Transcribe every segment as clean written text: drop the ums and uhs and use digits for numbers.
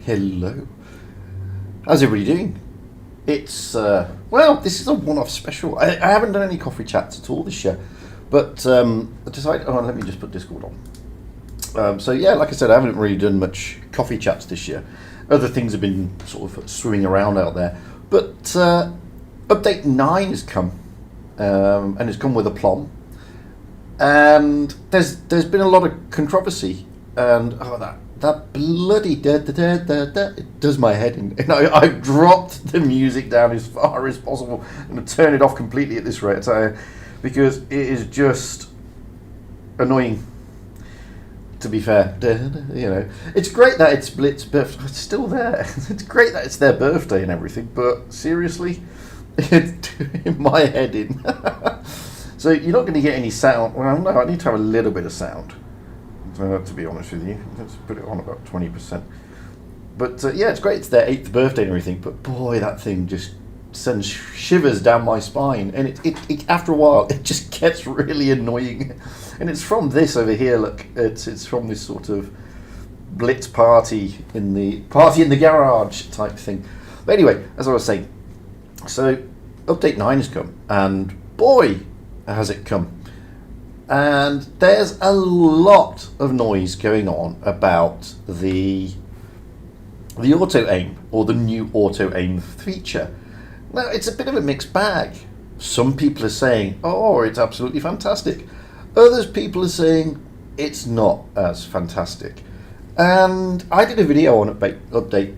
Hello. How's everybody doing? It's, well, this is a one-off special. I haven't done any coffee chats at all this year, but I decided, let me just put Discord on. So yeah, like I said, I haven't really done much coffee chats this year. Other things have been sort of swimming around out there. But update 9 has come, and it's come with aplomb. And there's been a lot of controversy, and that bloody it does my head in. And I've dropped the music down as far as possible and turn it off completely at this rate, because it is just annoying. To be fair, you know, it's great that it's Blitz's birthday. It's still there. It's great that it's their birthday and everything, but seriously, it's doing my head in. So you're not going to get any sound. Well, no, I need to have a little bit of sound. To be honest with you, let's put it on about 20%. But yeah, it's great. It's their 8th birthday and everything. But boy, that thing just sends shivers down my spine, and it after a while it just gets really annoying. And it's from this over here. Look, it's from this sort of Blitz party in the garage type thing. But anyway, as I was saying, so update 9 has come, and boy, has it come. And there's a lot of noise going on about the auto aim, or the new auto aim feature. Now, it's a bit of a mixed bag. Some people are saying, oh, it's absolutely fantastic. Others people are saying it's not as fantastic. And I did a video on update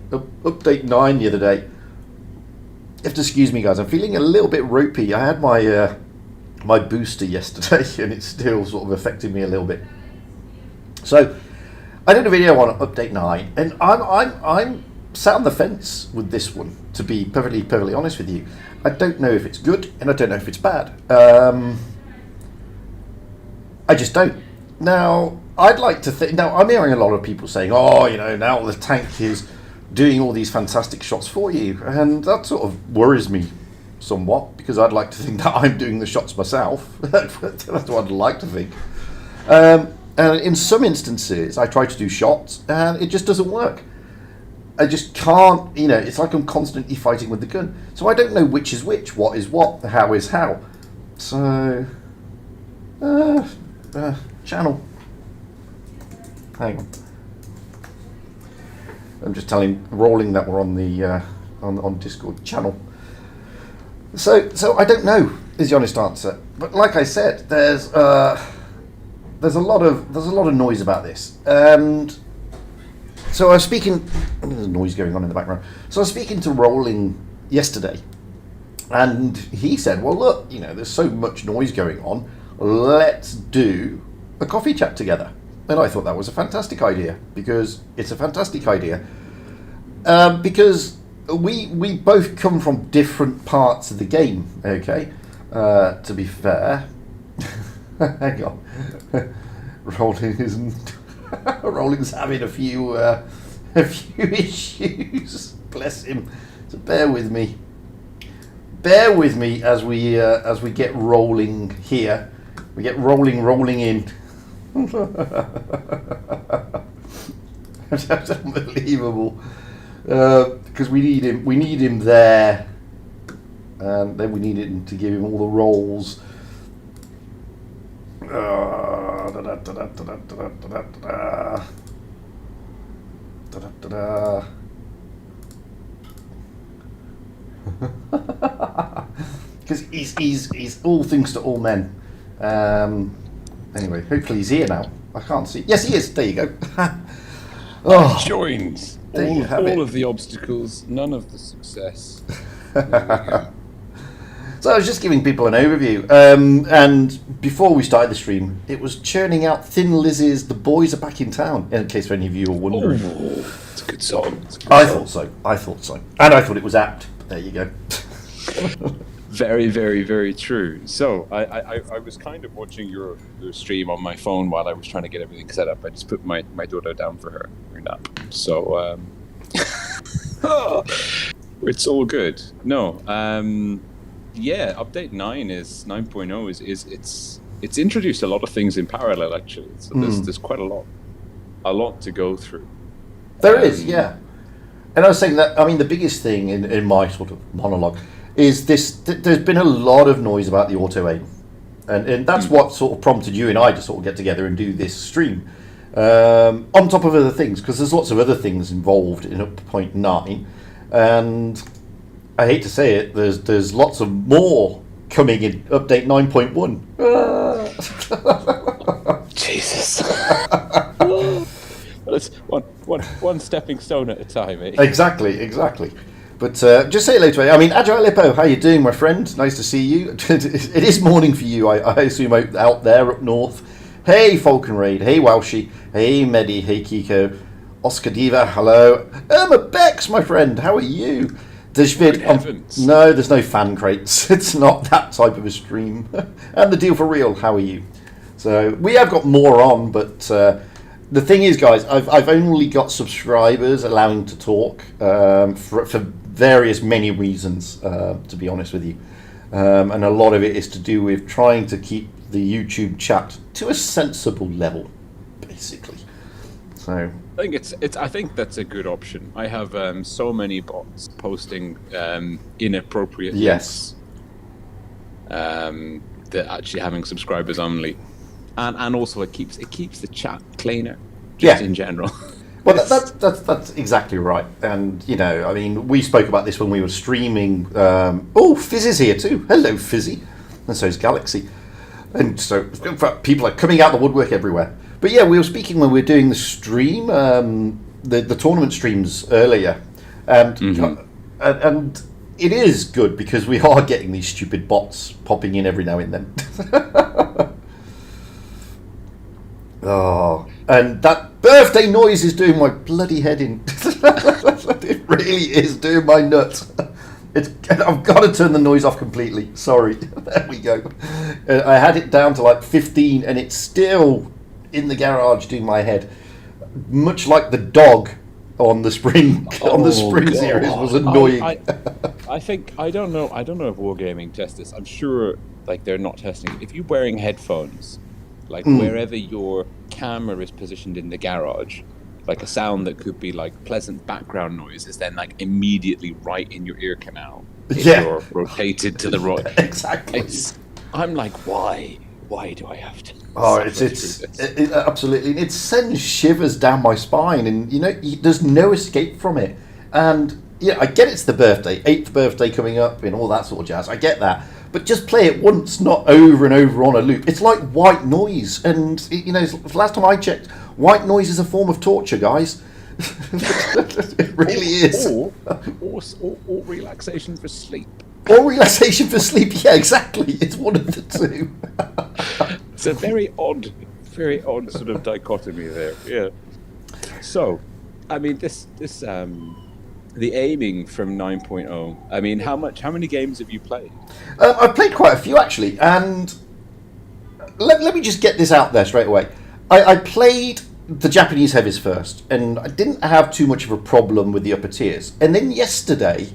9 the other day. You have to excuse me, guys. I'm feeling a little bit ropey. I had my booster yesterday, and it's still sort of affecting me a little bit. So I did a video on update 9, and I'm sat on the fence with this one, to be perfectly honest with you. I don't know if it's good, and I don't know if it's bad. I just don't. Now, I'd like to think. Now, I'm hearing a lot of people saying, "Oh, you know, now the tank is doing all these fantastic shots for you," and that sort of worries me somewhat, because I'd like to think that I'm doing the shots myself. That's what I'd like to think. And in some instances, I try to do shots, and it just doesn't work. I just can't, you know, it's like I'm constantly fighting with the gun. So I don't know which is which, what is what, how is how. So, channel. Hang on. I'm just telling Rolling that we're on the on Discord channel. So I don't know is the honest answer. But like I said, there's a lot of noise about this, and so I was speaking. There's noise going on in the background. So I was speaking to Rolling yesterday, and he said, "Well, look, you know, there's so much noise going on. Let's do a coffee chat together." And I thought that was a fantastic idea, because it's a fantastic idea, because we both come from different parts of the game. Okay, to be fair, hang on, Rolling's having a few issues. Bless him. So bear with me as we get rolling here. We get rolling in. That's unbelievable. Because we need him there, and then we need him to give him all the rolls. Because he's all things to all men. Anyway, hopefully he's here now. I can't see. Yes, he is. There you go. Oh, joined. All of the obstacles, none of the success. So I was just giving people an overview, and before we started the stream, it was churning out Thin Lizzy's "The Boys Are Back in Town," in case any of you are wondering. Oh, it's a good song. I thought so, and I thought it was apt. But there you go. Very, very, very true. So I was kind of watching your stream on my phone while I was trying to get everything set up. I just put my daughter down for her nap. So it's all good. No. Yeah, update 9.0 is it's introduced a lot of things in parallel, actually. So there's quite a lot to go through. There is, yeah. And I was saying that, I mean, the biggest thing in my sort of monologue is this, there's been a lot of noise about the auto aim. And that's what sort of prompted you and I to sort of get together and do this stream. On top of other things, because there's lots of other things involved in 0.9. And I hate to say it, there's lots of more coming in update 9.1. Jesus. Well, it's one stepping stone at a time, eh? Exactly. But just say hello to me. I mean, Agile Hippo, how you doing, my friend? Nice to see you. It is morning for you, I assume, out there up north. Hey, Falcon Raid. Hey, Welshie. Hey, Medi. Hey, Kiko. Oscar Diva, hello. Irma Bex, my friend, how are you? No, there's no fan crates. It's not that type of a stream. And the deal for real, how are you? So, we have got more on, but the thing is, guys, I've only got subscribers allowing to talk for various many reasons, to be honest with you. And a lot of it is to do with trying to keep the YouTube chat to a sensible level, basically. So I think that's a good option. I have so many bots posting inappropriate links that actually having subscribers only, and also it keeps the chat cleaner. Just in general. Well, that's exactly right. And I mean, we spoke about this when we were streaming. Fizz is here too. Hello, Fizzy, and so is Galaxy. And so in fact, people are coming out the woodwork everywhere. But yeah, we were speaking when we were doing the stream, the tournament streams earlier, and it is good because we are getting these stupid bots popping in every now and then. Oh, and that birthday noise is doing my bloody head in. It really is doing my nuts. I've got to turn the noise off completely. Sorry. There we go. I had it down to like 15 and it's still in the garage doing my head. Much like the dog on the spring series was annoying. I don't know if Wargaming tests this. I'm sure like they're not testing it. If you're wearing headphones, like wherever your camera is positioned in the garage, like a sound that could be like pleasant background noise is then like immediately right in your ear canal if you're rotated to the right. Exactly. I'm like, why do I have to? Oh, it's absolutely. It sends shivers down my spine, and there's no escape from it. And I get it's the birthday, 8th birthday coming up, and all that sort of jazz. I get that. But just play it once, not over and over on a loop. It's like white noise. And, last time I checked, white noise is a form of torture, guys. It really is. Or relaxation for sleep. Or relaxation for sleep, yeah, exactly. It's one of the two. It's a very odd sort of dichotomy there, yeah. So, I mean, this the aiming from 9.0. I mean, how many games have you played? I've played quite a few actually, and let me just get this out there straight away. I played the Japanese heavies first, and I didn't have too much of a problem with the upper tiers. And then yesterday,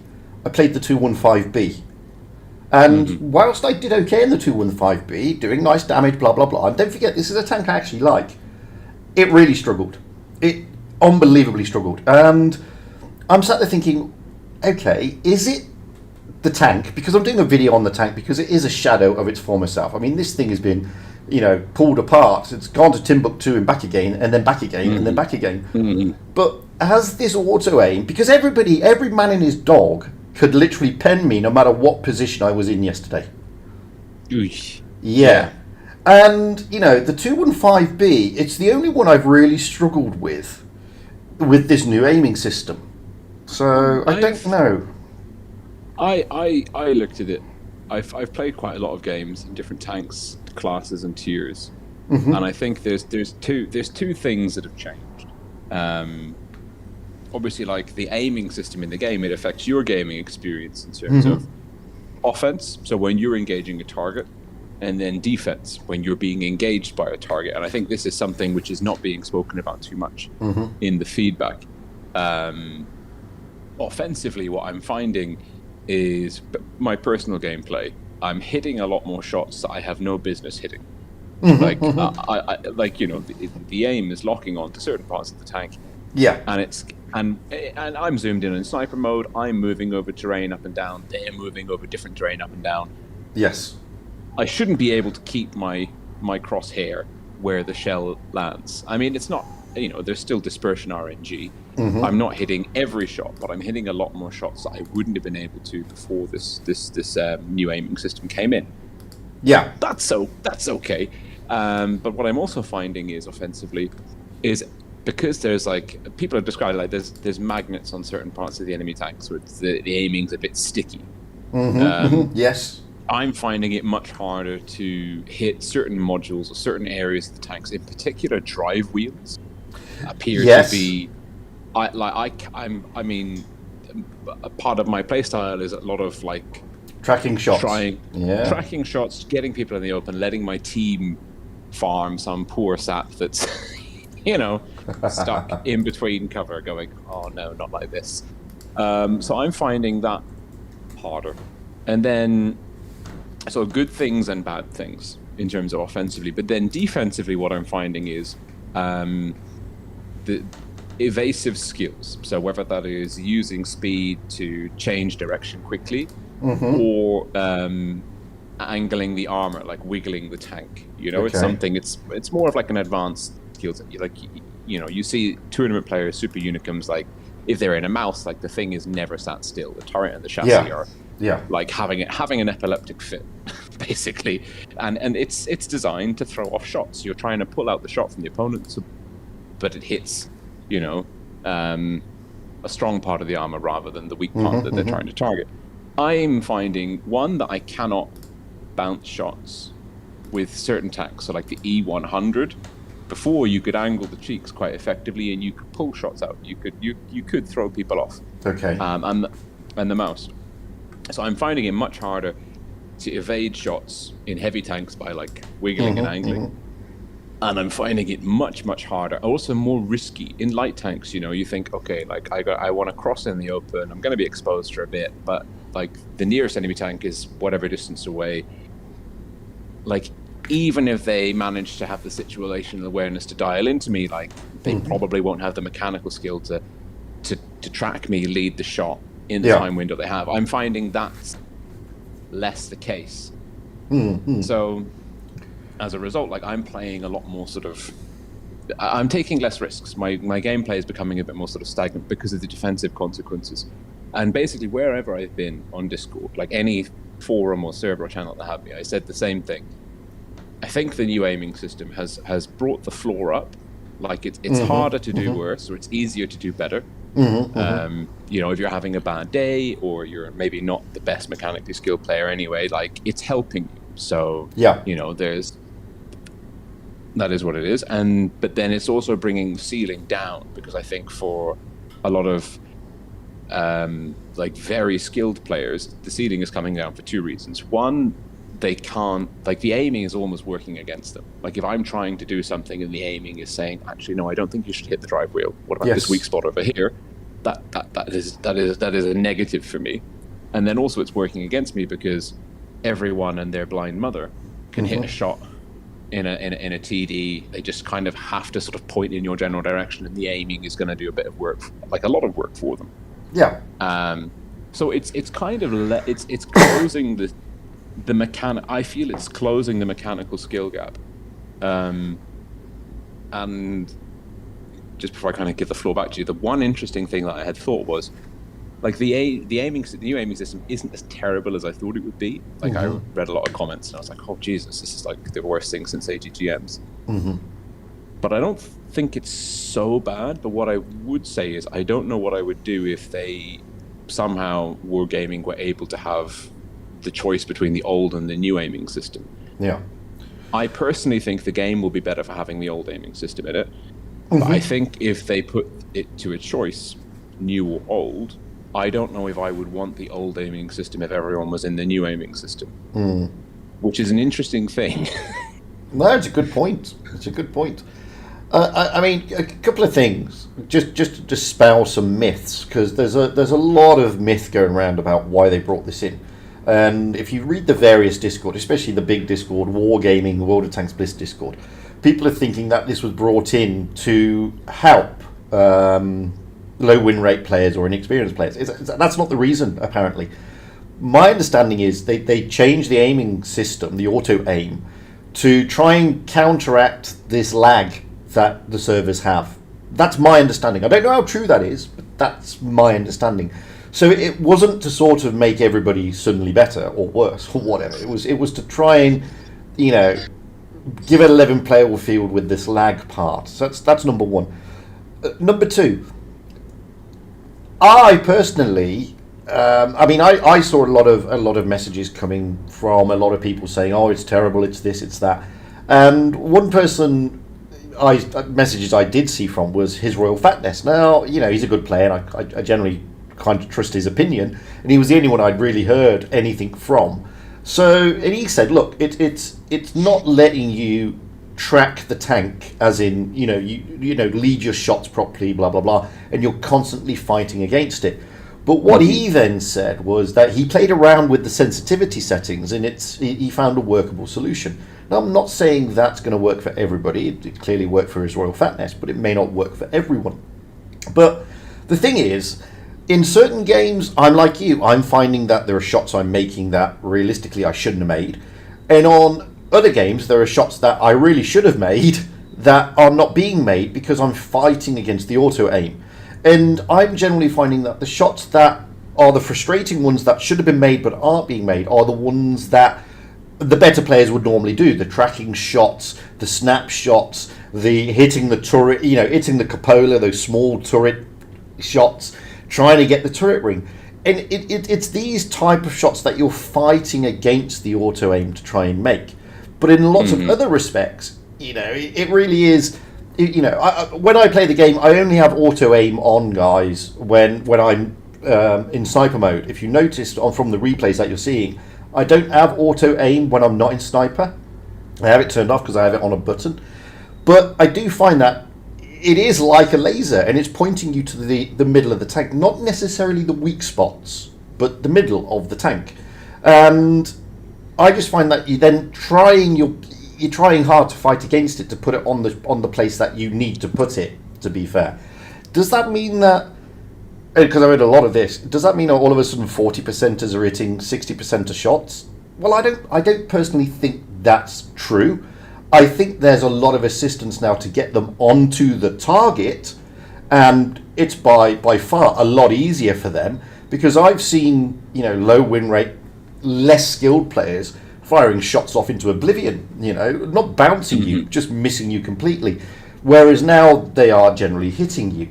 I played the 215B. And whilst I did okay in the 215B, doing nice damage, blah, blah, blah, and don't forget, this is a tank I actually like, it really struggled. It unbelievably struggled. And I'm sat there thinking, okay, is it the tank? Because I'm doing a video on the tank because it is a shadow of its former self. I mean, this thing has been, pulled apart. It's gone to Timbuktu and back again, and then back again, and then back again. But has this auto aim, because every man and his dog could literally pen me no matter what position I was in yesterday. Oosh. Yeah. And, the 215B, it's the only one I've really struggled with this new aiming system. So I don't know. I looked at it. I've played quite a lot of games in different tanks, classes, and tiers, and I think there's two things that have changed. Obviously, like the aiming system in the game, it affects your gaming experience in terms of offense. So when you're engaging a target, and then defense when you're being engaged by a target. And I think this is something which is not being spoken about too much in the feedback. Offensively, what I'm finding is my personal gameplay. I'm hitting a lot more shots that I have no business hitting. The aim is locking onto certain parts of the tank. Yeah, and And I'm zoomed in sniper mode. I'm moving over terrain up and down. They're moving over different terrain up and down. Yes. I shouldn't be able to keep my crosshair where the shell lands. I mean, it's not, there's still dispersion RNG. I'm not hitting every shot, but I'm hitting a lot more shots that I wouldn't have been able to before this new aiming system came in. Yeah. That's okay. But what I'm also finding is offensively is because there's people have described it like there's magnets on certain parts of the enemy tanks where the aiming's a bit sticky. Yes. I'm finding it much harder to hit certain modules or certain areas of the tanks, in particular drive wheels appear to be I mean a part of my playstyle is a lot of tracking shots, tracking shots, getting people in the open, letting my team farm some poor sap that's stuck in between cover, going, oh no, not like this. So I'm finding that harder. And then, so good things and bad things in terms of offensively, but then defensively, what I'm finding is the evasive skills. So whether that is using speed to change direction quickly, or angling the armor, like wiggling the tank. It's something. It's more of an advanced skills. You see tournament players, super unicums, if they're in a mouse, the thing is never sat still. The turret and the chassis are having an epileptic fit, basically. And it's designed to throw off shots. You're trying to pull out the shot from the opponent, but it hits, a strong part of the armor rather than the weak part that they're trying to target. I'm finding, one, that I cannot bounce shots with certain tanks. So the E100, before you could angle the cheeks quite effectively and you could pull shots out. You could throw people off. Okay. And the mouse. So I'm finding it much harder to evade shots in heavy tanks by wiggling and angling. And I'm finding it much, much harder. Also more risky in light tanks. You think, okay, I want to cross in the open. I'm going to be exposed for a bit, but the nearest enemy tank is whatever distance away. Even if they manage to have the situational awareness to dial into me, they probably won't have the mechanical skill to track me, lead the shot in the time window they have. I'm finding that's less the case. So as a result, I'm playing a lot more I'm taking less risks. My gameplay is becoming a bit more stagnant because of the defensive consequences. And basically wherever I've been on Discord, any forum or server or channel that have me, I said the same thing. I think the new aiming system has brought the floor up. It's harder to do worse, or it's easier to do better. If you're having a bad day, or you're maybe not the best mechanically skilled player anyway, it's helping you. So that is what it is. But then it's also bringing the ceiling down, because I think for a lot of very skilled players, the ceiling is coming down for two reasons. One, they can't, the aiming is almost working against them. If I'm trying to do something and the aiming is saying, actually, no, I don't think you should hit the drive wheel. What about this weak spot over here? That is a negative for me. And then also it's working against me because everyone and their blind mother can hit a shot in a TD. They just kind of have to sort of point in your general direction, and the aiming is going to do a bit of work, a lot of work for them. Yeah. So it's kind of it's closing the mechanic. I feel it's closing the mechanical skill gap. And just before I kind of give the floor back to you, the one interesting thing that I had thought was, the new aiming system isn't as terrible as I thought it would be. I read a lot of comments and I was like, oh Jesus, this is the worst thing since AGGMs. But I don't think it's so bad. But what I would say is, I don't know what I would do if they somehow Wargaming were able to have the choice between the old and the new aiming system. Yeah. I personally think the game will be better for having the old aiming system in it. But I think if they put it to a choice, new or old, I don't know if I would want the old aiming system if everyone was in the new aiming system. Which is an interesting thing. No, it's a good point. It's a good point. I mean, a couple of things, just to dispel some myths, because there's a lot of myth going around about why they brought this in. And if you read the various Discord, especially the big Discord, Wargaming, World of Tanks Bliss Discord, people are thinking that this was brought in to help low win rate players or inexperienced players. That's not the reason, apparently. My understanding is they changed the aiming system, the auto aim, to try and counteract this lag that the servers have. That's my understanding. I don't know how true that is, but that's my understanding. So it wasn't to sort of make everybody suddenly better or worse or whatever. It was to try and, give it a 11 playable field with this lag part. So that's number one. Number two, I personally, I saw a lot of messages coming from a lot of people saying, "Oh, it's terrible, it's this, it's that," and one person messages I did see from was his Royal Fatness. Now, he's a good player, and I generally kind of trust his opinion, and he was the only one I'd really heard anything from. So, and he said, "Look, it's not letting you track the tank, as in lead your shots properly, blah blah blah, and you're constantly fighting against it." But what he then said was that he played around with the sensitivity settings, and he found a workable solution. Now, I'm not saying that's going to work for everybody. It clearly worked for his Royal Fatness, but it may not work for everyone. But the thing is, in certain games, I'm like you. I'm finding that there are shots I'm making that realistically I shouldn't have made. And on other games, there are shots that I really should have made that are not being made because I'm fighting against the auto aim. And I'm generally finding that the shots that are the frustrating ones that should have been made but aren't being made are the ones that the better players would normally do. The tracking shots, the snapshots, the hitting the turret, hitting the cupola, those small turret shots, trying to get the turret ring. And it's these type of shots that you're fighting against the auto aim to try and make. But in lots of other respects, it really is. When I play the game, I only have auto aim on, guys, when I'm in sniper mode. If you noticed from the replays that you're seeing, I don't have auto aim when I'm not in sniper. I have it turned off because I have it on a button. But I do find that it is like a laser, and it's pointing you to the middle of the tank, not necessarily the weak spots, but the middle of the tank. And I just find that you're then you're trying hard to fight against it to put it on the place that you need to put it, to be fair. Does that mean that, because I read a lot of this, does that mean that all of a sudden 40%ers are hitting 60% of shots? Well, I don't personally think that's true. I think there's a lot of assistance now to get them onto the target, and it's by far a lot easier for them, because I've seen, low win rate, less skilled players firing shots off into oblivion, not bouncing you, just missing you completely. Whereas now they are generally hitting you.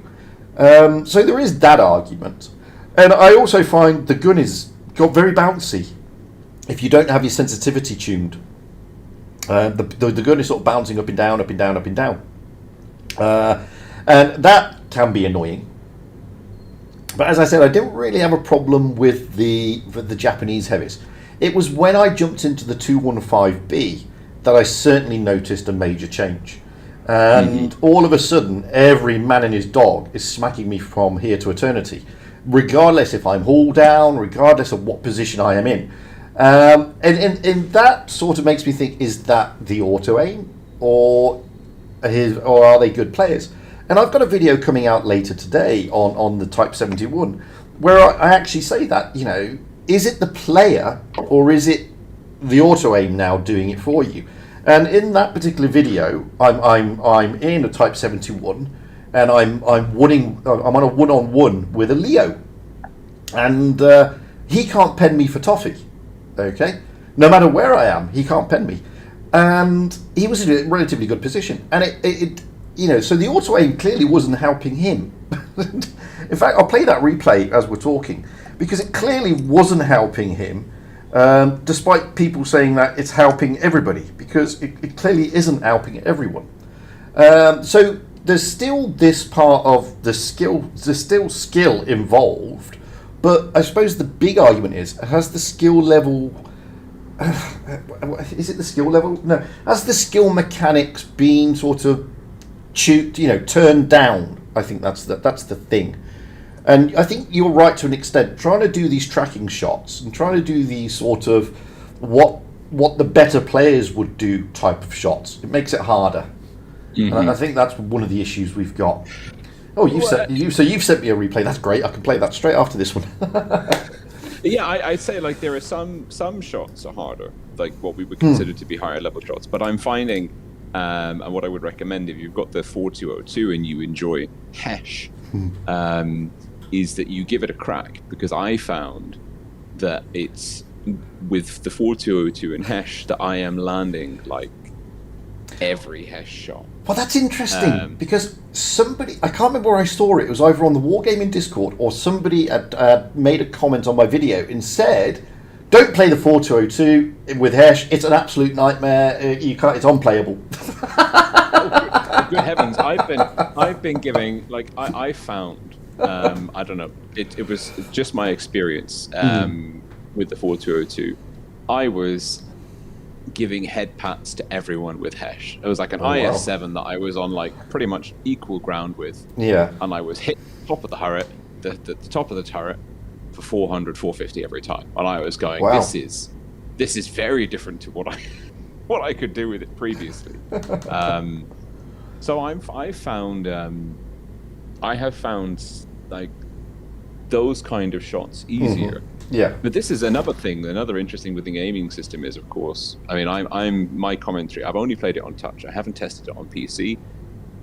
So there is that argument. And I also find the gun got very bouncy. If you don't have your sensitivity tuned, the gun is sort of bouncing up and down, up and down, up and down. And that can be annoying. But as I said, I don't really have a problem with the Japanese heavies. It was when I jumped into the 215B that I certainly noticed a major change. And all of a sudden, every man and his dog is smacking me from here to eternity, regardless if I'm hull down, regardless of what position I am in. And that sort of makes me think, is that the auto aim, or are they good players? And I've got a video coming out later today on the Type 71 where I actually say that, is it the player or is it the auto aim now doing it for you? And in that particular video, I'm in a Type 71 and I'm on a one-on-one with a Leo, and he can't pen me for toffee. Okay, no matter where I am, he can't pen me, and he was in a relatively good position. And so the auto aim clearly wasn't helping him. In fact, I'll play that replay as we're talking, because it clearly wasn't helping him, despite people saying that it's helping everybody, because it clearly isn't helping everyone. So there's still this part of the skill, there's still skill involved, but I suppose the big argument is, has the skill level, is it the skill level? No. Has the skill mechanics been sort of turned down? I think that's the thing. And I think you're right to an extent, trying to do these tracking shots and trying to do these sort of what the better players would do type of shots. It makes it harder. And I think that's one of the issues we've got. Oh, you've sent me a replay. That's great. I can play that straight after this one. Yeah, I'd say like there are some shots are harder, like what we would consider to be higher level shots. But I'm finding, and what I would recommend if you've got the 4202 and you enjoy Hesh, is that you give it a crack, because I found that it's with the 4202 and Hesh that I am landing like every Hesh shot. Well, that's interesting, because somebody, I can't remember where I saw it. It was either on the Wargaming Discord or somebody had made a comment on my video and said, "Don't play the 4202 with Hesh. It's an absolute nightmare. You can't. It's unplayable." Good heavens! I've been giving, like, I found, I don't know. It was just my experience with the 4202. I was giving head pats to everyone with Hesh. It was like an IS-7 that I was on like pretty much equal ground with. Yeah. And I was hit top of the turret, the top of the turret for 400, 450 every time. And I was going, this is very different to what I could do with it previously. So I have found like those kind of shots easier. Yeah. But this is another thing, another interesting with the aiming system is, of course, I mean, I'm my commentary, I've only played it on touch. I haven't tested it on PC.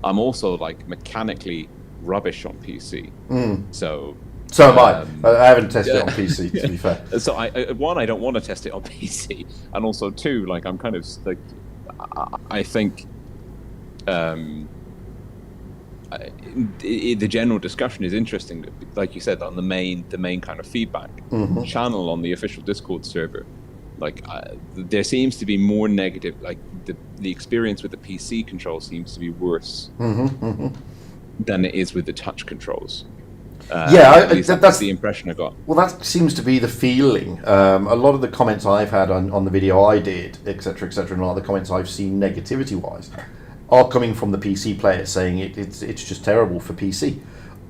I'm also like mechanically rubbish on PC. So am I. I haven't tested it on PC, to be fair. So I don't want to test it on PC, and also two, like I'm kind of like, I think the general discussion is interesting, like you said, on the main kind of feedback channel on the official Discord server. Like there seems to be more negative, like the experience with the PC control seems to be worse than it is with the touch controls. That's the impression I got. Well, that seems to be the feeling. A lot of the comments I've had on the video I did, etc., and a lot of the comments I've seen negativity-wise are coming from the PC players saying it's just terrible for PC.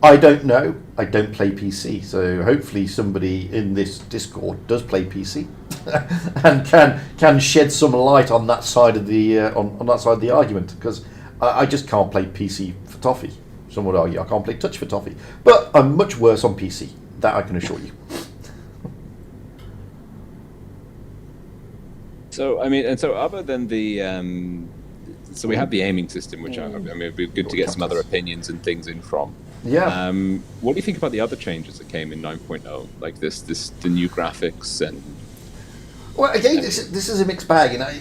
I don't know. I don't play PC, so hopefully somebody in this Discord does play PC and can shed some light on that side of the on that side of the argument, because I just can't play PC for toffee. Some would argue I can't play touch for toffee, but I'm much worse on PC. That I can assure you. So I mean, and so other than the so we have the aiming system, which I mean, it'd be good to get some other opinions and things in from. Yeah. What do you think about the other changes that came in 9.0, like the new graphics and? Well, again, this is a mixed bag, and I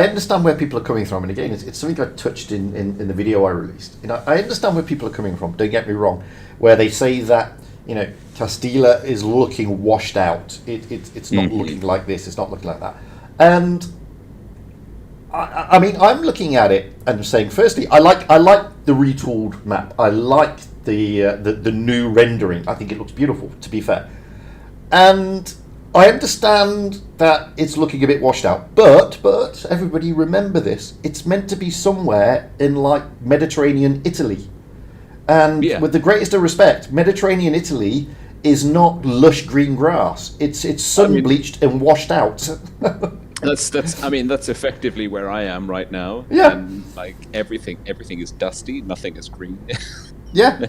understand where people are coming from, and again, it's something I touched in the video I released. I understand where people are coming from. Don't get me wrong, where they say that Castilla is looking washed out. It's not looking like this. It's not looking like that, and. I mean, I'm looking at it and saying, firstly, I like the retooled map. I like the new rendering. I think it looks beautiful, to be fair. And I understand that it's looking a bit washed out, but everybody remember this. It's meant to be somewhere in like Mediterranean Italy. And with the greatest of respect, Mediterranean Italy is not lush green grass. It's sun-bleached and washed out. That's effectively where I am right now. Yeah. And like everything is dusty, nothing is green. Yeah.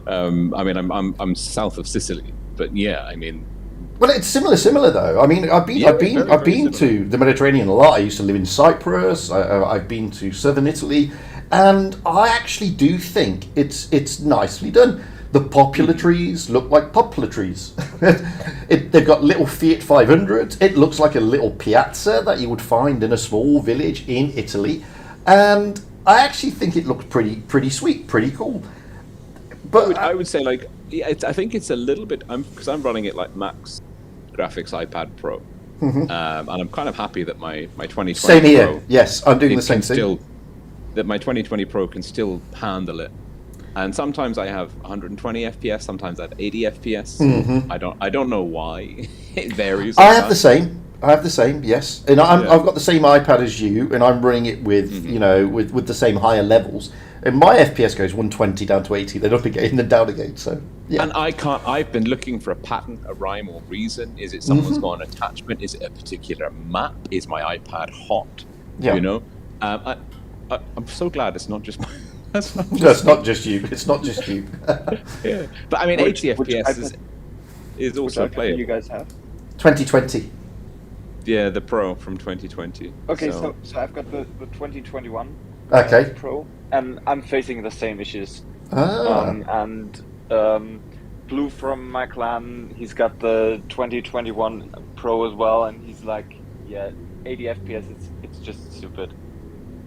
I mean, I'm south of Sicily, but yeah, I mean. Well, it's similar though. I mean, I've been to the Mediterranean a lot. I used to live in Cyprus. I've been to southern Italy, and I actually do think it's nicely done. The popular trees look like poplar trees. They've got little Fiat 500s. It looks like a little piazza that you would find in a small village in Italy. And I actually think it looks pretty sweet, pretty cool. But I would say, like, I think it's a little bit, because I'm running it like max graphics iPad Pro. And I'm kind of happy that my 2020 Same here. Pro, yes, I'm doing the same thing. That my 2020 Pro can still handle it. And sometimes I have 120 FPS, sometimes I have 80 FPS. I don't know why. It varies. I have the same, yes. And I've got the same iPad as you, and I'm running it with with the same higher levels. And my FPS goes 120 down to 80, then up again, and then down again. So yeah. And I've been looking for a pattern, a rhyme or reason. Is it someone's got an attachment? Is it a particular map? Is my iPad hot? Yeah. I'm so glad it's not just That's what I'm No, it's not just you. It's not just you. yeah. But I mean, Which 80 FPS iPad, is which also iPad do you playable. guys have? 2020. Yeah, the Pro from 2020. Okay, so I've got the 2021 Okay. Pro, and I'm facing the same issues. Ah. And Blue from my clan, he's got the 2021 Pro as well, and he's like, yeah, 80 FPS, it's just stupid.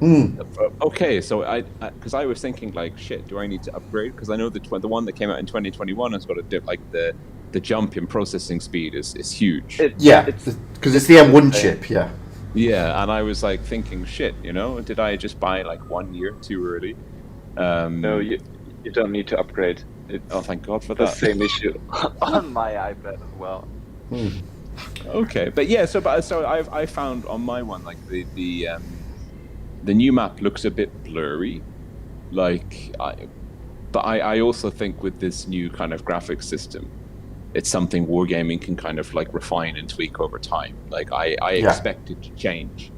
Hmm. Okay, so because I was thinking like, shit, do I need to upgrade? Because I know the one that came out in 2021 has got a dip, like the jump in processing speed is huge. Yeah, because it's the M1 chip. Yeah. Yeah, and I was like thinking, shit, did I just buy like 1 year too early? No, you don't need to upgrade. It's Oh, thank God for the that. same issue on my iPad as well. Okay, but yeah, so I found on my one like the new map looks a bit blurry, but I also think with this new kind of graphics system, it's something wargaming can kind of like refine and tweak over time. Like I expect it to change.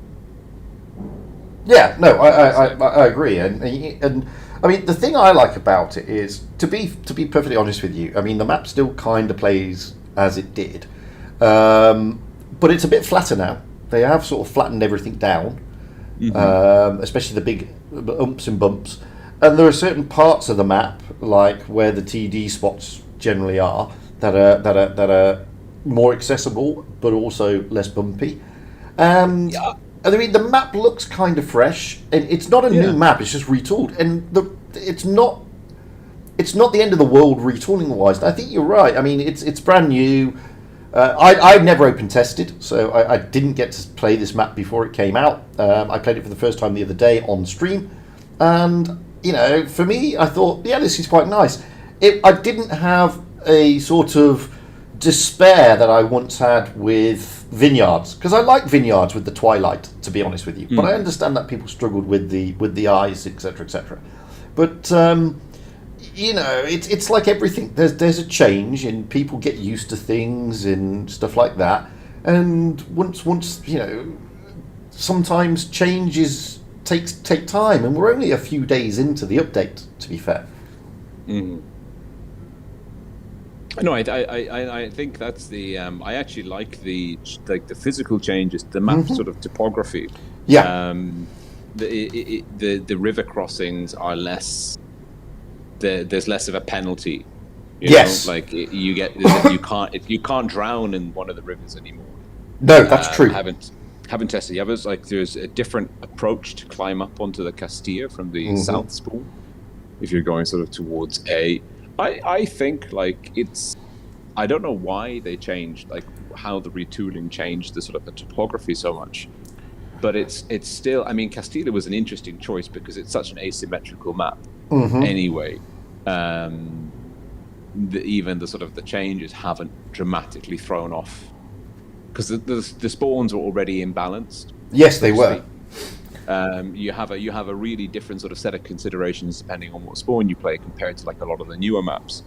Yeah, no, I agree, and I mean the thing I like about it is to be perfectly honest with you. I mean the map still kind of plays as it did, but it's a bit flatter now. They have sort of flattened everything down, especially the big umps and bumps. And there are certain parts of the map, like where the TD spots generally are, that are more accessible, but also less bumpy. And I mean, the map looks kind of fresh, and it's not a new map; it's just retooled, and it's not the end of the world retooling wise. I think you're right. I mean, it's brand new. I've never open tested, so I didn't get to play this map before it came out. I played it for the first time the other day on stream, and for me, I thought, yeah, this is quite nice. I didn't have a sort of despair that I once had with Vineyards, because I like Vineyards with the Twilight, to be honest with you. But I understand that people struggled with the eyes, etc., etc. But it's like everything. There's a change, and people get used to things and stuff like that. And once sometimes changes take time, and we're only a few days into the update, to be fair. No, I think that's the I actually like the physical changes, the map sort of topography. Yeah. The river crossings are less. There's less of a penalty. Yes. Like you can't drown in one of the rivers anymore. No, that's true. Haven't tested. Yeah, there's a different approach to climb up onto the Castilla from the south spool. If you're going sort of towards A. I think like I don't know why they changed, like how the retooling changed the sort of the topography so much, but it's still, I mean, Castilla was an interesting choice because it's such an asymmetrical map anyway. Even the sort of the changes haven't dramatically thrown off because the spawns are already imbalanced. Yes, they were. You have a really different sort of set of considerations depending on what spawn you play compared to like a lot of the newer maps,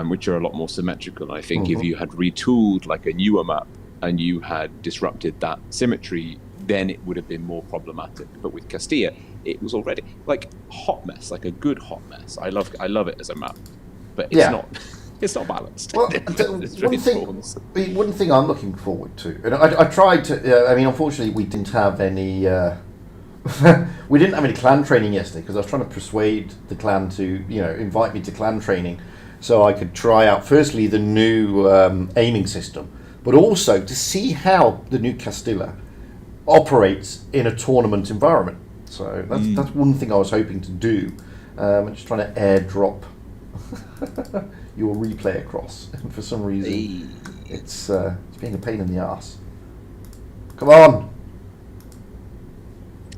which are a lot more symmetrical. And I think if you had retooled like a newer map and you had disrupted that symmetry, then it would have been more problematic. But with Castilla, it was already like hot mess, like a good hot mess. I love it as a map, but it's not. It's not balanced. Well, one thing I'm looking forward to, and I tried to. I mean, unfortunately, we didn't have any. We didn't have any clan training yesterday because I was trying to persuade the clan to, invite me to clan training, so I could try out firstly the new aiming system, but also to see how the new Castilla operates in a tournament environment. So that's one thing I was hoping to do. I'm just trying to airdrop your replay across, and for some reason it's being a pain in the ass. Come on.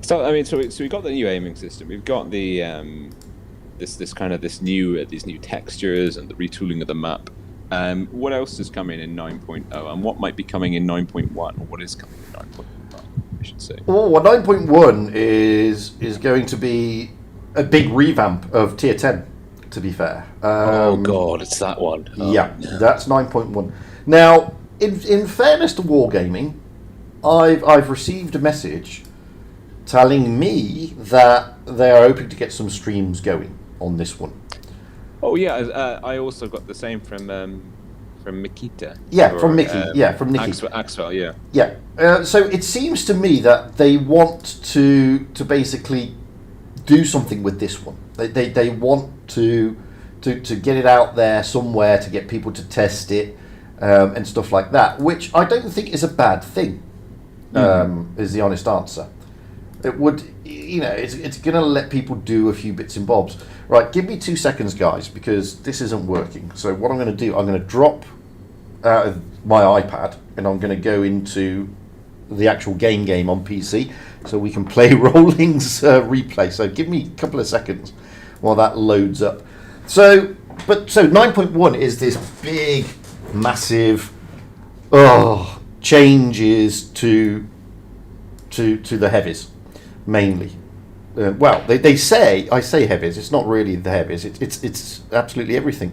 So I mean, so we got the new aiming system. We've got the these new textures and the retooling of the map. What else is coming in 9.0, and what might be coming in 9.1, or what is coming in 9.1? I should say. Oh, well, 9.1 is going to be a big revamp of Tier 10. To be fair. Oh God, it's that one. Oh, yeah, no. That's 9.1. Now, in fairness to Wargaming, I've received a message telling me that they are hoping to get some streams going on this one. Oh yeah, I also got the same from Mikita. Yeah, from Or, Mickey. Yeah, from Nikki. Axwell, yeah. Yeah. So it seems to me that they want to basically do something with this one. They want to get it out there somewhere to get people to test it and stuff like that, which I don't think is a bad thing. Is the honest answer. It would, it's going to let people do a few bits and bobs. Right, give me 2 seconds, guys, because this isn't working. So what I'm going to do, I'm going to drop out of my iPad and I'm going to go into the actual game on PC so we can play Rolling's replay. So give me a couple of seconds while that loads up. So 9.1 is this big, massive changes to the heavies mainly. Well, I say heavies. It's not really the heavies. It's absolutely everything.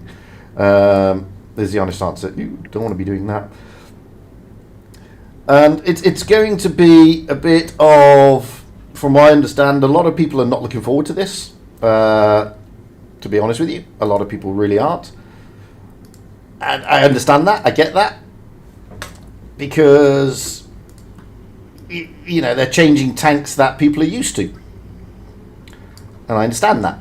There's the honest answer. You don't want to be doing that. And it's going to be a bit of, from what I understand, a lot of people are not looking forward to this. To be honest with you, a lot of people really aren't. And I understand that. I get that. Because, they're changing tanks that people are used to. And I understand that.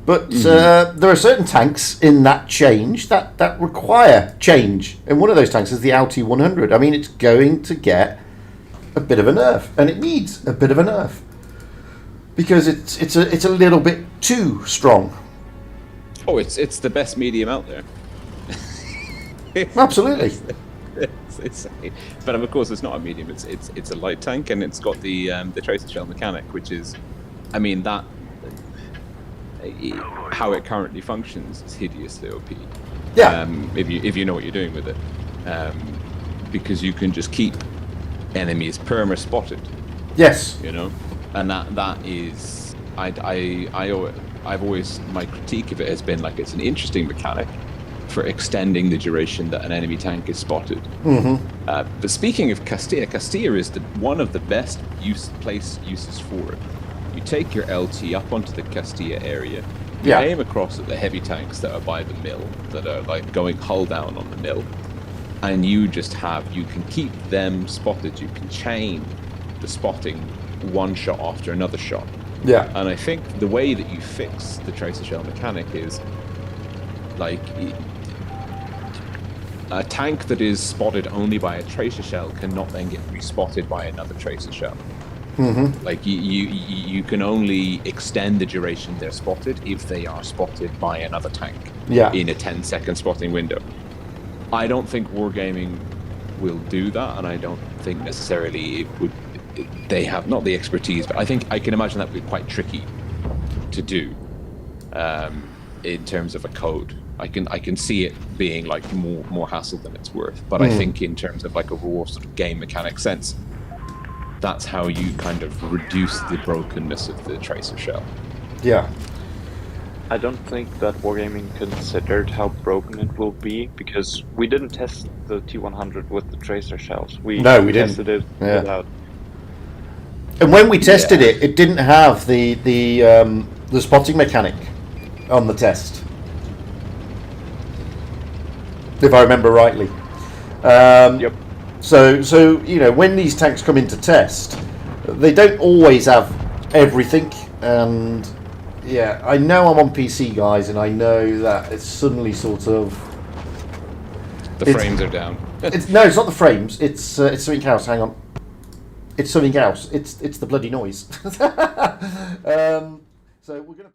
But there are certain tanks in that change that require change. And one of those tanks is the LT100. I mean, it's going to get a bit of a nerf. And it needs a bit of a nerf. Because it's a little bit too strong. Oh, it's the best medium out there. Absolutely. But of course, it's not a medium. It's a light tank, and it's got the tracer shell mechanic, which is, I mean, that how it currently functions is hideously OP. Yeah. If you know what you're doing with it, because you can just keep enemies perma spotted. Yes. And that is I've always, my critique of it has been like it's an interesting mechanic for extending the duration that an enemy tank is spotted. But speaking of Castilla is one of the best uses for it. You take your LT up onto the Castilla area, you aim across at the heavy tanks that are by the mill, that are like going hull down on the mill, and you can keep them spotted. You can chain the spotting one shot after another shot. Yeah. And I think the way that you fix the tracer shell mechanic is like a tank that is spotted only by a tracer shell cannot then get respotted by another tracer shell. Like you can only extend the duration they're spotted if they are spotted by another tank in a 10-second spotting window. I don't think Wargaming will do that, and I don't think necessarily they have not the expertise, but I think I can imagine that would be quite tricky to do in terms of a code. I can see it being like more hassle than it's worth, but I think in terms of like a raw sort of game mechanic sense, that's how you kind of reduce the brokenness of the tracer shell. Yeah. I don't think that Wargaming considered how broken it will be, because we didn't test the T100 with the tracer shells. We tested it without. And when we tested it, it didn't have the spotting mechanic on the test, if I remember rightly. Yep. So when these tanks come into test, they don't always have everything. And I know I'm on PC, guys, and I know that it's suddenly sort of the frames are down. It's not the frames. It's something else. Hang on. It's something else. It's the bloody noise. So we're gonna.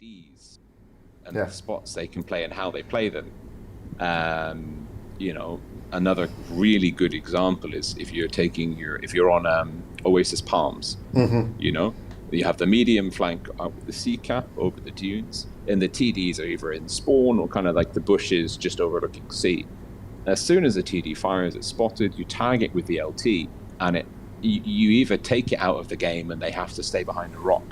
TDs and the spots they can play and how they play them. You know, another really good example is if you're on Oasis Palms, you know, you have the medium flank up with the sea cap over the dunes, and the TDs are either in spawn or kind of like the bushes just overlooking sea. As soon as the TD fires, it's spotted, you tag it with the LT, and you either take it out of the game and they have to stay behind a rock.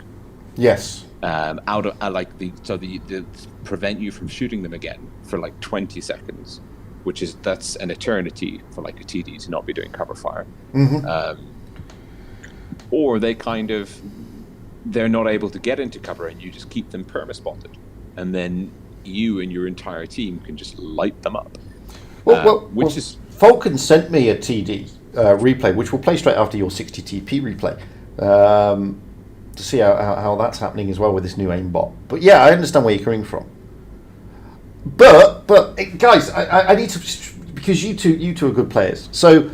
Yes. Out of the prevent you from shooting them again for like 20 seconds, that's an eternity for like a TD to not be doing cover fire. Or they're not able to get into cover and you just keep them perma-spotted, and then you and your entire team can just light them up. Falcon sent me a TD replay, which we'll play straight after your 60 TP replay, to see how that's happening as well with this new aimbot. But yeah, I understand where you're coming from. But guys, I need to, because you two are good players. So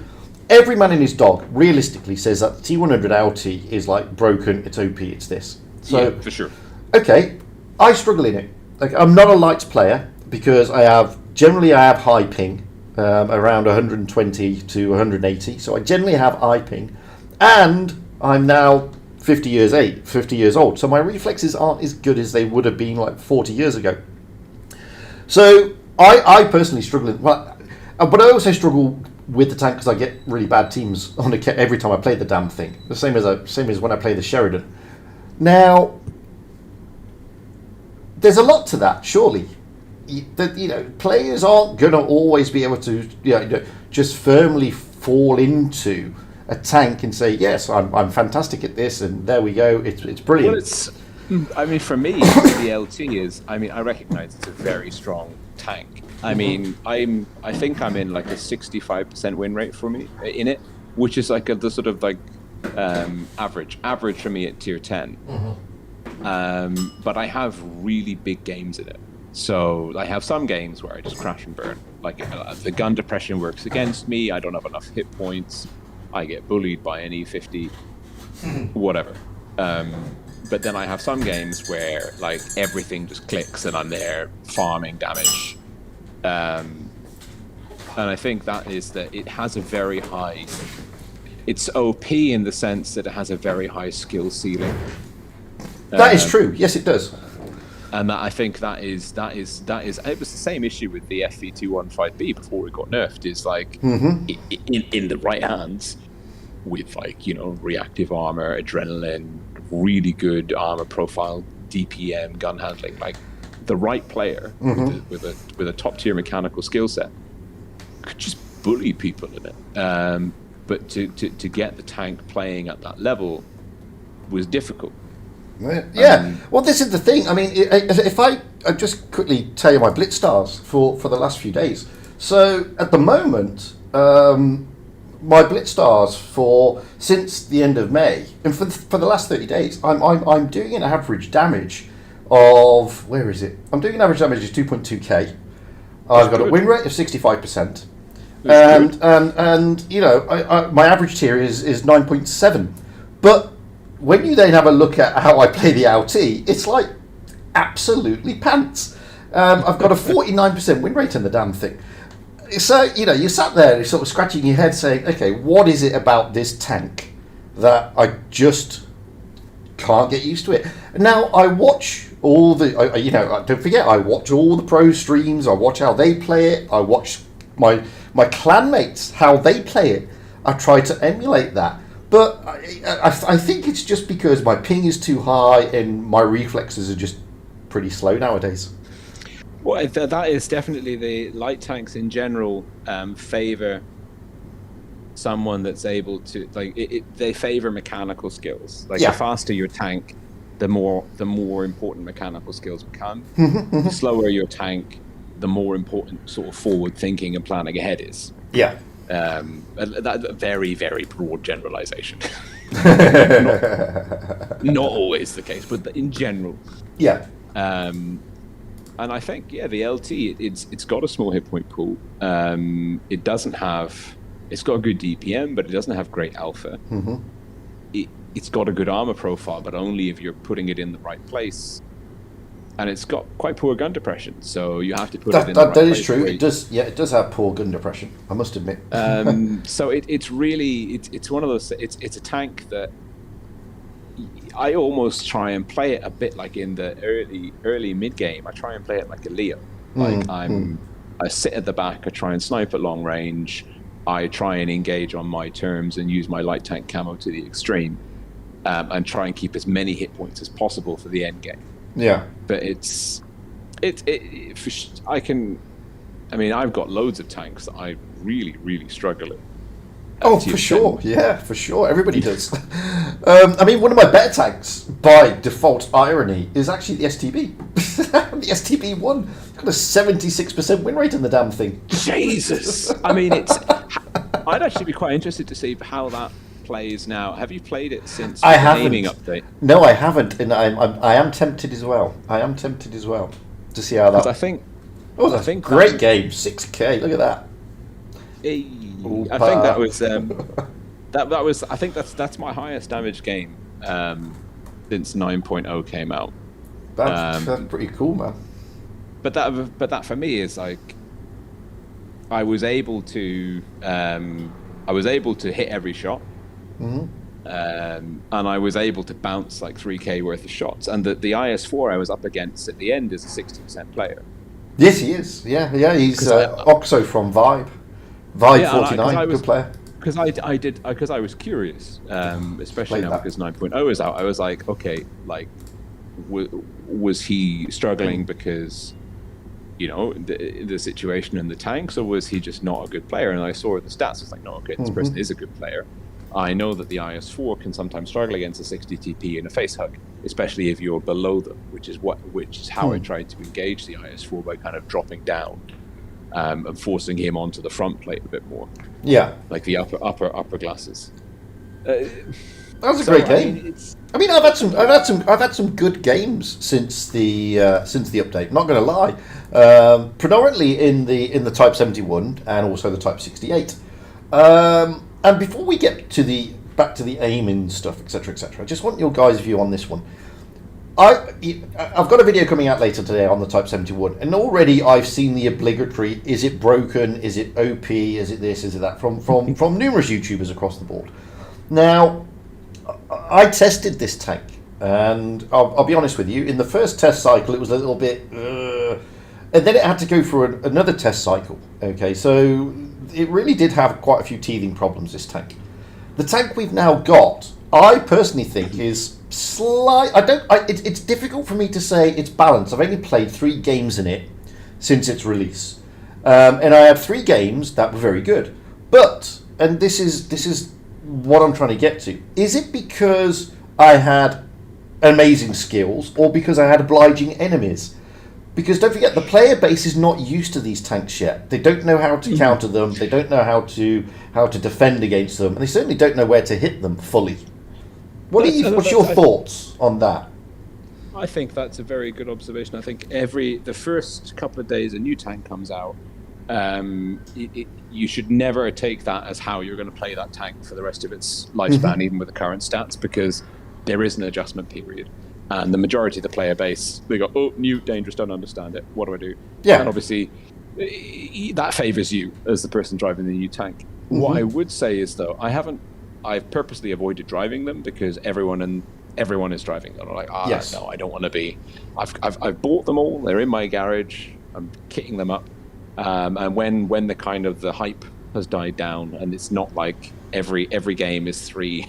every man and his dog realistically says that the T100 LT is like broken, it's OP, it's this. So yeah, for sure. Okay, I struggle in it. Like, I'm not a lights player because I have high ping, around 120 to 180. So I generally have high ping, and I'm now 50 years old. So my reflexes aren't as good as they would have been like 40 years ago. So I personally struggle, but I also struggle with the tank because I get really bad teams on every time I play the damn thing. The same as when I play the Sheridan. Now, there's a lot to that, surely. Players aren't going to always be able to just firmly fall into a tank and say, yes, I'm fantastic at this, and there we go, it's brilliant. Well, for me, the LT is, I recognize it's a very strong tank. I think I'm in like a 65% win rate for me in it, which is like the sort of like average for me at tier 10. But I have really big games in it. So I have some games where I just crash and burn. Like the gun depression works against me. I don't have enough hit points. I get bullied by an E50, whatever. But then I have some games where like everything just clicks and I'm there farming damage. And I think that is that it has a very high. It's OP in the sense that it has a very high skill ceiling. That is true. Yes, it does. And that, I think that is it was the same issue with the FV215B before it got nerfed, is like in the right hands with like, reactive armor, adrenaline, really good armor profile, DPM, gun handling, like the right player with a top tier mechanical skill set could just bully people in it. But to get the tank playing at that level was difficult. Yeah, well, this is the thing. If I just quickly tell you my blitz stars for the last few days. So at the moment, my blitz stars since the end of May and for the last 30 days, I'm doing an average damage of, where is it? I'm doing an average damage of 2.2k. I've got a win rate of 65%, and my average tier is 9.7, but when you then have a look at how I play the LT, it's like absolutely pants. I've got a 49% win rate on the damn thing. So, you sat there and sort of scratching your head saying, okay, what is it about this tank that I just can't get used to it? Now, I watch all the, don't forget, I watch all the pro streams, I watch how they play it, I watch my clanmates, how they play it. I try to emulate that. But I think it's just because my ping is too high and my reflexes are just pretty slow nowadays. Well, that is definitely the light tanks in general favor someone that's able to they favor mechanical skills. Like the faster your tank, the more important mechanical skills become. The slower your tank, the more important sort of forward thinking and planning ahead is. Yeah. That very, very broad generalization. not always the case, but in general. Yeah. And I think, the LT, it's got a small hit point pool. It's got a good DPM, but it doesn't have great alpha. It's got a good armor profile, but only if you're putting it in the right place. and it's got quite poor gun depression, so you have to put it in the right That is place true. It does. Yeah, it does have poor gun depression, I must admit. So it's really it's one of those. It's a tank that I almost try and play it a bit like in the early mid game. I try and play it like a Leo. Like I sit at the back. I try and snipe at long range. I try and engage on my terms and use my light tank camo to the extreme, and try and keep as many hit points as possible for the end game. Yeah, but I've got loads of tanks that I really struggle in. Oh, for sure. Yeah, for sure. Everybody does. I mean, one of my better tanks, by default irony, is actually the STB. The STB-1 got a 76% win rate in the damn thing. Jesus! I mean, I'd actually be quite interested to see how that plays now. Have you played it since the naming update? No, I haven't, and I am tempted as well. To see how that. I think great game, 6K. Look at that. I think that was that was. I think that's my highest damage game since 9.0 came out. That's pretty cool, man. But that for me is like I was able to hit every shot, and I was able to bounce like 3K worth of shots. And the IS4 I was up against at the end is a 60% player. Yes, he is. Yeah, he's Oxo from Vibe 49, good player. Because I was curious, especially now because 9.0 is out. I was like, okay, like, was he struggling because, the situation in the tanks, or was he just not a good player? And I saw the stats. It's like, no, okay, this person is a good player. I know that the IS4 can sometimes struggle against a 60 TP in a face hug, especially if you're below them, which is how I tried to engage the IS4 by kind of dropping down. And forcing him onto the front plate a bit more. Yeah, like the upper glasses. That was a great game. I've had some good games since the update. Not going to lie, predominantly in the Type 71 and also the Type 68. And before we get back to the aiming stuff, etc., I just want your guys' view on this one. I've got a video coming out later today on the Type 71, and already I've seen the obligatory, is it broken, is it OP, is it this, is it that, from numerous YouTubers across the board. Now, I tested this tank, and I'll be honest with you, in the first test cycle it was a little bit, and then it had to go through another test cycle. Okay, so it really did have quite a few teething problems, this tank. The tank we've now got, I personally think is it's difficult for me to say it's balanced. I've only played 3 games in it since its release, and I had 3 games that were very good. But, and this is what I'm trying to get to, is it because I had amazing skills or because I had obliging enemies? Because don't forget, the player base is not used to these tanks yet. They don't know how to counter them. They don't know how to defend against them, and they certainly don't know where to hit them fully. What's your thoughts on that? I think that's a very good observation. I think the first couple of days a new tank comes out, you should never take that as how you're going to play that tank for the rest of its lifespan, even with the current stats, because there is an adjustment period. And the majority of the player base, they go, oh, new, dangerous, don't understand it. What do I do? Yeah. And obviously, that favors you as the person driving the new tank. What I would say is, though, I've purposely avoided driving them because everyone is driving them. I'm like, no, I don't want to be. I've bought them all. They're in my garage. I'm kitting them up. And when the kind of the hype has died down, and it's not like every game is 3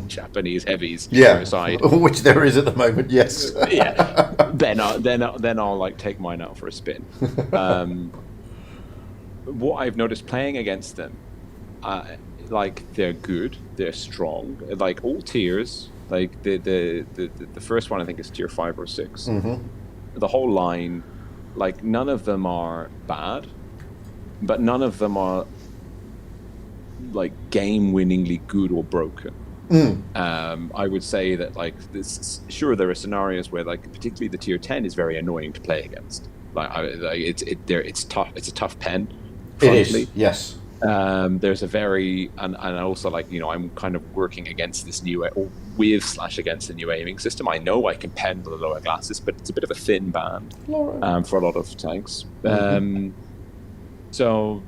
Japanese heavies per side, which there is at the moment. Yes. Yeah. Then I'll like take mine out for a spin. What I've noticed playing against them. Like they're good, they're strong, like all tiers. Like the first one I think is tier 5 or 6. The whole line, like none of them are bad, but none of them are like game-winningly good or broken. I would say that like this. Sure, there are scenarios where like particularly the tier 10 is very annoying to play against. It's tough. It's a tough pen. It is. Yes. There's a very and also like I'm kind of working against this new or with/against the new aiming system. I know I can pen the lower glasses, but it's a bit of a thin band for a lot of tanks. So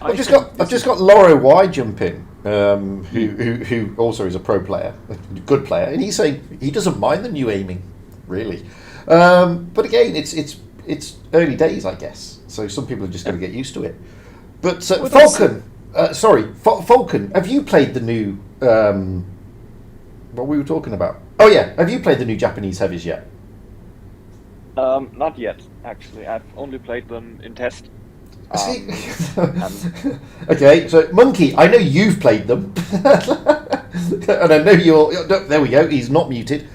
I've just got Loro Y jumping, who also is a pro player, a good player, and he's saying he doesn't mind the new aiming, really. But again, it's early days, I guess. So some people are just going to get used to it. But Falcon, Falcon, have you played the new? What we were talking about? Oh yeah, have you played the new Japanese heavies yet? Not yet, actually. I've only played them in test. Okay, so Monkey, I know you've played them, and I know you're. There we go. He's not muted.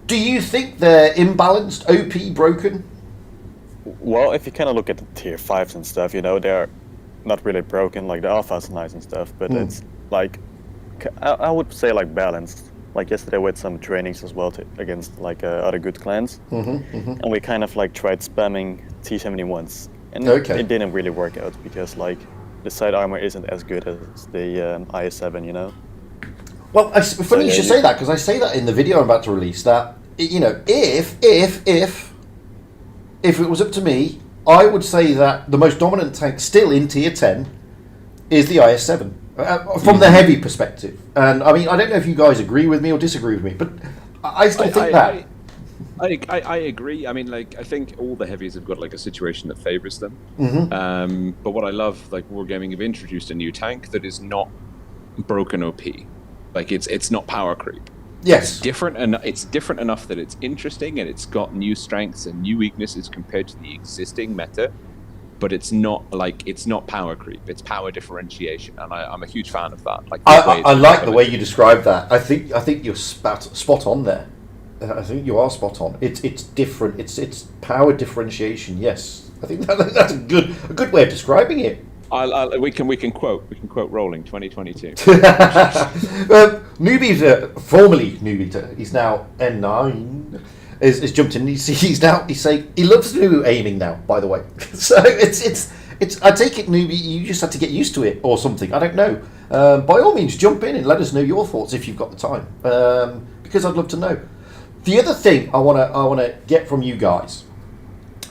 Do you think they're imbalanced, OP, broken? Well, if you kind of look at the tier 5s and stuff, they're not really broken. Like the alpha's nice and stuff, but it's like I would say like balanced. Like yesterday with some trainings as well against like other good clans, and we kind of like tried spamming T71s, and it didn't really work out because like the side armor isn't as good as the IS7, Well, funny you should say that, because I say that in the video I'm about to release. That if it was up to me, I would say that the most dominant tank still in tier 10 is the IS7 from the heavy perspective. And I mean, I don't know if you guys agree with me or disagree with me, but I still think that. I agree. I mean, like, I think all the heavies have got like a situation that favors them. But what I love, like, Wargaming have introduced a new tank that is not broken OP. Like, it's not power creep. Yes. It's different, and it's different enough that it's interesting, and it's got new strengths and new weaknesses compared to the existing meta. But it's not power creep. It's power differentiation, and I'm a huge fan of that. Like, I like the way you describe that. I think you're spot on there. I think you are spot on. It's different. It's power differentiation. Yes, I think that's a good way of describing it. We can quote Rolling 2022. Newbie, formerly Newbie, he's now N9. Is jumped in. He's saying he loves new aiming now. By the way, so it's. I take it, Newbie, you just had to get used to it or something. I don't know. By all means, jump in and let us know your thoughts if you've got the time, because I'd love to know. The other thing I wanna get from you guys,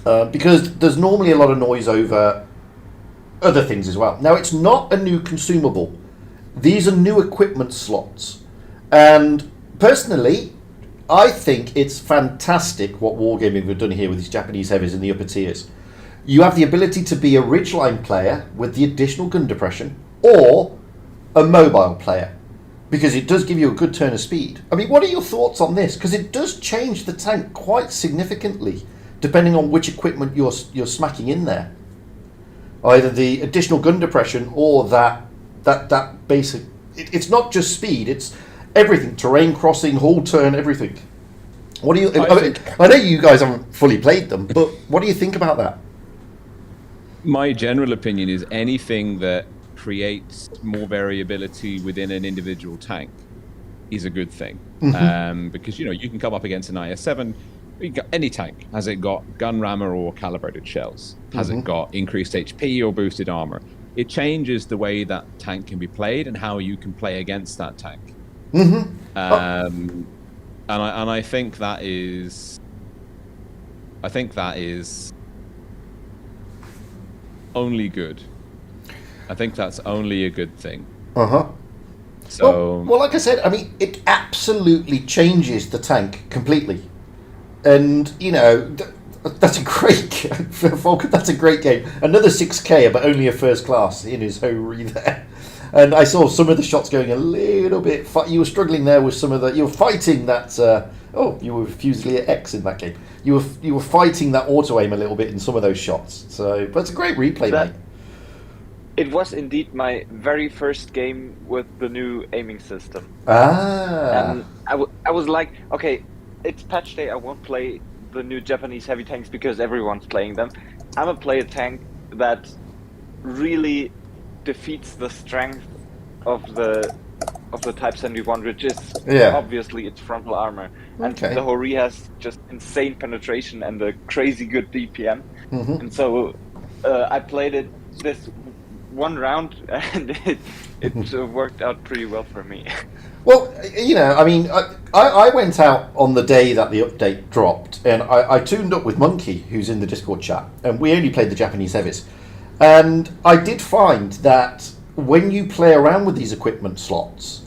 because there's normally a lot of noise over other things as well. Now, it's not a new consumable. These are new equipment slots. And personally, I think it's fantastic what Wargaming have done here with these Japanese heavies in the upper tiers. You have the ability to be a ridgeline player with the additional gun depression, or a mobile player, because it does give you a good turn of speed. I mean, what are your thoughts on this? Because it does change the tank quite significantly, depending on which equipment you're smacking in there. Either the additional gun depression or that basic. It's not just speed; it's everything: terrain crossing, hull turn, everything. What do you? I know you guys haven't fully played them, but what do you think about that? My general opinion is anything that creates more variability within an individual tank is a good thing, because you can come up against an IS7. Any tank. Has it got gun rammer or calibrated shells? Has it got increased HP or boosted armor? It changes the way that tank can be played and how you can play against that tank. And I think that is only good. I think that's only a good thing. So well, like I said, I mean, it absolutely changes the tank completely. And, that's a great game. Falcon, that's a great game. Another 6k, but only a first class in his Hori there. And I saw some of the shots going a little bit. You were struggling there with some of the. You were fighting that. You were Fusilier X in that game. You were fighting that auto aim a little bit in some of those shots. So, but it's a great replay, mate. It was indeed my very first game with the new aiming system. And I was like, okay, it's patch day, I won't play the new Japanese heavy tanks because everyone's playing them. I'm gonna play a tank that really defeats the strength of the Type 71, which is obviously its frontal armor. And the Hori has just insane penetration and a crazy good DPM. And so I played it this one round, and it worked out pretty well for me. Well, I mean, I went out on the day that the update dropped, and I tuned up with Monkey, who's in the Discord chat, and we only played the Japanese heavies. And I did find that when you play around with these equipment slots,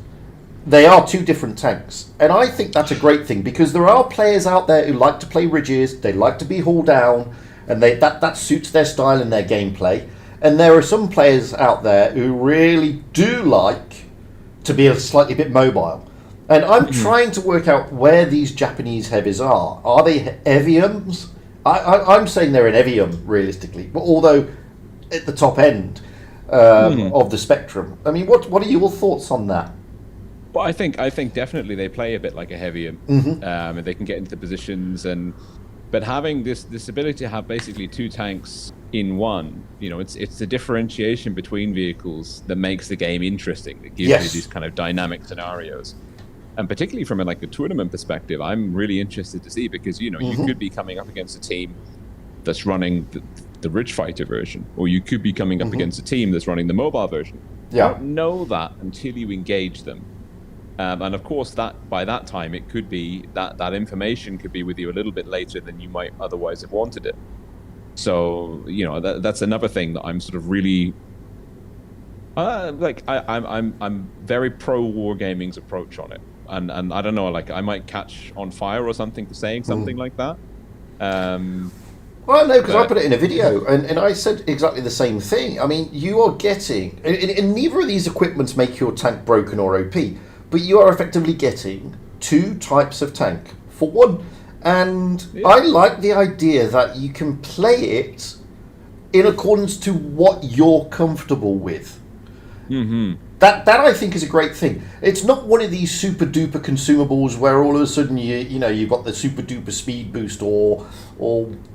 they are two different tanks. And I think that's a great thing, because there are players out there who like to play ridges, they like to be hauled down, and that suits their style and their gameplay. And there are some players out there who really do like to be a slightly bit mobile. And I'm trying to work out where these Japanese heavies are. Are they Eviums? I'm saying they're an Evium, realistically. But although at the top end of the spectrum. I mean, what are your thoughts on that? Well, I think definitely they play a bit like a Heavium. And they can get into the positions, but having this ability to have basically two tanks in one, it's the differentiation between vehicles that makes the game interesting. It gives you these kind of dynamic scenarios. And particularly from a tournament perspective, I'm really interested to see, because you could be coming up against a team that's running the Ridge Fighter version, or you could be coming up against a team that's running the mobile version. You don't know that until you engage them. And of course, that by that time, it could be that information could be with you a little bit later than you might otherwise have wanted it. So that's another thing that I'm sort of really I'm very pro wargaming's approach on it, and I don't know, I might catch on fire or something for saying something like that. Well, no, because I put it in a video, and I said exactly the same thing. I mean, you are getting, and neither of these equipments make your tank broken or OP, but you are effectively getting two types of tank for one. And I like the idea that you can play it in accordance to what you're comfortable with. That I think is a great thing. It's not one of these super duper consumables where all of a sudden you've got the super duper speed boost or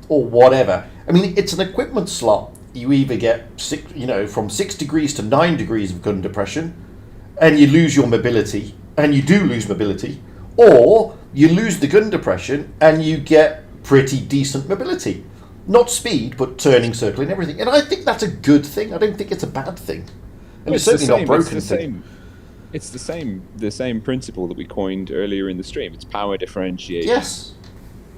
whatever. I mean, it's an equipment slot. You either get from 6 degrees to 9 degrees of gun depression, and you lose your mobility, and you do lose mobility, or you lose the gun depression and you get pretty decent mobility. Not speed, but turning, circling, everything. And I think that's a good thing. I don't think it's a bad thing. And it's certainly not broken thing. It's the same principle that we coined earlier in the stream. It's power differentiation. Yes.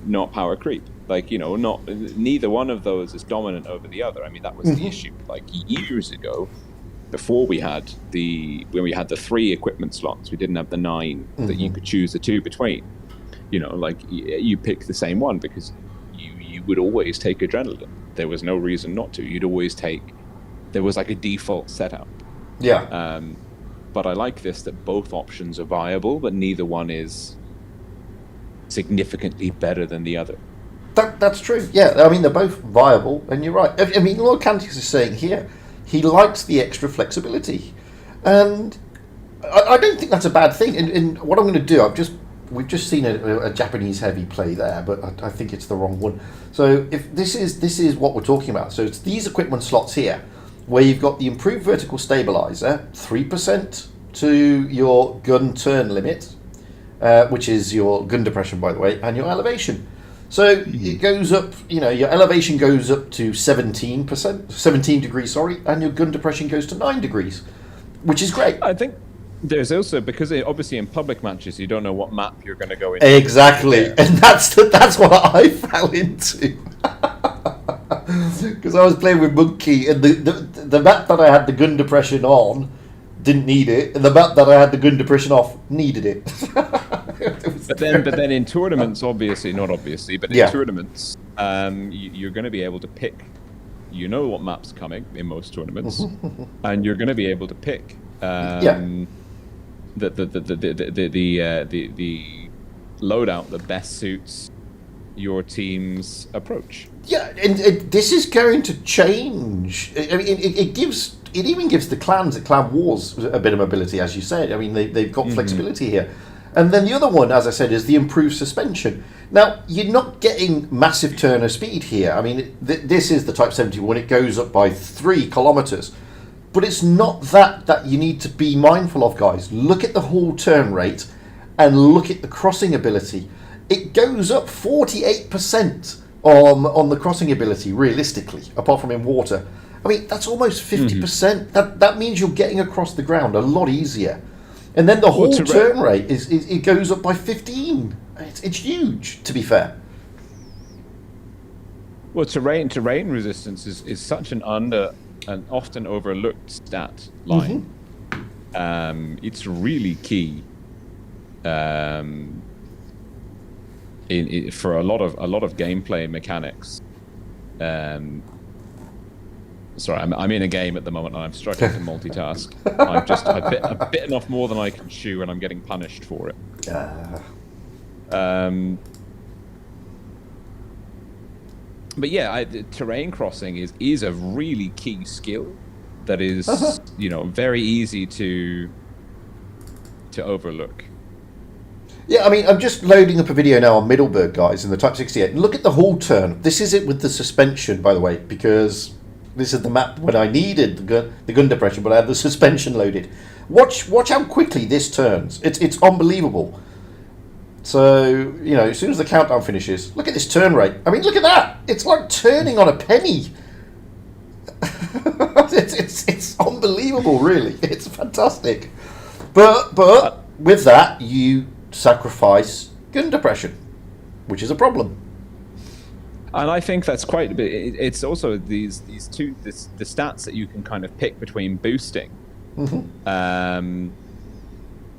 Not power creep. Neither one of those is dominant over the other. I mean, that was the issue. Years ago, before we had the 3 equipment slots, we didn't have the 9 that you could choose the 2 between. You pick the same one because you would always take adrenaline. There was no reason not to. You'd always take. There was a default setup. Yeah. But I like this, that both options are viable, but neither one is significantly better than the other. That's true. Yeah, I mean, they're both viable, and you're right. I mean, Lord Cantus is saying here, he likes the extra flexibility, and I don't think that's a bad thing. And what I'm going to do, we've just seen a Japanese heavy play there, but I think it's the wrong one. So if this is what we're talking about. So it's these equipment slots here, where you've got the improved vertical stabilizer, 3% to your gun turn limit, which is your gun depression, by the way, and your elevation. So it goes up, your elevation goes up to 17 degrees, and your gun depression goes to 9 degrees, which is great. I think there's also, because obviously in public matches you don't know what map you're going to go into. Exactly, and that's what I fell into. Because I was playing with Monkey, and the map that I had the gun depression on didn't need it, and the map that I had the gun depression off needed it. But then in tournaments, in tournaments, you're going to be able to pick. You know what map's coming in most tournaments, and you're going to be able to pick the loadout that best suits your team's approach. Yeah, and this is going to change. I mean, it even gives the clans at Clan Wars a bit of mobility, as you said. I mean, they've got flexibility here. And then the other one, as I said, is the improved suspension. Now, you're not getting massive turn of speed here. I mean, this is the Type 71. It goes up by 3 kilometers. But it's not that you need to be mindful of, guys. Look at the whole turn rate and look at the crossing ability. It goes up 48% on the crossing ability, realistically, apart from in water. I mean, that's almost 50%. That means you're getting across the ground a lot easier. And then the whole turn rate it goes up by 15. It's huge, to be fair. Well, terrain resistance is such an often overlooked stat line. It's really key for a lot of gameplay mechanics. Sorry, I'm in a game at the moment and I'm struggling to multitask. I've bitten off more than I can chew and I'm getting punished for it. But yeah, terrain crossing is a really key skill that is very easy to overlook. Yeah, I mean, I'm just loading up a video now on Middleburg, guys, in the Type 68. Look at the whole turn. This is it with the suspension, by the way, because this is the map when I needed the gun depression, but I had the suspension loaded. Watch how quickly this turns. It's unbelievable. So, as soon as the countdown finishes, look at this turn rate. I mean, look at that. It's like turning on a penny. it's unbelievable, really. It's fantastic. But with that, you sacrifice gun depression, which is a problem. And I think that's quite a bit. It's also the stats that you can kind of pick between boosting.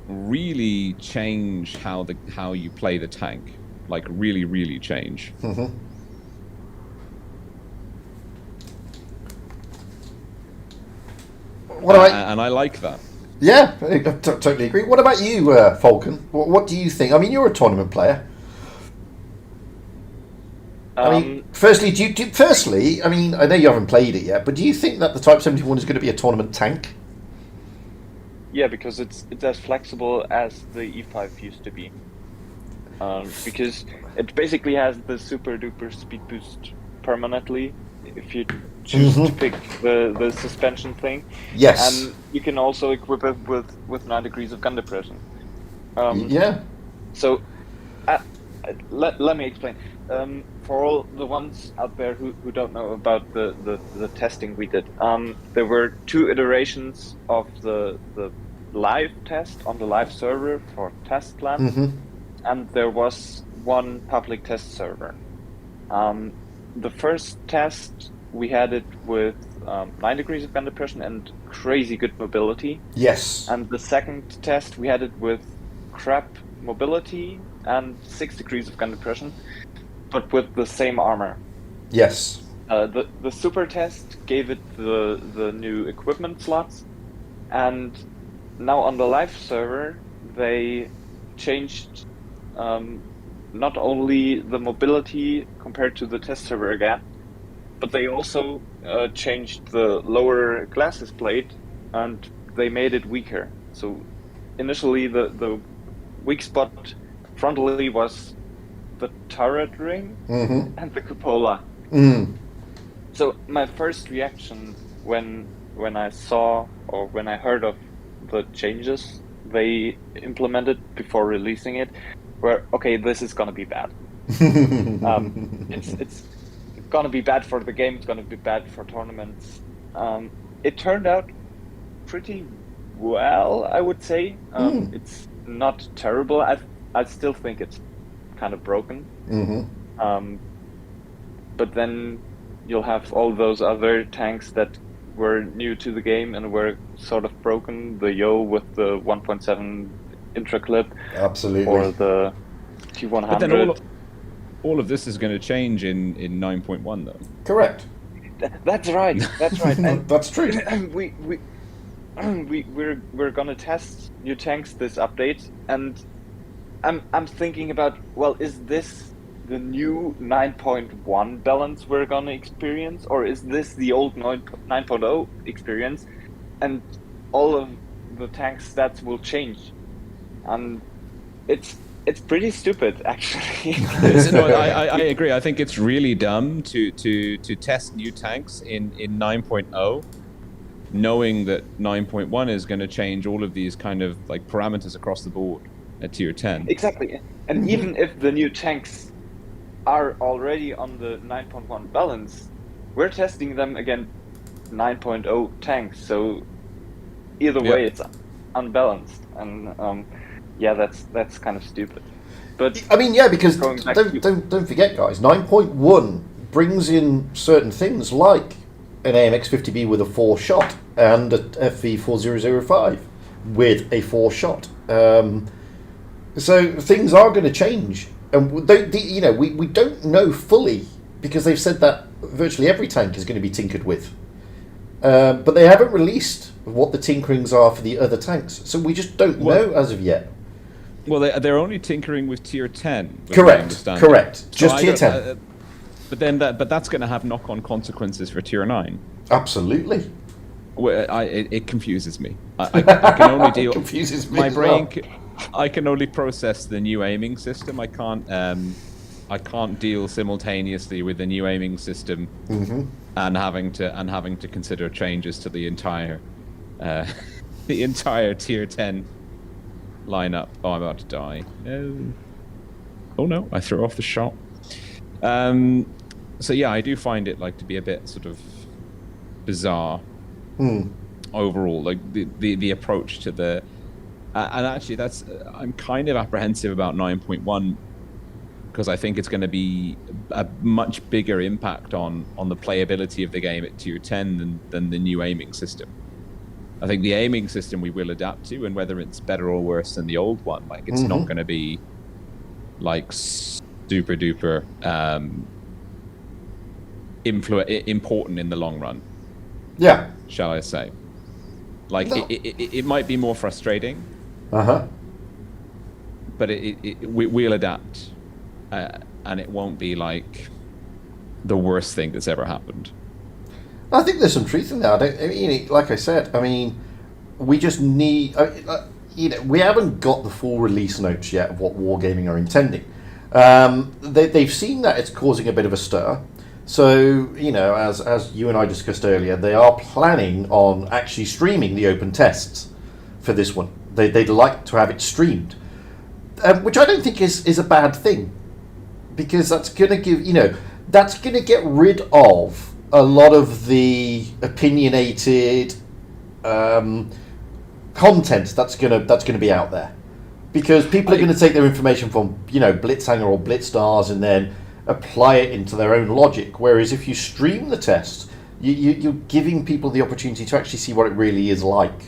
Really change how you play the tank, like really change. And I like that. Yeah, I totally agree. What about you, Falcon? What do you think? I mean, you're a tournament player. I mean, firstly, I mean, I know you haven't played it yet, but do you think that the Type 71 is going to be a tournament tank? Yeah, because it's as flexible as the E5 used to be. Because it basically has the super duper speed boost permanently if you choose to pick the suspension thing. Yes. And you can also equip it with 9 degrees of gun depression. Yeah. So let me explain. For all the ones out there who don't know about the testing we did, there were 2 iterations of the live test on the live server for test plan, and there was 1 public test server. The first test, we had it with 9 degrees of gun depression and crazy good mobility. Yes. And the second test, we had it with crap mobility and 6 degrees of gun depression, but with the same armor. Yes. The super test gave it the new equipment slots, and now on the live server they changed not only the mobility compared to the test server again, but they also changed the lower glasses plate and they made it weaker. So initially the weak spot frontally was the turret ring and the cupola. So my first reaction when I saw or when I heard of the changes they implemented before releasing it were, okay, this is gonna be bad. It's gonna be bad for the game, it's gonna be bad for tournaments. It turned out pretty well, I would say. It's not terrible. I still think it's kind of broken. But then you'll have all those other tanks that were new to the game and were sort of broken. The Yo with the 1.7 intra clip, absolutely, or the T100. But then all of this is going to change in 9.1, though. Correct. That's right. That's right. And that's true. We're gonna test new tanks this update, and I'm thinking about, well, is this the new 9.1 balance we're gonna experience, or is this the old 9.0 experience, and all of the tank stats will change? It's pretty stupid, actually. No, I agree. I think it's really dumb to test new tanks in 9.0, knowing that 9.1 is going to change all of these kind of like parameters across the board at tier 10. Exactly. And even if the new tanks are already on the 9.1 balance, we're testing them against 9.0 tanks. So either way, it's unbalanced, and yeah, that's kind of stupid. But I mean, yeah, because going back to- don't forget, guys, 9.1 brings in certain things like an AMX 50B with a 4-shot and a FV 4005 with a 4-shot. So things are going to change, and we don't know fully, because they've said that virtually every tank is going to be tinkered with, but they haven't released what the tinkerings are for the other tanks, so we just don't know as of yet. Well, they're only tinkering with tier 10. Correct. Just tier 10. But that's going to have knock-on consequences for tier 9. Absolutely. Well, it confuses me. I can only deal. It confuses me my as brain. well. I can only process the new aiming system. I can't deal simultaneously with the new aiming system and having to consider changes to the entire tier 10 lineup. Oh, I'm about to die. Oh no! I threw off the shot. So yeah, I do find it to be a bit sort of bizarre overall. Like the approach to the and actually I'm kind of apprehensive about 9.1 because I think it's going to be a much bigger impact on the playability of the game at tier 10 than the new aiming system. I think the aiming system we will adapt to, and whether it's better or worse than the old one, it's not going to be super duper important in the long run. Yeah. Shall I say? No. It might be more frustrating. Uh-huh. But we'll adapt, and it won't be like the worst thing that's ever happened. I think there's some truth in that. Like I said, we just need. We haven't got the full release notes yet of what Wargaming are intending. They've seen that it's causing a bit of a stir. So, as you and I discussed earlier, they are planning on actually streaming the open tests for this one. They'd like to have it streamed, which I don't think is a bad thing, because that's going to give, that's going to get rid of a lot of the opinionated content that's gonna be out there, because people are going to take their information from Blitzhanger or Blitzstars and then apply it into their own logic. Whereas if you stream the test, you're giving people the opportunity to actually see what it really is like.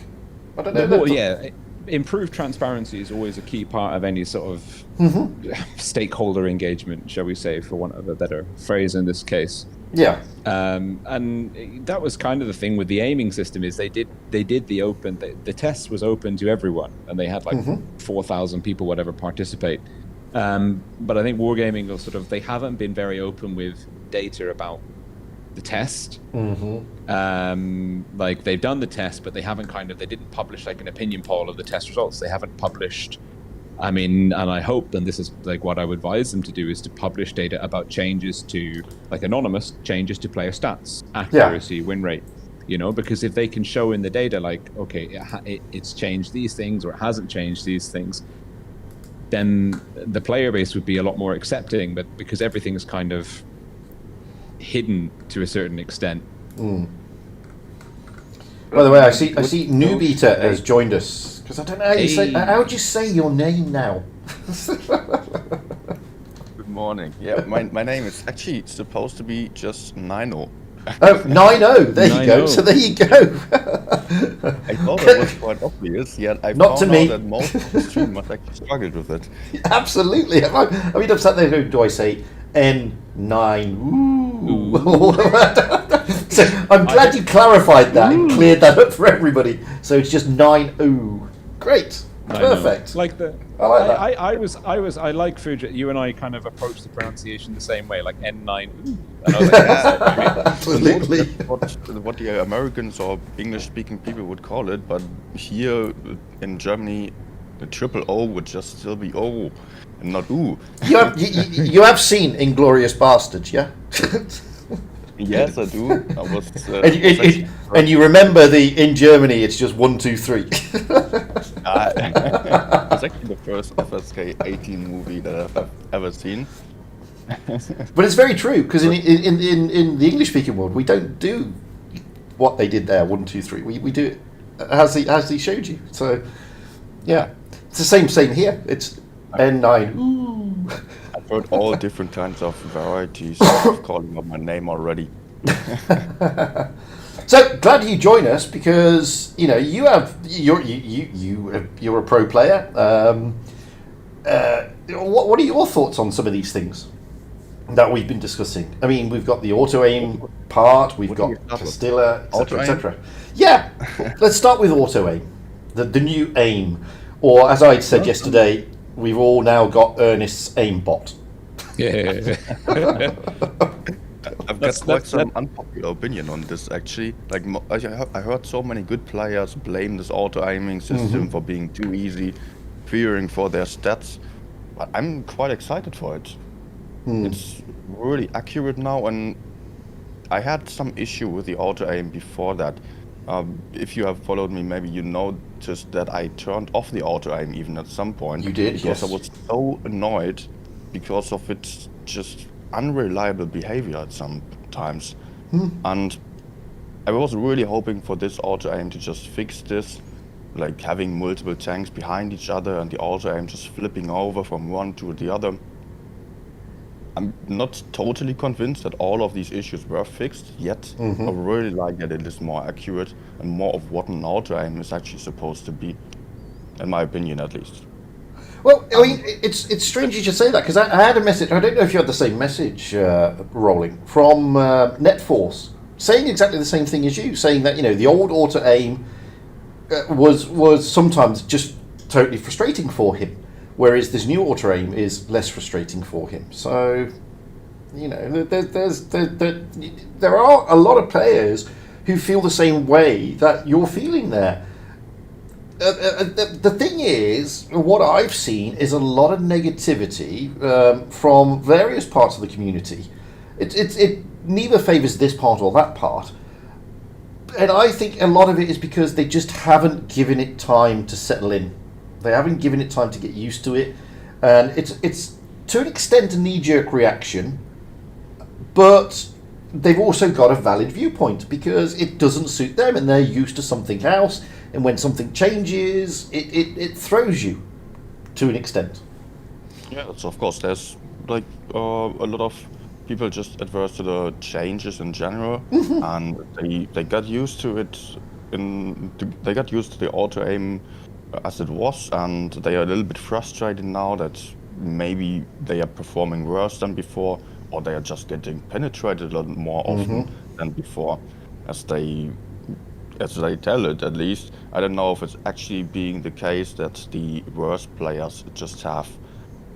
I don't know. Well, yeah, improved transparency is always a key part of any sort of stakeholder engagement, shall we say, for want of a better phrase in this case. Yeah. And that was kind of the thing with the aiming system, is they did the open, the test was open to everyone, and they had 4,000 people whatever participate. But I think Wargaming will they haven't been very open with data about the test. They've done the test, but they haven't they didn't publish an opinion poll of the test results. They haven't published. And I hope, and this is what I would advise them to do, is to publish data about changes to, anonymous changes to player stats, accuracy, win rate, because if they can show in the data, it's changed these things or it hasn't changed these things, then the player base would be a lot more accepting, but because everything is kind of hidden to a certain extent. By the way, I see Newbeta has joined us, because I don't know how you say. How would you say your name now? Good morning. Yeah, my name is actually supposed to be just Nino. Oh, 9-0. There you go. So there you go. I thought that was quite obvious, yet I Not to found me. out that most of the streamers actually struggled with it. Absolutely. I'm sat there going, do I say N9? Ooh. So I'm glad you clarified that and cleared that up for everybody. So it's just 9-0. Great. Perfect. I like that. I like Fuji. You and I kind of approached the pronunciation the same way, N9. And I was Absolutely. What the Americans or English-speaking people would call it, but here in Germany, the triple O would just still be O and not U. You have seen Inglourious Bastards, yeah? Yes, I do. I was. And you remember in Germany, it's just 1, 2, 3. It's actually the first FSK 18 movie that I've ever seen. But it's very true, because in the English-speaking world, we don't do what they did there, 1, 2, 3. We do it as he showed you. So, yeah. It's the same here. It's N9. Ooh. I've heard all different kinds of varieties of calling up my name already. So glad you join us, because you're a pro player. What are your thoughts on some of these things that we've been discussing? I mean, we've got the auto aim part, we've got Castilla, etc., etc. Yeah, let's start with auto aim, the new aim, or as I said yesterday, we've all now got Ernest's aim bot. Yeah. I've got quite some unpopular opinion on this, actually. Like, I heard so many good players blame this auto-aiming system for being too easy, fearing for their stats. But I'm quite excited for it. It's really accurate now, and I had some issue with the auto-aim before that. If you have followed me, maybe you noticed that I turned off the auto-aim even at some point. You did, because yes. I was so annoyed because of its just unreliable behavior at some times. And I was really hoping for this auto-aim to just fix this, like having multiple tanks behind each other and the auto-aim just flipping over from one to the other. I'm not totally convinced that all of these issues were fixed yet. I really like that it is more accurate and more of what an auto-aim is actually supposed to be, in my opinion at least. Well, I mean, it's strange you should say that, because I had a message. I don't know if you had the same message, Rolling, from NetForce, saying exactly the same thing as you, saying that the old auto aim was sometimes just totally frustrating for him, whereas this new auto aim is less frustrating for him. So, there are a lot of players who feel the same way that you're feeling there. The thing is, what I've seen is a lot of negativity from various parts of the community. It neither favours this part or that part, and I think a lot of it is because they just haven't given it time to settle in. They haven't given it time to get used to it, and it's to an extent a knee-jerk reaction, but they've also got a valid viewpoint because it doesn't suit them, and they're used to something else. And when something changes, it throws you to an extent. Yeah, so of course there's like a lot of people just adverse to the changes in general, and they got used to it. They got used to the auto aim as it was, and they are a little bit frustrated now that maybe they are performing worse than before, or they are just getting penetrated a lot more often than before, as they tell it at least. I don't know if it's actually being the case that the worst players just have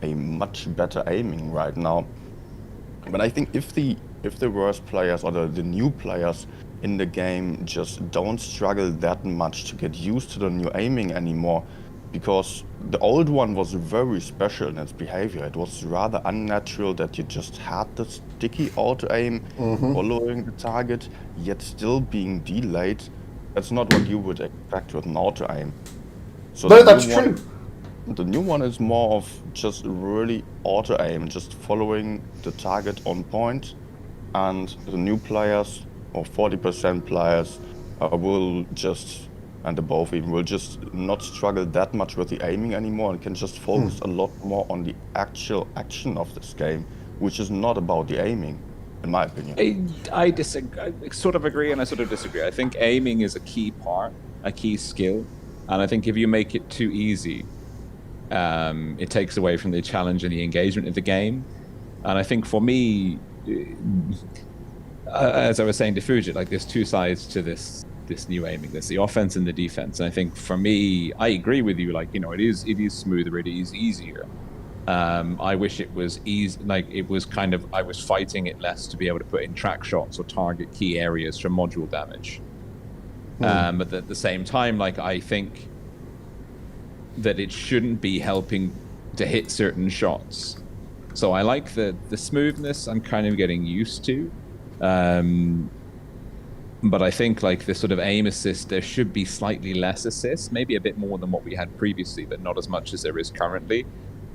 a much better aiming right now. But I think if the worst players or the new players in the game just don't struggle that much to get used to the new aiming anymore, because the old one was very special in its behavior. It was rather unnatural that you just had the sticky auto aim following the target, yet still being delayed. That's not what you would expect with an auto aim. So no, that's true. The new one is more of just really auto aim, just following the target on point, and the new players, or 40% players, will just, and above even, will just not struggle that much with the aiming anymore and can just focus a lot more on the actual action of this game, which is not about the aiming, in my opinion. I disagree. I sort of agree and I sort of disagree. I think aiming is a key part, a key skill, and I think if you make it too easy, it takes away from the challenge and the engagement of the game. And I think for me, as I was saying to Fujit, like there's two sides to this new aiming. There's the offense and the defense. And I think for me, I agree with you. Like, it is smoother, it is easier. I wish it was easy. Like it was kind of, I was fighting it less to be able to put in track shots or target key areas for module damage. But at the same time, like I think that it shouldn't be helping to hit certain shots. So I like the smoothness I'm kind of getting used to. But I think like the sort of aim assist, there should be slightly less assist, maybe a bit more than what we had previously, but not as much as there is currently.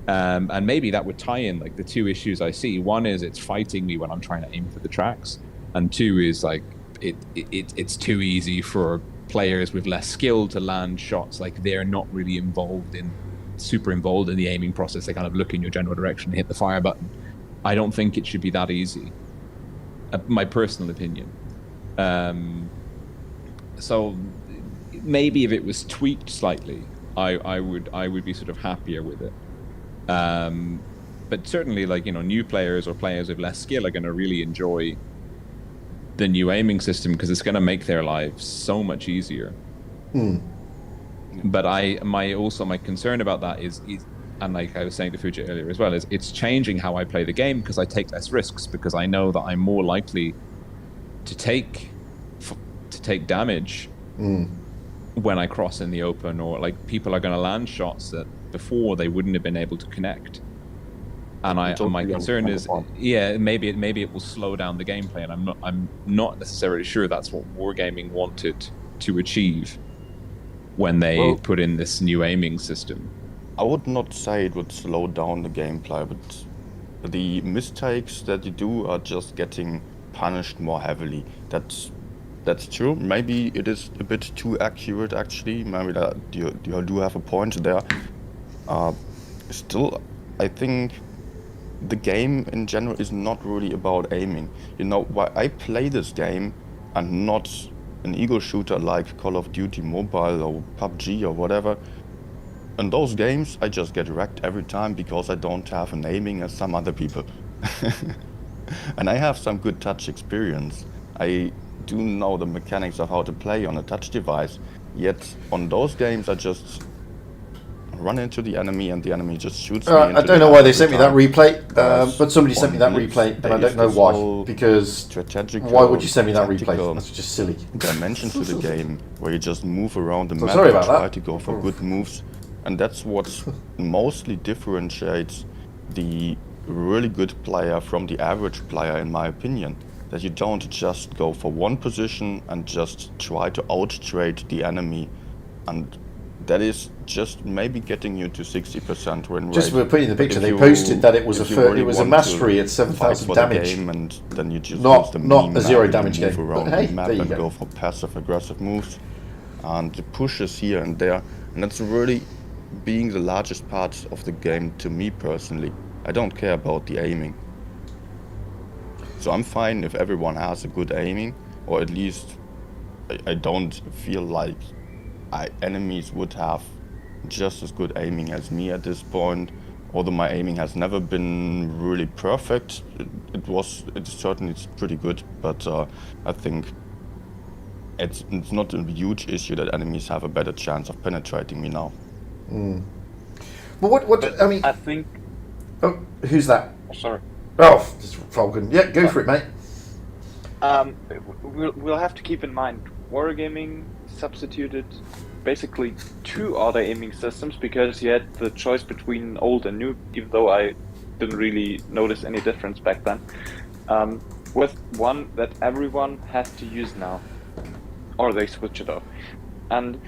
And maybe that would tie in like the two issues I see. One is it's fighting me when I'm trying to aim for the tracks, and two is like it's too easy for players with less skill to land shots. Like they're not really super involved in the aiming process. They kind of look in your general direction and hit the fire button. I don't think it should be that easy. My personal opinion. So maybe if it was tweaked slightly, I would be sort of happier with it. But certainly, like, you know, new players or players with less skill are going to really enjoy the new aiming system because it's going to make their lives so much easier. But my concern about that is, and like I was saying to Fuji earlier as well, is it's changing how I play the game because I take less risks, because I know that I'm more likely to take damage when I cross in the open, or like people are going to land shots that before they wouldn't have been able to connect. And my concern is, maybe it will slow down the gameplay, and I'm not necessarily sure that's what Wargaming wanted to achieve when they put in this new aiming system. I would not say it would slow down the gameplay, but the mistakes that you do are just getting punished more heavily. That's true. Maybe it is a bit too accurate, actually. Maybe that you do have a point there. Still, I think the game in general is not really about aiming. You know, why I play this game and not an ego shooter like Call of Duty Mobile or PUBG or whatever. In those games, I just get wrecked every time because I don't have an aiming as some other people. And I have some good touch experience. I do know the mechanics of how to play on a touch device, yet on those games I just run into the enemy and the enemy just shoots me. I don't know why they sent me that replay, but somebody sent me that replay, and I don't know why. Because why would you send me that replay? That's just silly. Dimension to the game where you just move around the map sorry and about try that. to go for good moves, and that's what mostly differentiates the really good player from the average player, in my opinion. That you don't just go for one position and just try to out-trade the enemy, and that is just maybe getting you to 60% win rate. Just for putting in the picture, they posted that it was a mastery at 7,000 damage. And then you just not use the not meme a zero map, damage you move game. around But hey, the map there you and go. go for passive aggressive moves, and the pushes here and there, and that's really being the largest part of the game to me personally. I don't care about the aiming. So I'm fine if everyone has a good aiming, or at least I don't feel like enemies would have just as good aiming as me at this point. Although my aiming has never been really perfect, it certainly is pretty good, but I think it's not a huge issue that enemies have a better chance of penetrating me now. But what I mean, I think. oh, who's that? Sorry. Oh, it's Falcon. Yeah, go for it, mate. We'll have to keep in mind Wargaming substituted basically two auto aiming systems because you had the choice between old and new, even though I didn't really notice any difference back then, with one that everyone has to use now, or they switch it off. And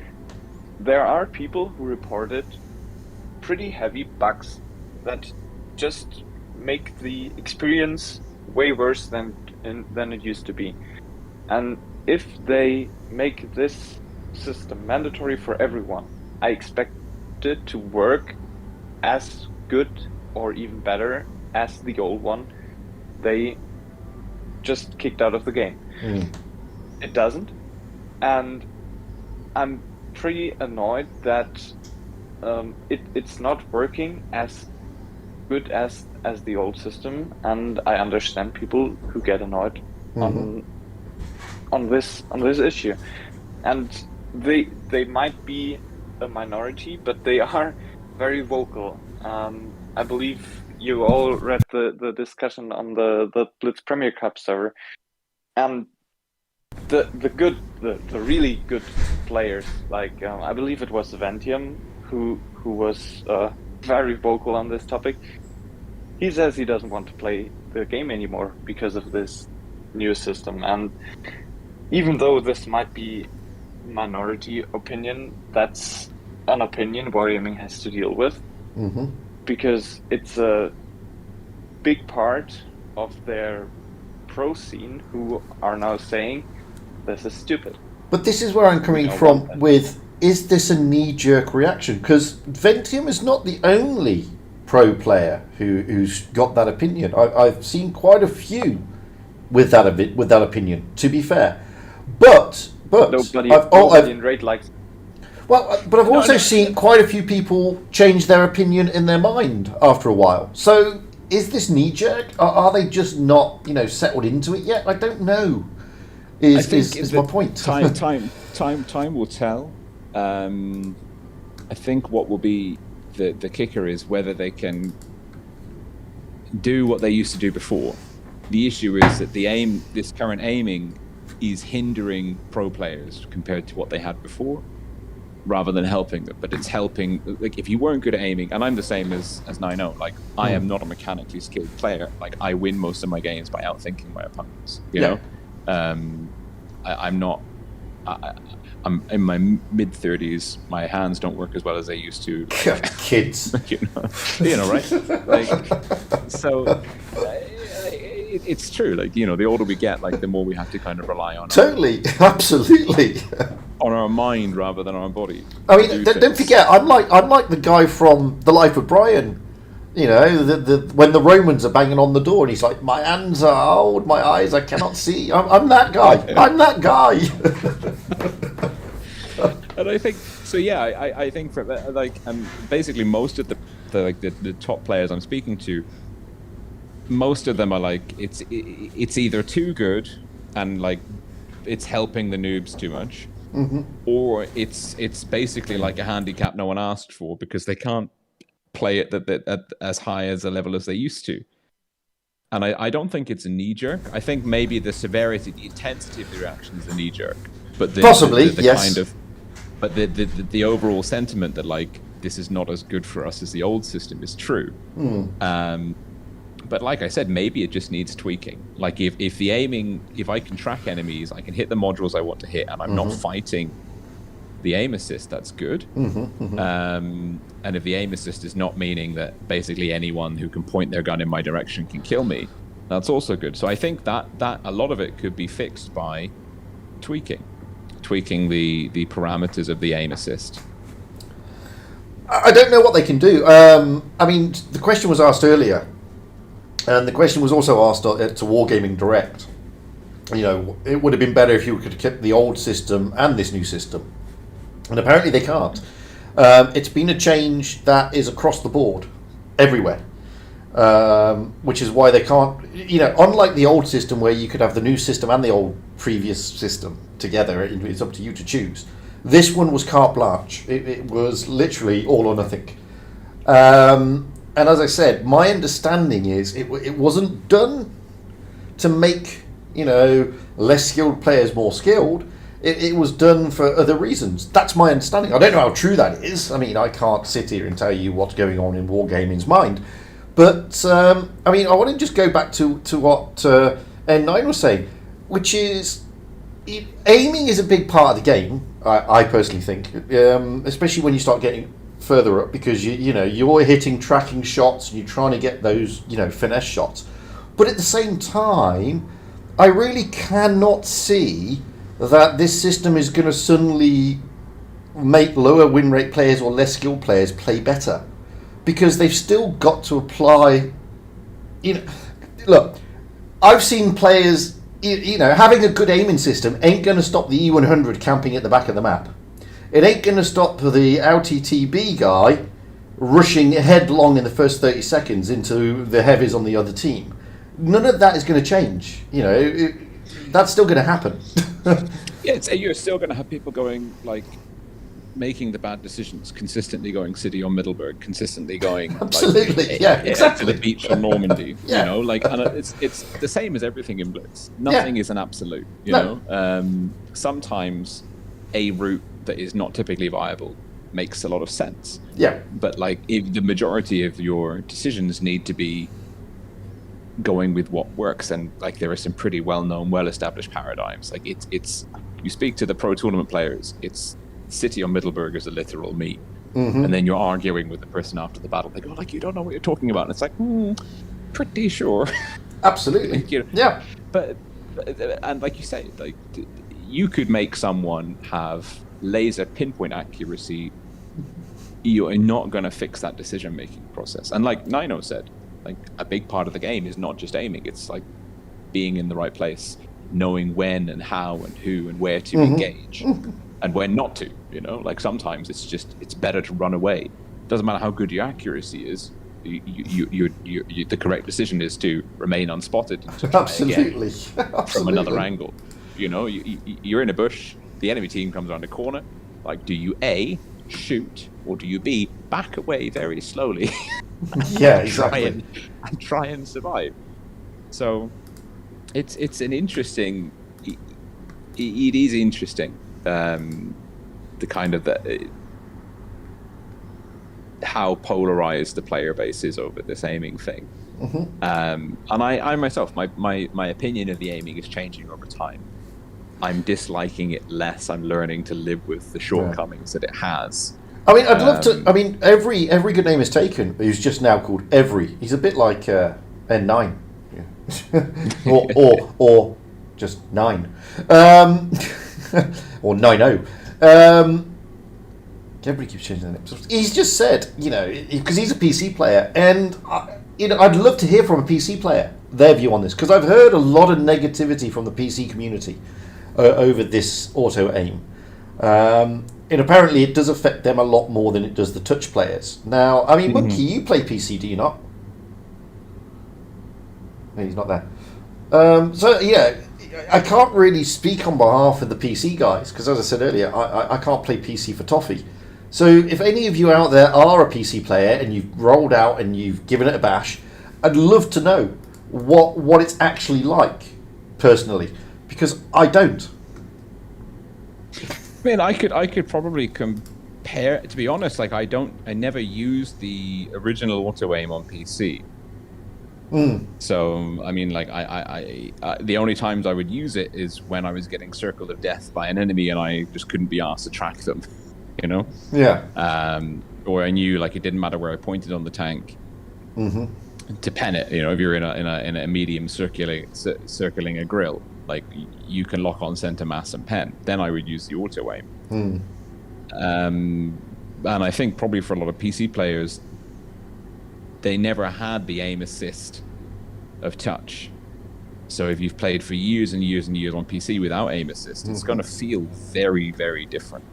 there are people who reported pretty heavy bugs that just make the experience way worse than it used to be. And if they make this system mandatory for everyone, I expect it to work as good or even better as the old one they just kicked out of the game. It doesn't, and I'm pretty annoyed that it's not working as good as the old system, and I understand people who get annoyed on this issue, and they might be a minority, but they are very vocal. I believe you all read the discussion on the Blitz Premier Cup server, and the really good players, like I believe it was Ventium who was very vocal on this topic. He says he doesn't want to play the game anymore because of this new system, and even though this might be minority opinion, that's an opinion Wargaming has to deal with. because it's a big part of their pro scene who are now saying this is stupid. But this is where I'm coming don't from want that. with, is this a knee-jerk reaction? Because Ventium is not the only pro player who's got that opinion. I've seen quite a few with that opinion, to be fair. But Nobody in raid likes. well, but I've also seen quite a few people change their opinion in their mind after a while. So is this knee-jerk? Are they just not, settled into it yet? I don't know. Is my point. Time will tell. I think what will be the kicker is whether they can do what they used to do before. The issue is that this current aiming is hindering pro players compared to what they had before, rather than helping them. But it's helping. Like, if you weren't good at aiming, and I'm the same as 9-0. Like, I am not a mechanically skilled player. Like, I win most of my games by outthinking my opponents. You know. I'm not. I'm in my mid-30s. My hands don't work as well as they used to. Like, kids, right? Like, so it's true. Like, the older we get, like, the more we have to kind of rely on. Totally, absolutely. On our mind rather than our body. I mean, don't forget, I'm like the guy from The Life of Brian. When the Romans are banging on the door, and he's like, "My hands are old, my eyes I cannot see." I'm that guy. I'm that guy. And I think so. Yeah, I think for basically most of the top players I'm speaking to, most of them are like, it's either too good and like it's helping the noobs too much, or it's basically like a handicap no one asked for because they can't play it at as high as a level as they used to. And I don't think it's a knee-jerk. I think maybe the severity, the intensity of the reaction is a knee-jerk. But Possibly, yes. Kind of, but the overall sentiment that, like, this is not as good for us as the old system is true. But like I said, maybe it just needs tweaking. Like, if the aiming, if I can track enemies, I can hit the modules I want to hit, and I'm not fighting the aim assist, that's good. And if the aim assist is not meaning that basically anyone who can point their gun in my direction can kill me, that's also good. So I think that a lot of it could be fixed by tweaking the parameters of the aim assist. I don't know what they can do. I mean, the question was asked earlier, and the question was also asked to Wargaming Direct. It would have been better if you could have kept the old system and this new system. And apparently they can't. It's been a change that is across the board, everywhere. Which is why they can't, unlike the old system where you could have the new system and the old previous system together, it's up to you to choose. This one was carte blanche. It was literally all or nothing. And as I said, my understanding is it wasn't done to make, less skilled players more skilled. It was done for other reasons. That's my understanding. I don't know how true that is. I mean, I can't sit here and tell you what's going on in Wargaming's mind. But, I mean, I want to just go back to what N9 was saying, which is aiming is a big part of the game, I personally think, especially when you start getting further up, because you're hitting tracking shots and you're trying to get those, finesse shots. But at the same time, I really cannot see that this system is going to suddenly make lower win rate players or less skilled players play better, because they've still got to apply. Look, I've seen players, having a good aiming system ain't going to stop the E100 camping at the back of the map. It ain't going to stop the LTTB guy rushing headlong in the first 30 seconds into the heavies on the other team. None of that is going to change. That's still going to happen. Yeah, you're still going to have people going, like, making the bad decisions, consistently going City on Middleburg, consistently going absolutely, exactly to the beach on Normandy. Yeah. And it's the same as everything in Blitz. Nothing is an absolute. Sometimes a route that is not typically viable makes a lot of sense. Yeah. But like, if the majority of your decisions need to be going with what works, and like there are some pretty well-known, well-established paradigms. Like it's you speak to the pro tournament players, it's City on Middleburg is a literal meme. and then you're arguing with the person after the battle. They go like, "You don't know what you're talking about," and it's like, pretty sure. Absolutely. You know, Yeah. but and like you say, like you could make someone have laser pinpoint accuracy. You're not going to fix that decision making process. And like Nino said, like a big part of the game is not just aiming. It's like being in the right place, knowing when and how and who and where to engage, and when not to. You know, like sometimes it's better to run away. Doesn't matter how good your accuracy is. The correct decision is to remain unspotted and to try Absolutely. again from another angle. You know, you're in a bush, the enemy team comes around the corner. Like, do you A, shoot, or do you B, back away very slowly? Yeah, exactly. try and survive. So it's an interesting. It is interesting. The kind of how polarized the player base is over this aiming thing. And I myself, my opinion of the aiming is changing over time. I'm disliking it less. I'm learning to live with the shortcomings that it has. I mean, I'd love to. I mean, every good name is taken. Who's just now called Every. He's a bit like N9, or just 9, or 90. Everybody keeps changing the name. He's just said, you know, because he's a PC player, and I'd love to hear from a PC player their view on this, because I've heard a lot of negativity from the PC community over this auto aim. And apparently it does affect them a lot more than it does the touch players. Now, I mean, Monkey, you play PC, do you not? No, he's not there. So, yeah, I can't really speak on behalf of the PC guys, because as I said earlier, I can't play PC for toffee. So if any of you out there are a PC player and you've rolled out and you've given it a bash, I'd love to know what it's actually like, personally, because I don't. I mean, I could probably compare. To be honest, like I never used the original auto aim on PC. So I mean, like I the only times I would use it is when I was getting circled of death by an enemy and I just couldn't be asked to track them, you know. Yeah. Or I knew like it didn't matter where I pointed on the tank to pen it. You know, if you're in a medium circling a grill, like you can lock on center mass and pen. Then I would use the auto aim. And I think probably for a lot of PC players, they never had the aim assist of touch. So if you've played for years and years and years on PC without aim assist, it's going to feel very, very different.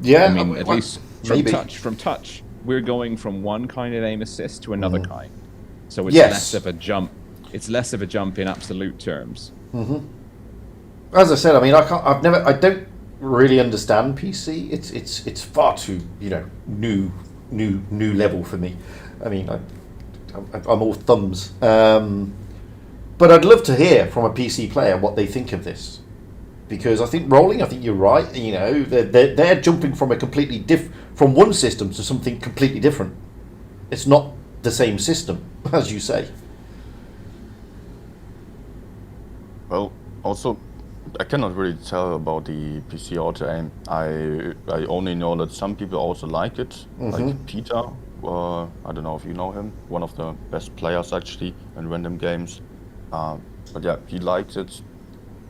Yeah, I mean, at least from touch, we're going from one kind of aim assist to another kind. So it's less of a jump. It's less of a jump in absolute terms. As I said, I mean, I don't really understand PC. It's far too, you know, new level for me. I mean, I'm all thumbs. But I'd love to hear from a PC player what they think of this, because I think you're right. You know, they're jumping from a completely from one system to something completely different. It's not the same system, as you say. Well, also, I cannot really tell about the PC auto aim. I only know that some people also like it, like Peter. I don't know if you know him, one of the best players actually in random games. But yeah, he liked it,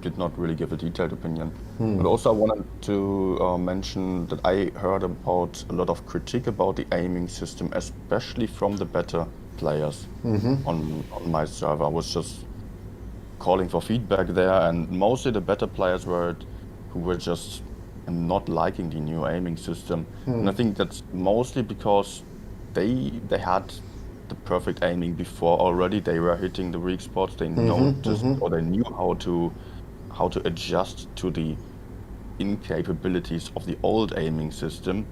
did not really give a detailed opinion. But also I wanted to mention that I heard about a lot of critique about the aiming system, especially from the better players on my server. I was just calling for feedback there, and mostly the better players who were just not liking the new aiming system. And I think that's mostly because they had the perfect aiming before already. They were hitting the weak spots. They or they knew how to adjust to the incapabilities of the old aiming system.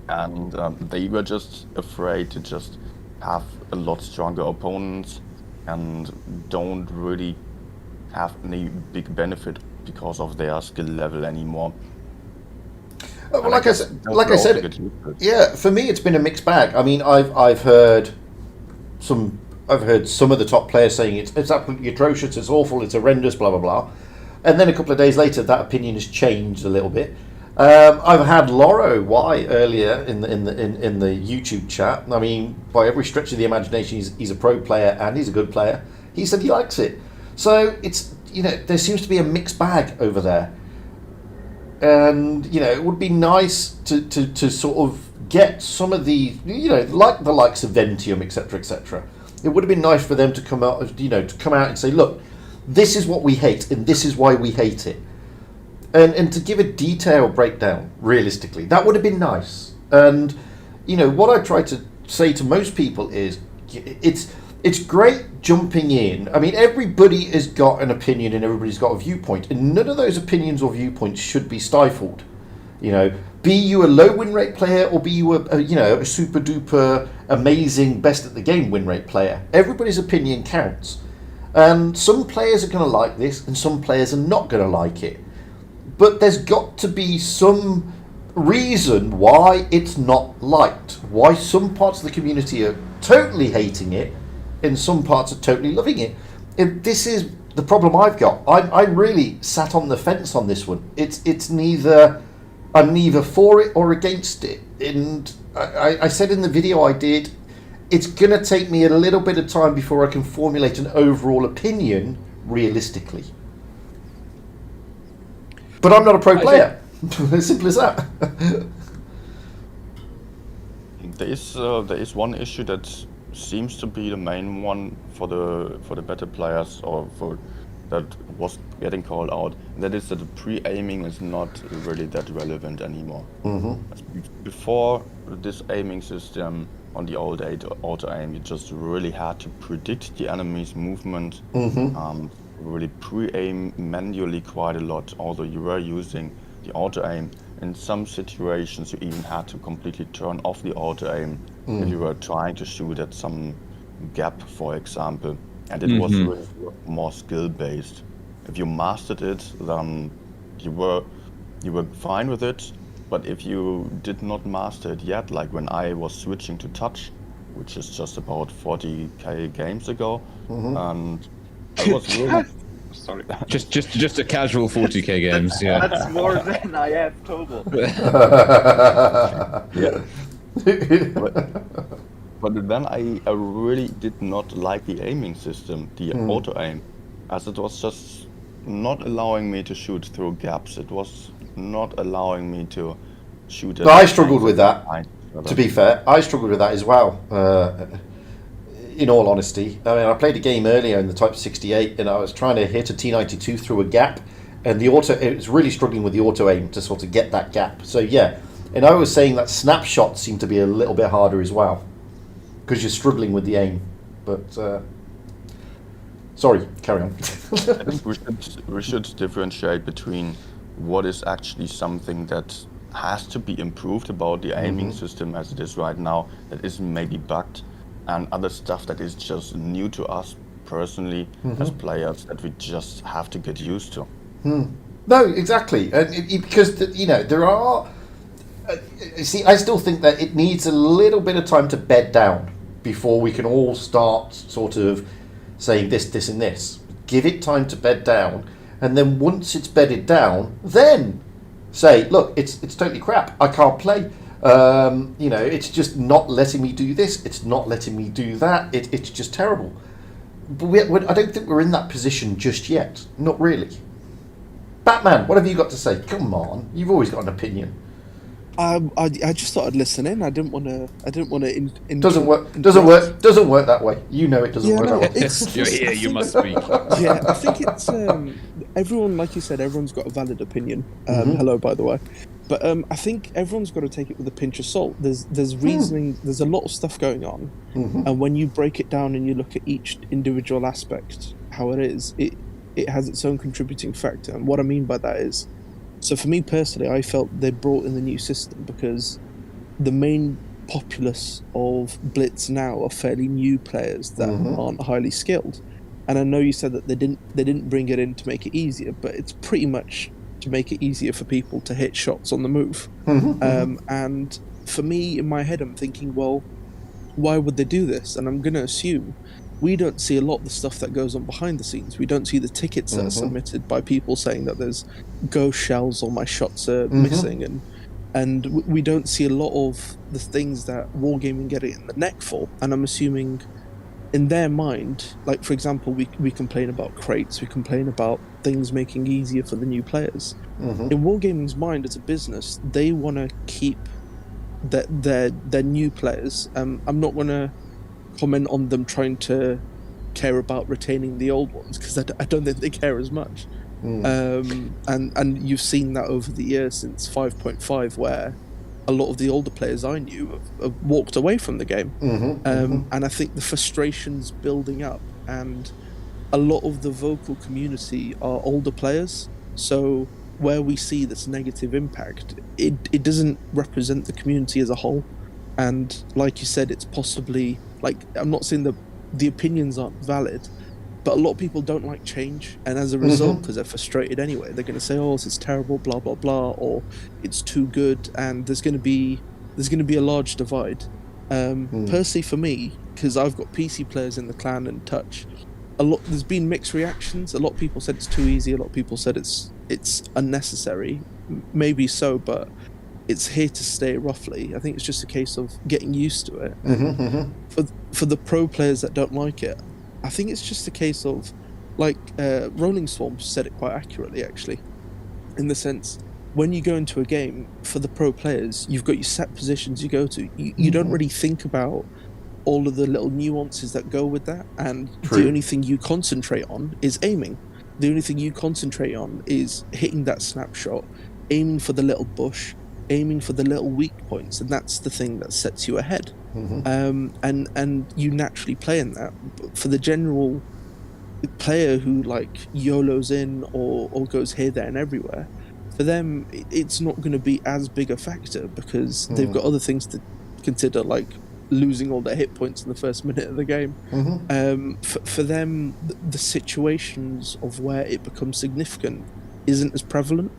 And they were just afraid to just have a lot stronger opponents and don't really have any big benefit because of their skill level anymore. Well, like I said, yeah. For me, it's been a mixed bag. I mean, I've heard some of the top players saying it's absolutely atrocious, it's awful, it's horrendous, blah blah blah, and then a couple of days later, that opinion has changed a little bit. I've had Loro Y earlier in the YouTube chat. I mean, by every stretch of the imagination, he's a pro player and he's a good player. He said he likes it. So it's, there seems to be a mixed bag over there, and it would be nice to sort of get some of the like the likes of Ventium, etc. It would have been nice for them to come out, and say, look, this is what we hate and this is why we hate it. And to give a detailed breakdown, realistically, that would have been nice. And what I try to say to most people is, it's great jumping in. I mean, everybody has got an opinion and everybody's got a viewpoint, and none of those opinions or viewpoints should be stifled. Be you a low win rate player or be you a super duper amazing best at the game win rate player, everybody's opinion counts. And some players are going to like this, and some players are not going to like it. But there's got to be some reason why it's not liked. Why some parts of the community are totally hating it, and some parts are totally loving it. And this is the problem I've got. I really sat on the fence on this one. It's neither. I'm neither for it or against it. And I said in the video I did, it's going to take me a little bit of time before I can formulate an overall opinion realistically. But I'm not a pro player. As simple as that. There is one issue that seems to be the main one for the better players, or for that was getting called out. That is that the pre-aiming is not really that relevant anymore. Before this aiming system on the old auto aim, you just really had to predict the enemy's movement. Really pre-aim manually quite a lot, although you were using the auto-aim. In some situations you even had to completely turn off the auto-aim if you were trying to shoot at some gap, for example, and it was really more skill-based. If you mastered it, then you were fine with it, but if you did not master it yet, like when I was switching to touch, which is just about 40k games ago, and I was really... Sorry. Just a casual 40k games, yeah. That's more than I have total. Yeah. But then I really did not like the aiming system, the auto-aim, as it was just not allowing me to shoot through gaps. It was not allowing me to shoot at... But I struggled with that, to be fair. I struggled with that as well. In all honesty, I mean, I played a game earlier in the Type 68, and I was trying to hit a T92 through a gap, and it was really struggling with the auto aim to sort of get that gap. So yeah, and I was saying that snapshots seem to be a little bit harder as well, because you're struggling with the aim. But sorry, carry on. I think we should differentiate between what is actually something that has to be improved about the aiming system as it is right now, that is maybe bugged, and other stuff that is just new to us personally as players that we just have to get used to. No, exactly, and because there are. See, I still think that it needs a little bit of time to bed down before we can all start sort of saying this, and this. Give it time to bed down, and then once it's bedded down, then say, look, it's totally crap. I can't play. It's just not letting me do this. It's not letting me do that. It's just terrible. But I don't think we're in that position just yet. Not really. Batman, what have you got to say? Come on, you've always got an opinion. I just thought I'd listen in. I didn't want to. Doesn't work. Doesn't work that way. You know it doesn't work that way. You're here. You must speak. Yeah, I think it's everyone. Like you said, everyone's got a valid opinion. Hello, by the way. But I think everyone's got to take it with a pinch of salt. There's reasoning. There's a lot of stuff going on, and when you break it down and you look at each individual aspect, how it is, it has its own contributing factor. And what I mean by that is, so for me personally, I felt they brought in the new system because the main populace of Blitz now are fairly new players that aren't highly skilled. And I know you said that they didn't bring it in to make it easier, but it's pretty much to make it easier for people to hit shots on the move. And for me, in my head, I'm thinking, well, why would they do this? And I'm going to assume we don't see a lot of the stuff that goes on behind the scenes. We don't see the tickets that are submitted by people saying that there's ghost shells or my shots are missing, and we don't see a lot of the things that Wargaming get it in the neck for. And I'm assuming in their mind, like for example, we complain about crates, we complain about things making easier for the new players. In Wargaming's mind as a business, they want to keep their new players. I'm not going to comment on them trying to care about retaining the old ones, because I don't think they care as much. And you've seen that over the years since 5.5, where a lot of the older players I knew have walked away from the game. And I think the frustration's building up, and a lot of the vocal community are older players. So where we see this negative impact, it doesn't represent the community as a whole. And like you said, it's possibly, like, I'm not saying the opinions aren't valid, but a lot of people don't like change, and as a result, because they're frustrated anyway, they're going to say, oh, this is terrible, blah blah blah, or it's too good, and there's going to be a large divide. Personally for me, because I've got PC players in the clan and touch, there's been mixed reactions. A lot of people said it's too easy, a lot of people said it's unnecessary. Maybe so, but it's here to stay roughly. I think it's just a case of getting used to it. For the pro players that don't like it, I think it's just a case of, like, Rollingswarm said it quite accurately, actually, in the sense, when you go into a game, for the pro players, you've got your set positions you go to. You don't really think about all of the little nuances that go with that, and the only thing you concentrate on is aiming. The only thing you concentrate on is hitting that snapshot, aiming for the little bush, aiming for the little weak points, and that's the thing that sets you ahead. And you naturally play in that. But for the general player who, like, YOLOs in or goes here, there and everywhere, for them it's not going to be as big a factor, because they've got other things to consider, like losing all their hit points in the first minute of the game. For them, the situations of where it becomes significant isn't as prevalent.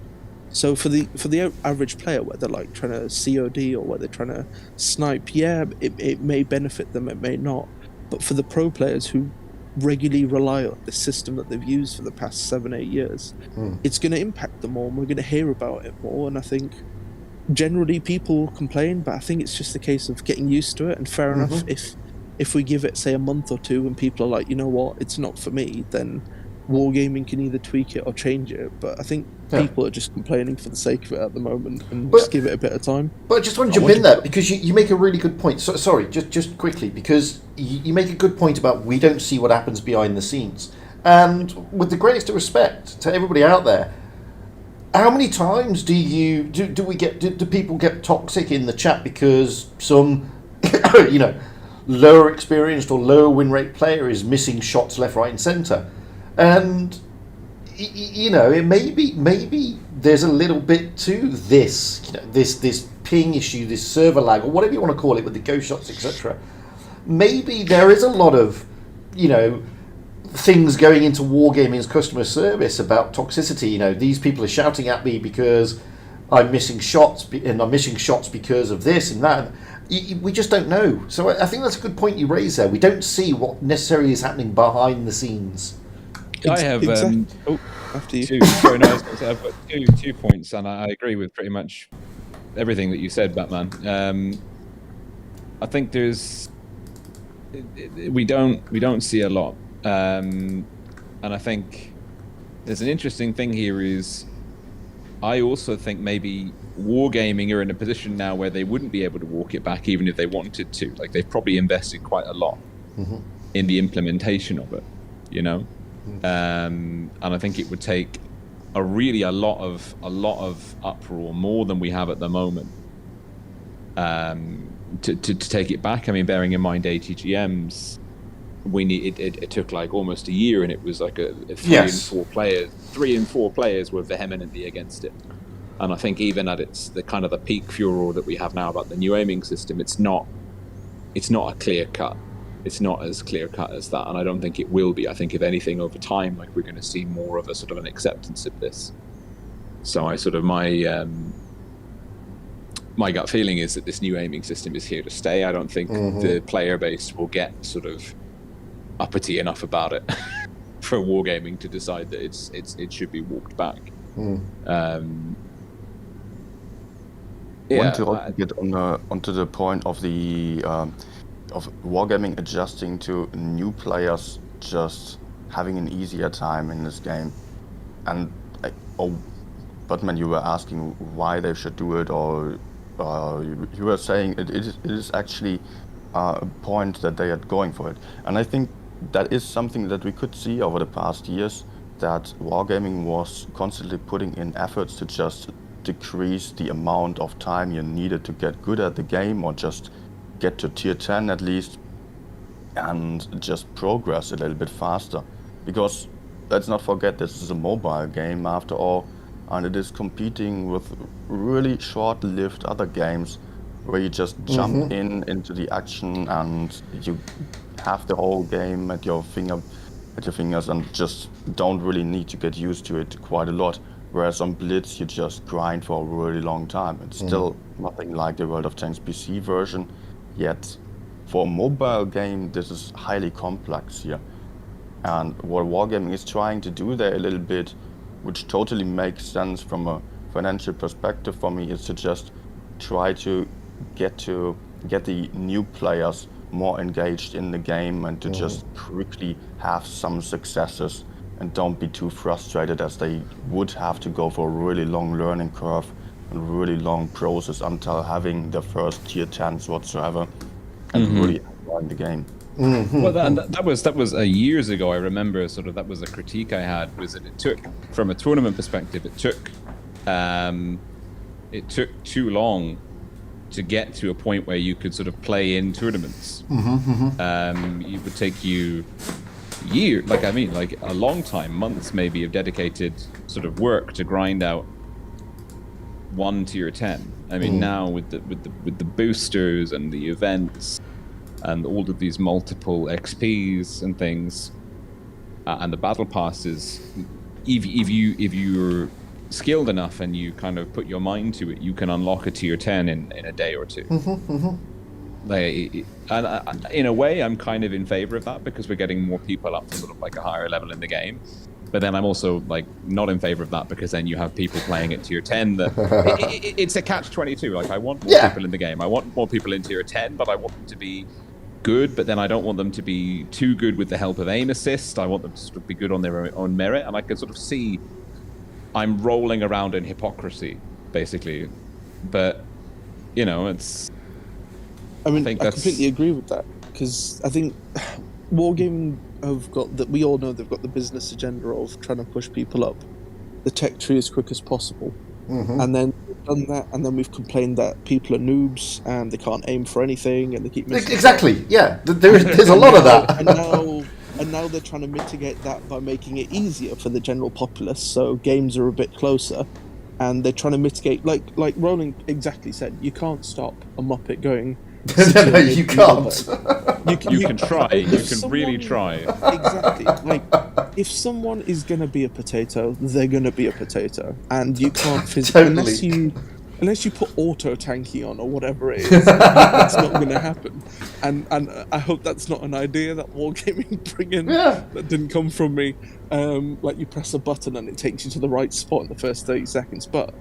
So for the average player, where they're like trying to COD or where they're trying to snipe, it may benefit them, it may not. But for the pro players who regularly rely on the system that they've used for the past 7-8 years, it's going to impact them more, and we're going to hear about it more. And I think generally people complain, but I think it's just a case of getting used to it. And fair enough, if we give it, say, a month or two and people are like, you know what, it's not for me, then Wargaming can either tweak it or change it. But I think people are just complaining for the sake of it at the moment, and just give it a bit of time. But I just want to jump in there, because you make a really good point. So, sorry, just quickly, because you make a good point about we don't see what happens behind the scenes. And with the greatest of respect to everybody out there, how many times do people get toxic in the chat because some lower experienced or lower win rate player is missing shots left, right, and centre? And it maybe there's a little bit to this, this ping issue, this server lag, or whatever you want to call it, with the ghost shots, etc. Maybe there is a lot of, things going into Wargaming's customer service about toxicity. These people are shouting at me because I'm missing shots, and I'm missing shots because of this and that. We just don't know. So I think that's a good point you raise there. We don't see what necessarily is happening behind the scenes. I have after you. I've got two points, and I agree with pretty much everything that you said, Batman. I think we don't see a lot, and I think there's an interesting thing here. Is I also think maybe Wargaming are in a position now where they wouldn't be able to walk it back even if they wanted to. Like, they've probably invested quite a lot in the implementation of it, and I think it would take a lot of uproar, more than we have at the moment, to take it back. I mean, bearing in mind ATGMs, it took like almost a year, and it was like a 3 and 4 players were vehemently against it. And I think even at the kind of the peak furor that we have now about the new aiming system, it's not a clear cut. It's not as clear cut as that, and I don't think it will be. I think if anything, over time, like, we're going to see more of a sort of an acceptance of this. So my gut feeling is that this new aiming system is here to stay. I don't think the player base will get sort of uppity enough about it for wargaming to decide that it should be walked back. Want to also get onto the point of the of wargaming adjusting to new players just having an easier time in this game, and Butman, you were asking why they should do it, or you were saying it is actually a point that they are going for it, and I think that is something that we could see over the past years, that wargaming was constantly putting in efforts to just decrease the amount of time you needed to get good at the game, or just get to tier 10 at least, and just progress a little bit faster. Because let's not forget, this is a mobile game after all, and it is competing with really short-lived other games where you just jump into the action and you have the whole game at your fingers and just don't really need to get used to it quite a lot. Whereas on Blitz, you just grind for a really long time. It's still nothing like the World of Tanks PC version, yet for a mobile game, this is highly complex here. And what wargaming is trying to do there a little bit, which totally makes sense from a financial perspective for me, is to just try to get the new players more engaged in the game and to just quickly have some successes and don't be too frustrated, as they would have to go for a really long learning curve and really long process until having the first tier 10s whatsoever and really enjoying the game. Well, that was years ago. I remember sort of that was a critique I had, was that it took, from a tournament perspective, it took too long to get to a point where you could sort of play in tournaments. It would take you like a long time, months maybe, of dedicated sort of work to grind out one tier 10. I mean, now with the boosters and the events and all of these multiple XPs and things, and the battle passes, if you're skilled enough and you kind of put your mind to it, you can unlock a tier 10 in a day or two. And in a way, I'm kind of in favor of that, because we're getting more people up to sort of like a higher level in the game. But then I'm also like not in favor of that, because then you have people playing at tier 10 that it's a catch-22. Like, I want more people in the game. I want more people in tier 10, but I want them to be good, but then I don't want them to be too good with the help of aim assist. I want them to sort of be good on their own merit, and I can sort of see I'm rolling around in hypocrisy, basically. But, you know, it's... I completely agree with that, because I think wargaming have got that. We all know they've got the business agenda of trying to push people up the tech tree as quick as possible, and then we've done that, and then we've complained that people are noobs and they can't aim for anything and they keep missing. Exactly. Yeah, there's a lot of that. And now they're trying to mitigate that by making it easier for the general populace, so games are a bit closer. And they're trying to mitigate, like Roland exactly said, you can't stop a Muppet going. No, you can't. You can try. You can really try. Exactly. Like, if someone is going to be a potato, they're going to be a potato, and you can't physically unless you put auto tanking on or whatever it is. That's not going to happen. And I hope that's not an idea that wargaming bring in. That didn't come from me. Like, you press a button and it takes you to the right spot in the first 30 seconds, but.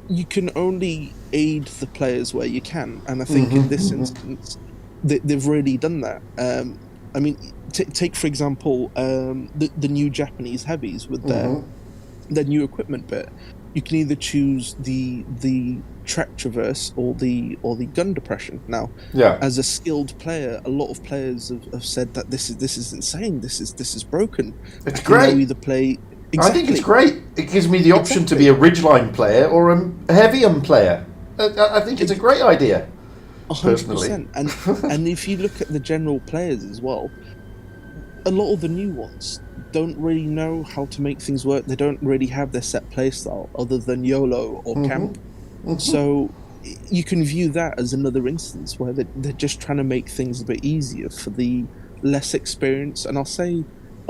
You can only aid the players where you can, and I think in this instance they've really done that. I mean, take for example the new Japanese heavies with their new equipment bit. You can either choose the track traverse or the gun depression. Now, as a skilled player, a lot of players have said that this is insane. This is broken. It's great. Either play. Exactly. I think it's great. It gives me the option to be a ridgeline player or a heavium player. I think it's a great idea, 100%. Personally. And if you look at the general players as well, a lot of the new ones don't really know how to make things work. They don't really have their set playstyle other than YOLO or camp. So you can view that as another instance where they're just trying to make things a bit easier for the less experienced. And I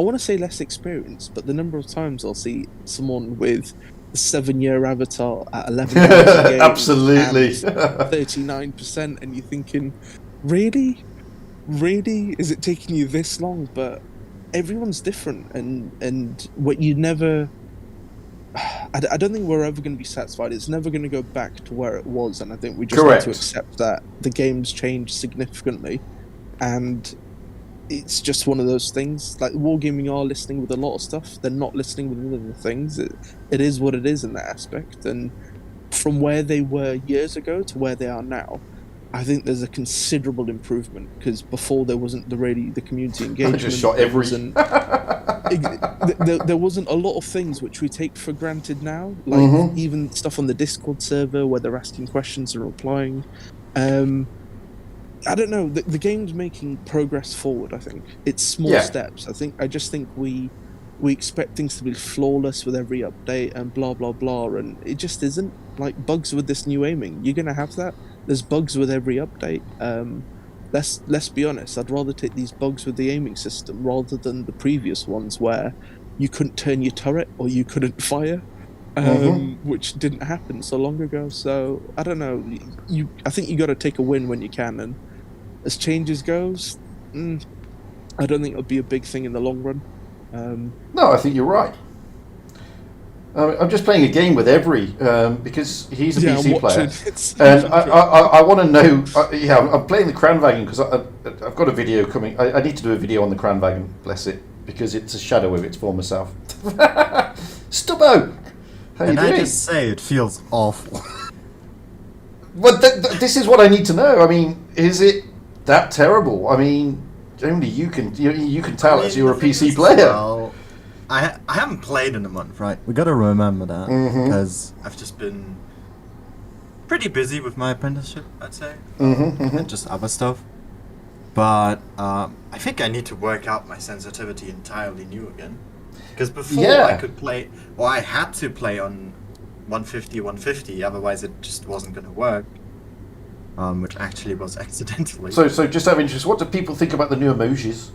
want to say less experienced, but the number of times I'll see someone with a 7-year avatar at 11 hours a game, absolutely, 39%, and you're thinking, really, really? Is it taking you this long? But everyone's different, and what you never. I don't think we're ever going to be satisfied. It's never going to go back to where it was, and I think we just Correct. need to accept that the game's changed significantly, and it's just one of those things. Like Wargaming are listening with a lot of stuff; they're not listening with other things. It is what it is in that aspect, and from where they were years ago to where they are now, I think there's a considerable improvement, because before there wasn't the community engagement. I just shot every. There wasn't a lot of things which we take for granted now, like even stuff on the Discord server where they're asking questions and replying. I don't know. The game's making progress forward. I think it's small steps. I just think we expect things to be flawless with every update and blah blah blah, and it just isn't. Like bugs with this new aiming, you're gonna have that. There's bugs with every update. Let's be honest. I'd rather take these bugs with the aiming system rather than the previous ones where you couldn't turn your turret or you couldn't fire, which didn't happen so long ago. So I don't know. I think you got to take a win when you can. And as changes goes, I don't think it'll be a big thing in the long run. No, I think you're right. I'm just playing a game with Every because he's a PC player, and I want to know. I'm playing the Kranwagen because I've got a video coming. I need to do a video on the Kranwagen, bless it, because it's a shadow of its former self. Stubbo, how you doing? I just say it feels awful. But this is what I need to know. I mean, is it that terrible? I mean, only you can tell us you're a PC player. Well, I haven't played in a month, right? We gotta remember that, because I've just been pretty busy with my apprenticeship, I'd say, and just other stuff. But I think I need to work out my sensitivity entirely new again, because before I could play, or I had to play on 150, otherwise it just wasn't gonna work. Which actually was accidentally. So just out of interest, what do people think about the new emojis?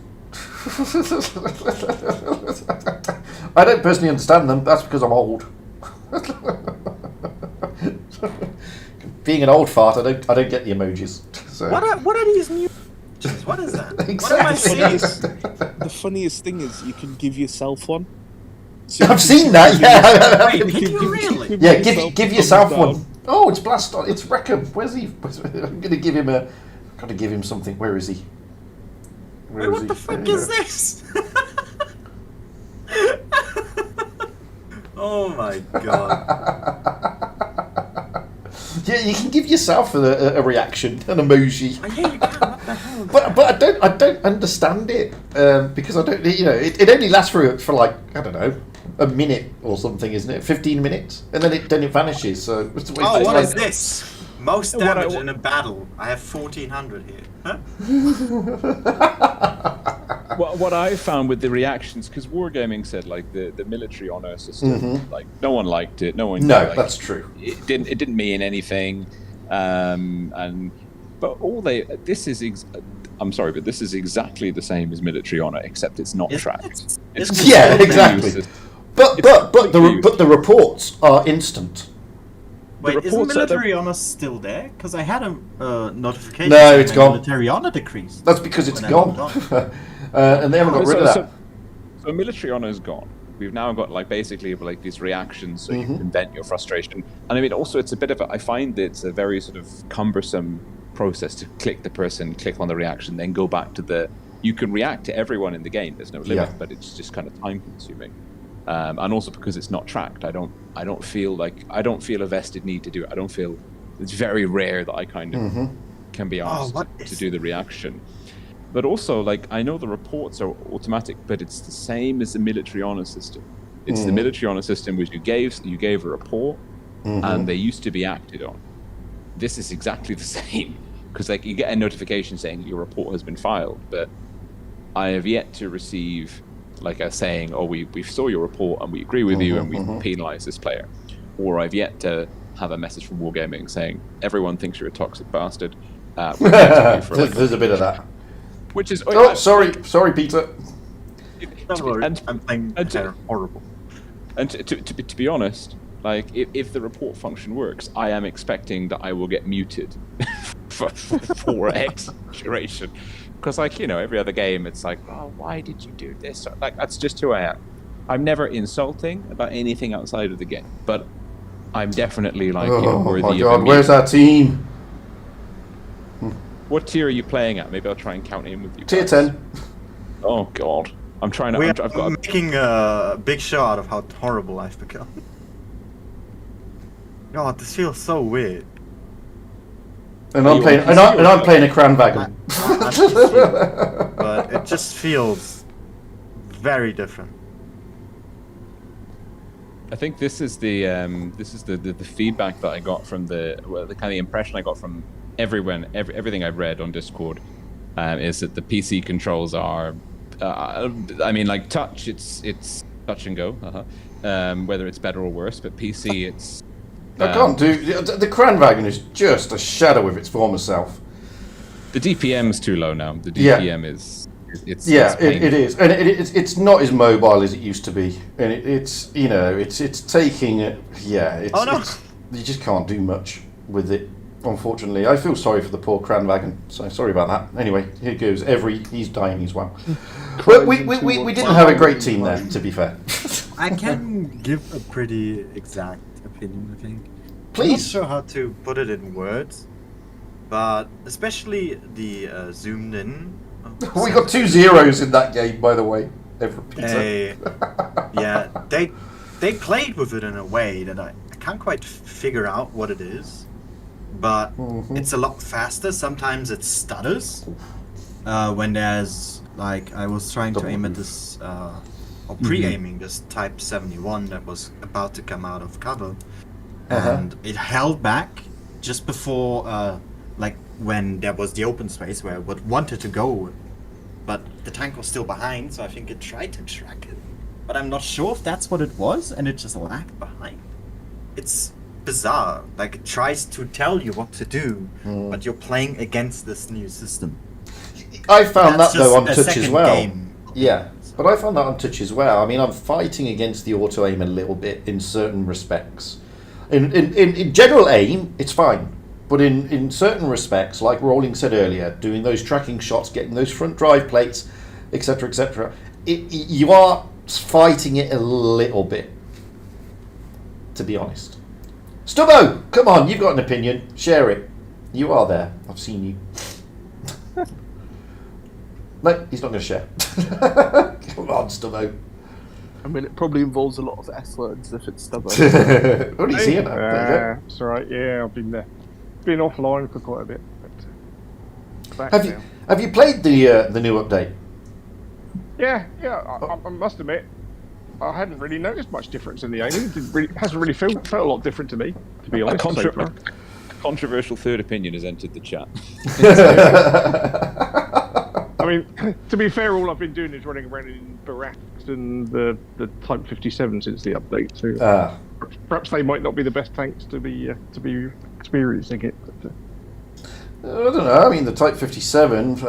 I don't personally understand them. That's because I'm old. Being an old fart, I don't get the emojis. So. What are these new? What is that? Exactly. What am I seeing? The funniest thing is you can give yourself one. So I've seen that. Yeah. Wait, can you really? Yeah. Give yourself one. Oh, it's Blaston. It's Wreckham. Where's he? I'm gonna give him a. Gotta give him something. Where is he? Wait, what the fuck is this? Oh my god. Yeah, you can give yourself a reaction, an emoji. Oh, yeah, you can. What the hell? But I don't understand it because I don't. It only lasts for like I don't know, a minute or something, isn't it? 15 minutes, and then it vanishes. So oh, what is this? Most damage in a battle. I have 1400 here. Huh? Well, what I found with the reactions, because Wargaming said like the military honor system, like no one liked it. No one. No, that's true. It didn't mean anything, but I'm sorry, but this is exactly the same as military honor, except it's not tracked. Yeah, exactly. But the reports are instant. Wait, isn't military honor still there? Because I had a notification. No, it's gone. Military honor decreased. That's because it's gone. And they haven't got rid of that. So military honor is gone. We've now got basically these reactions, so you can vent your frustration. And I mean, also it's a bit of I find that it's a very sort of cumbersome process to click on the reaction, then go back to you can react to everyone in the game. There's no limit, but it's just kind of time consuming. And also because it's not tracked, I don't feel a vested need to do it. It's very rare that I kind of can be asked to do the reaction. But also, I know the reports are automatic, but it's the same as the military honor system. It's the military honor system which you gave a report, and they used to be acted on. This is exactly the same, because you get a notification saying your report has been filed, but I have yet to receive a saying, oh, we saw your report and we agree with you and we penalise this player. Or I've yet to have a message from Wargaming saying, everyone thinks you're a toxic bastard. There's a bit of that. Which is... sorry, Peter. Don't worry, I'm playing horrible. And to be honest, if the report function works, I am expecting that I will get muted for 4x duration. Because, like, you know, every other game, it's like, oh, why did you do this? Like, that's just who I am. I'm never insulting about anything outside of the game, but I'm definitely like, you know, Oh worthy my of god, a where's meme. our team? What tier are you playing at? Maybe I'll try and count in with you. Tier guys. 10. Oh god, I'm trying to. We I've are got. making a big show out of how horrible I've become. God, this feels so weird. And Are I'm you playing, on and, PC or I'm playing a Cranwagon. I'm PC, but it just feels very different. I think this is the feedback that I got from the kind of impression I got from everything I've read on Discord, is that the PC controls are, I mean, like touch, it's touch and go, whether it's better or worse, but PC it's. I can't do the Cranwagon is just a shadow of its former self. The DPM's too low now. The DPM is it's it is, and it's not as mobile as it used to be, and it's you know it's taking it. Yeah, it's, Oh, no. you just can't do much with it. Unfortunately, I feel sorry for the poor Cranwagon. So sorry about that. Anyway, here goes. He's dying as well. But we didn't have a great team there, to be fair. I can give a pretty exact opinion, I think. Please. I'm not sure how to put it in words, but especially the zoomed in. We got 2 zeros in that game, by the way. They played with it in a way that I can't quite figure out what it is, but it's a lot faster. Sometimes it stutters when there's like I was trying to aim at this or pre-aiming this Type 71 that was about to come out of cover, and it held back just before like when there was the open space where it wanted to go. But the tank was still behind, so I think it tried to track it. But I'm not sure if that's what it was, and it just lagged behind. It's bizarre. Like, it tries to tell you what to do, but you're playing against this new system. I found That's that though on just a touch as second well. game. Yeah, but I found that on touch as well. I mean, I'm fighting against the auto aim a little bit in certain respects. In general aim, it's fine. But in certain respects, like Rolling said earlier, doing those tracking shots, getting those front drive plates, etc., you are fighting it a little bit, to be honest. Stubbo, come on, you've got an opinion. Share it. You are there. I've seen you. No, he's not going to share. Come on, Stubbo. I mean, it probably involves a lot of S words if it's stubborn. What are you seeing? There you go. It's alright, yeah, I've been offline for quite a bit. But back now. Have you played the new update? Yeah, I must admit, I hadn't really noticed much difference in the aiming. It hasn't really felt a lot different to me, to be honest. A controversial third opinion has entered the chat. I mean, to be fair, all I've been doing is running around in Barracks and the Type 57 since the update. So perhaps they might not be the best tanks to be experiencing it. But, I don't know. I mean, the Type 57.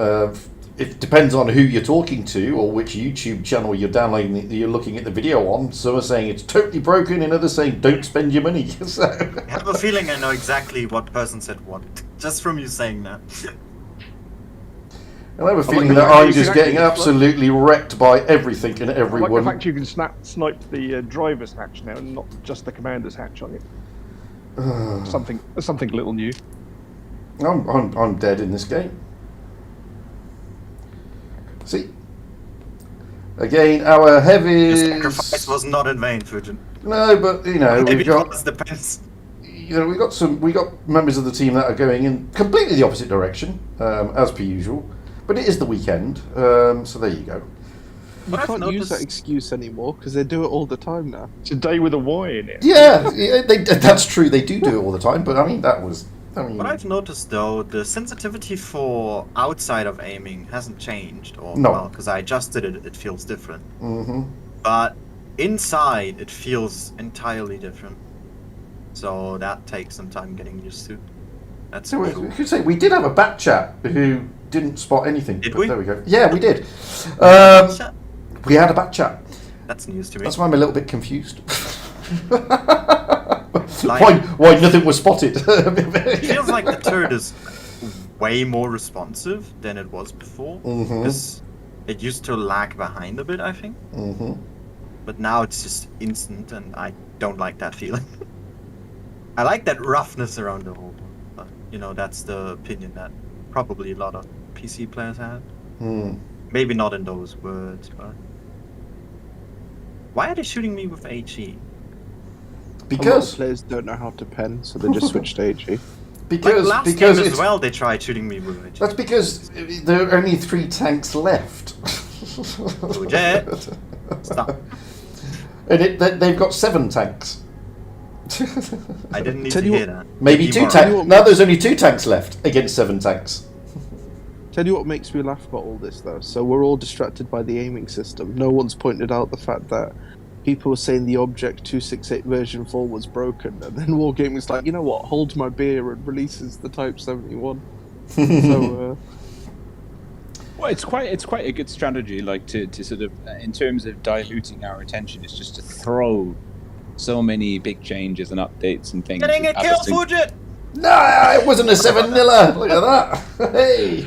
It depends on who you're talking to or which YouTube channel you're downloading. You're looking at the video on. Some are saying it's totally broken, and others saying don't spend your money. So. I have a feeling I know exactly what person said what, just from you saying that. I have a feeling that I'm just getting absolutely wrecked by everything and I like everyone. the fact you can snipe the driver's hatch now, and not just the commander's hatch on it. Something a little new. I'm dead in this game. See, again, our heavies. The sacrifice was not in vain, Fujin. No, but you know Maybe we've got. it was depends. You know, we got members of the team that are going in completely the opposite direction, as per usual. But it is the weekend, so there you go. You can't use that excuse anymore because they do it all the time now. It's a day with a Y in it. Yeah, that's true. They do it all the time. But I mean, What I've noticed though, the sensitivity for outside of aiming hasn't changed, or No. well, because I adjusted it, it feels different. Mm-hmm. But inside, it feels entirely different. So that takes some time getting used to. That's So cool. we could say we did have a back chat who didn't spot anything. Did but we? There we go. Yeah, we did. We had a back chat. That's news to me. That's why I'm a little bit confused. Like- why nothing was spotted? It feels like the turret is way more responsive than it was before. Because it used to lag behind a bit, I think. But now it's just instant, and I don't like that feeling. I like that roughness around the whole one. But, you know, that's the opinion that probably a lot of PC players have. Maybe not in those words, but... Why are they shooting me with HE? A lot Because of players don't know how to pen, so they just switch to HE. because last because game as it's, well, they tried shooting me with HE. that's because there are only 3 tanks left. Oh, Jet. Stop. And they've got 7 tanks. I didn't need Tell to you hear what- that. Maybe Be 2 more- tanks. Now there's only 2 tanks left against 7 tanks. Tell you what makes me laugh about all this, though. So we're all distracted by the aiming system. No one's pointed out the fact that people were saying the Object 268 version 4 was broken, and then Wargaming's like, you know what, hold my beer, and releases the Type 71. So, Well, it's quite a good strategy, like to sort of, in terms of diluting our attention, is just to throw so many big changes and updates and things. Getting a at kill, the same- Fujit! No, it wasn't a 7-0. Look at that. Hey.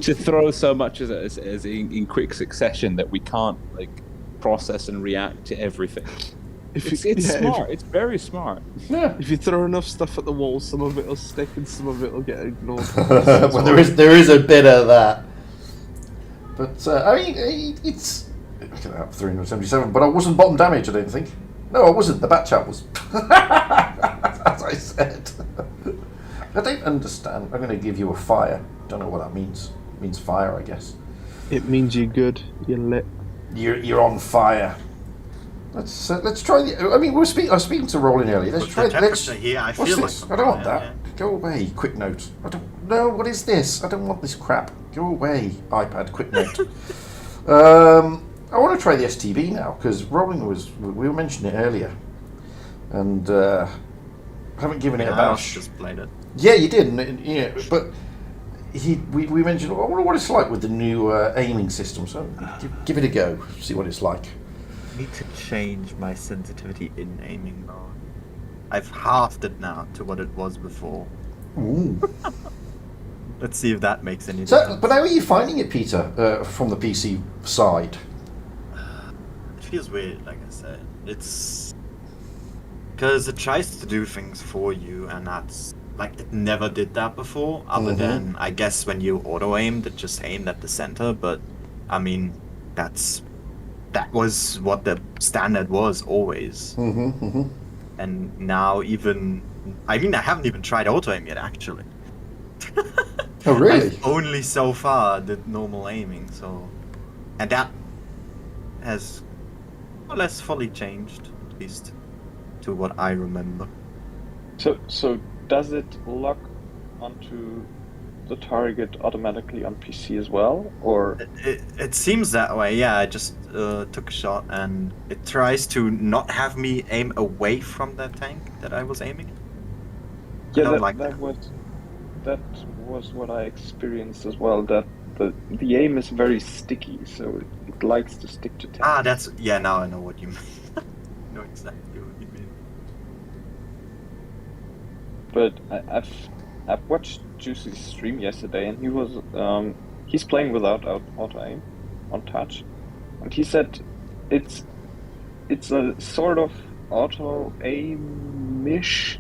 to throw so much as in quick succession that we can't like process and react to everything. It's smart. It's very smart. Yeah. If you throw enough stuff at the wall, some of it will stick and some of it will get ignored. Well, there is a bit of that. But I mean, it's 377. But I wasn't bottom damage. I don't think. No, I wasn't. The bat chat was. As I said. I don't understand. I'm going to give you a fire. Don't know what that means. It means fire, I guess. It means you're good. You're lit. You're on fire. Let's try the. I mean, I was speaking to Rolling earlier. Let's With try. the Let's. temperature here, I What's feel this? like I don't want fire, that. Go away. Quick note. I don't know. What is this? I don't want this crap. Go away. iPad. Quick note. I want to try the STB now because Rolling we were mentioning it earlier, and I haven't given it a I bash. just played it. Yeah, you did. Yeah, but we mentioned. I wonder what it's like with the new aiming system. So give it a go. See what it's like. I need to change my sensitivity in aiming mode. I've halved it now to what it was before. Ooh. Let's see if that makes any So, difference. but how are you finding it, Peter, from the PC side? It feels weird, like I said. It's because it tries to do things for you, and that's like it never did that before. Other than I guess when you auto aimed, it just aimed at the center. But I mean, that was what the standard was always. And now even I haven't even tried auto aim yet, actually. Oh, really? I've only so far did normal aiming, so and that has more or less fully changed, at least to what I remember. So does it lock onto the target automatically on PC as well, or? It seems that way, yeah. I just took a shot and it tries to not have me aim away from that tank that I was aiming. Yeah, I don't that, like that was what I experienced as well. That the aim is very sticky, so it likes to stick to tanks. Now I know what you mean. I know exactly what you mean. But I've watched Juicy's stream yesterday, and he was he's playing without auto aim on touch, and he said it's a sort of auto aim-ish,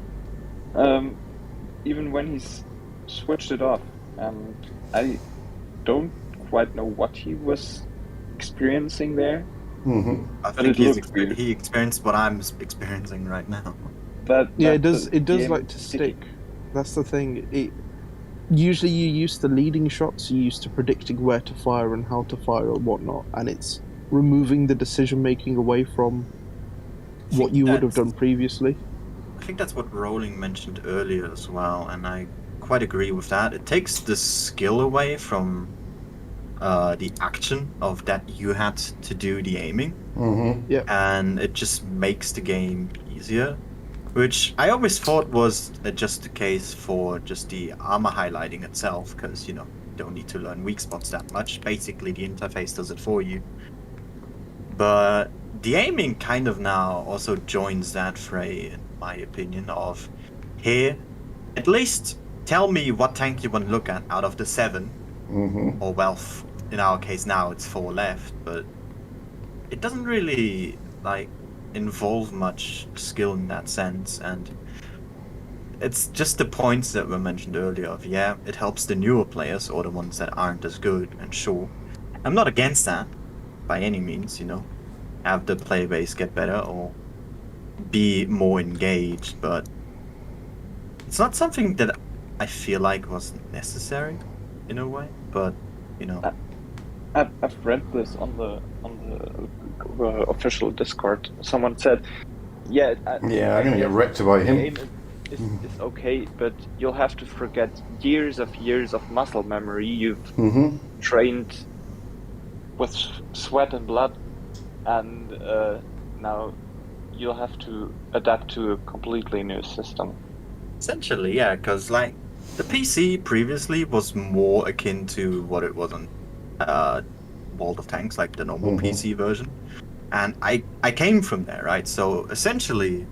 even when he's switched it off, and I don't quite know what he was experiencing there. I But think it looked weird. he experienced what I'm experiencing right now. Yeah, it does. It does aim like to stick. That's the thing. Usually, you're used to leading shots. You're used to predicting where to fire and how to fire and whatnot, and it's removing the decision making away from what you would have done previously. I think that's what Rolling mentioned earlier as well, and I quite agree with that. It takes the skill away from the action of that you had to do the aiming, and it just makes the game easier. Which I always thought was just the case for just the armor highlighting itself, because you don't need to learn weak spots that much. Basically, the interface does it for you. But the aiming kind of now also joins that fray, in my opinion, of here, at least tell me what tank you want to look at out of the 7, or well, in our case now it's 4 left, but it doesn't really like involve much skill in that sense, and it's just the points that were mentioned earlier of, yeah, it helps the newer players or the ones that aren't as good, and sure, I'm not against that by any means, you know, have the player base get better or be more engaged, but it's not something that I feel like was necessary in a way, but you know. I've read this on the official Discord. Someone said, "Yeah, I'm gonna get wrecked by him." Game is okay, but you'll have to forget years of muscle memory you've trained with sweat and blood, and now you'll have to adapt to a completely new system." Essentially, yeah, because like the PC previously was more akin to what it was on World of Tanks, like the normal PC version, and I came from there, right? So essentially,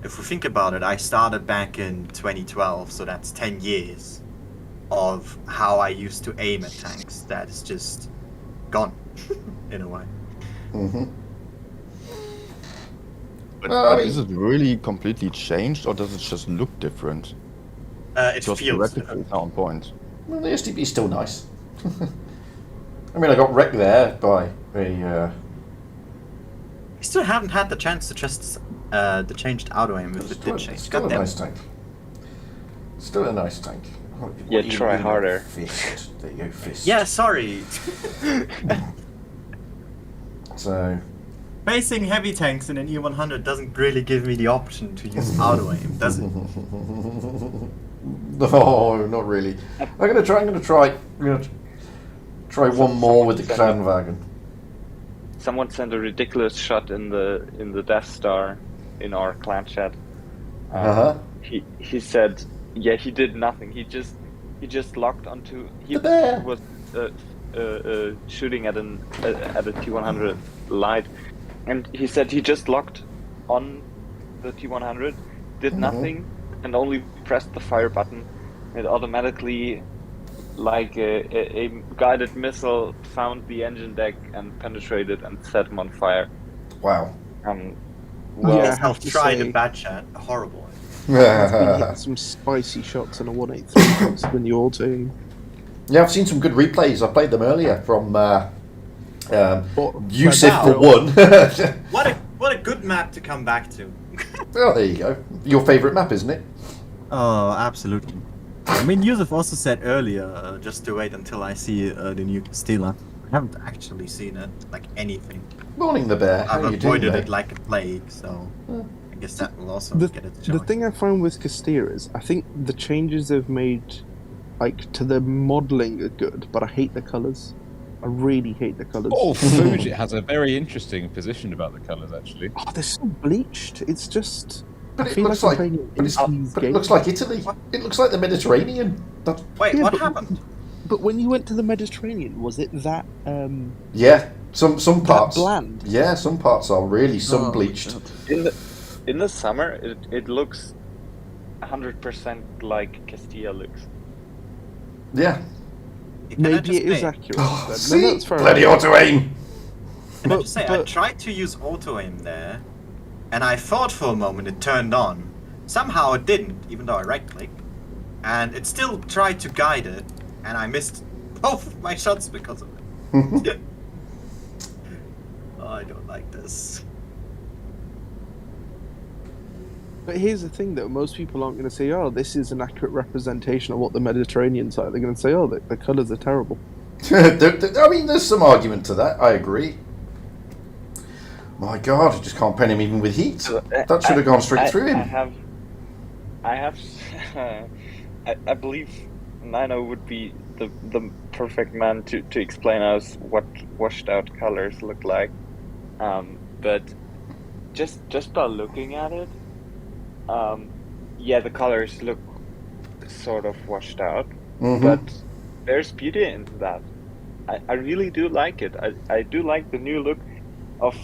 if we think about it, I started back in 2012, so that's 10 years of how I used to aim at tanks. That is just gone in a way. But is it really completely changed, or does it just look different? It Just feels theoretically on point. Well, the STB is still nice. I mean, I got wrecked there by a. I still haven't had the chance to just the changed auto aim if it did change. Still a nice tank. Still a nice tank. Yeah, try harder. Fist. There you go, fist. Yeah, sorry. So. Facing heavy tanks in an E100 doesn't really give me the option to use auto aim, does it? No, not really. I'm gonna try one more with the clan wagon. Someone sent a ridiculous shot in the Death Star in our clan chat. He said, yeah, he did nothing. He just locked onto. He was shooting at a T100 light, and he said he just locked on the T100, did nothing, and only pressed the fire button. It automatically, like a guided missile, found the engine deck and penetrated and set him on fire. Wow. Well, yeah, I've tried a bad chat. Horrible. I've been hitting some spicy shots on a 183 when you auto aim. Yeah, I've seen some good replays. I played them earlier from Yusuf for one. What a good map to come back to. Well, there you go. Your favourite map, isn't it? Oh, absolutely. I mean, Yusuf also said earlier, just to wait until I see the new Stealer. I haven't actually seen it, like anything. Morning, the bear. I've avoided it like a plague, so I guess that will also get it. The thing I found with Castilla is, I think the changes they've made, like to the modelling, are good, but I hate the colours. I really hate the colours. Oh, Fuji has a very interesting position about the colours, actually. Oh, they're so bleached. It's just. But it looks like it looks like Italy. It looks like the Mediterranean. Wait, what happened? But when you went to the Mediterranean, was it that? Yeah, some parts. Bland. Yeah, some parts are really sun bleached. In the summer, it looks 100% like Castilla looks. Yeah. Maybe it is accurate. Oh, see, bloody auto aim. Can I just say, I tried to use auto aim there, and I thought for a moment it turned on. Somehow it didn't, even though I right-clicked, and it still tried to guide it, and I missed both of my shots because of it. Oh, I don't like this. But here's the thing, though. Most people aren't going to say, oh, this is an accurate representation of what the Mediterranean's like. They're going to say, oh, the colours are terrible. I mean, there's some argument to that. I agree. My God, I just can't pen him even with heat. That should have gone straight through him. I believe Nino would be the perfect man to explain us what washed out colors look like. But just by looking at it, yeah, the colors look sort of washed out, but there's beauty in that. I really do like it. I do like the new look of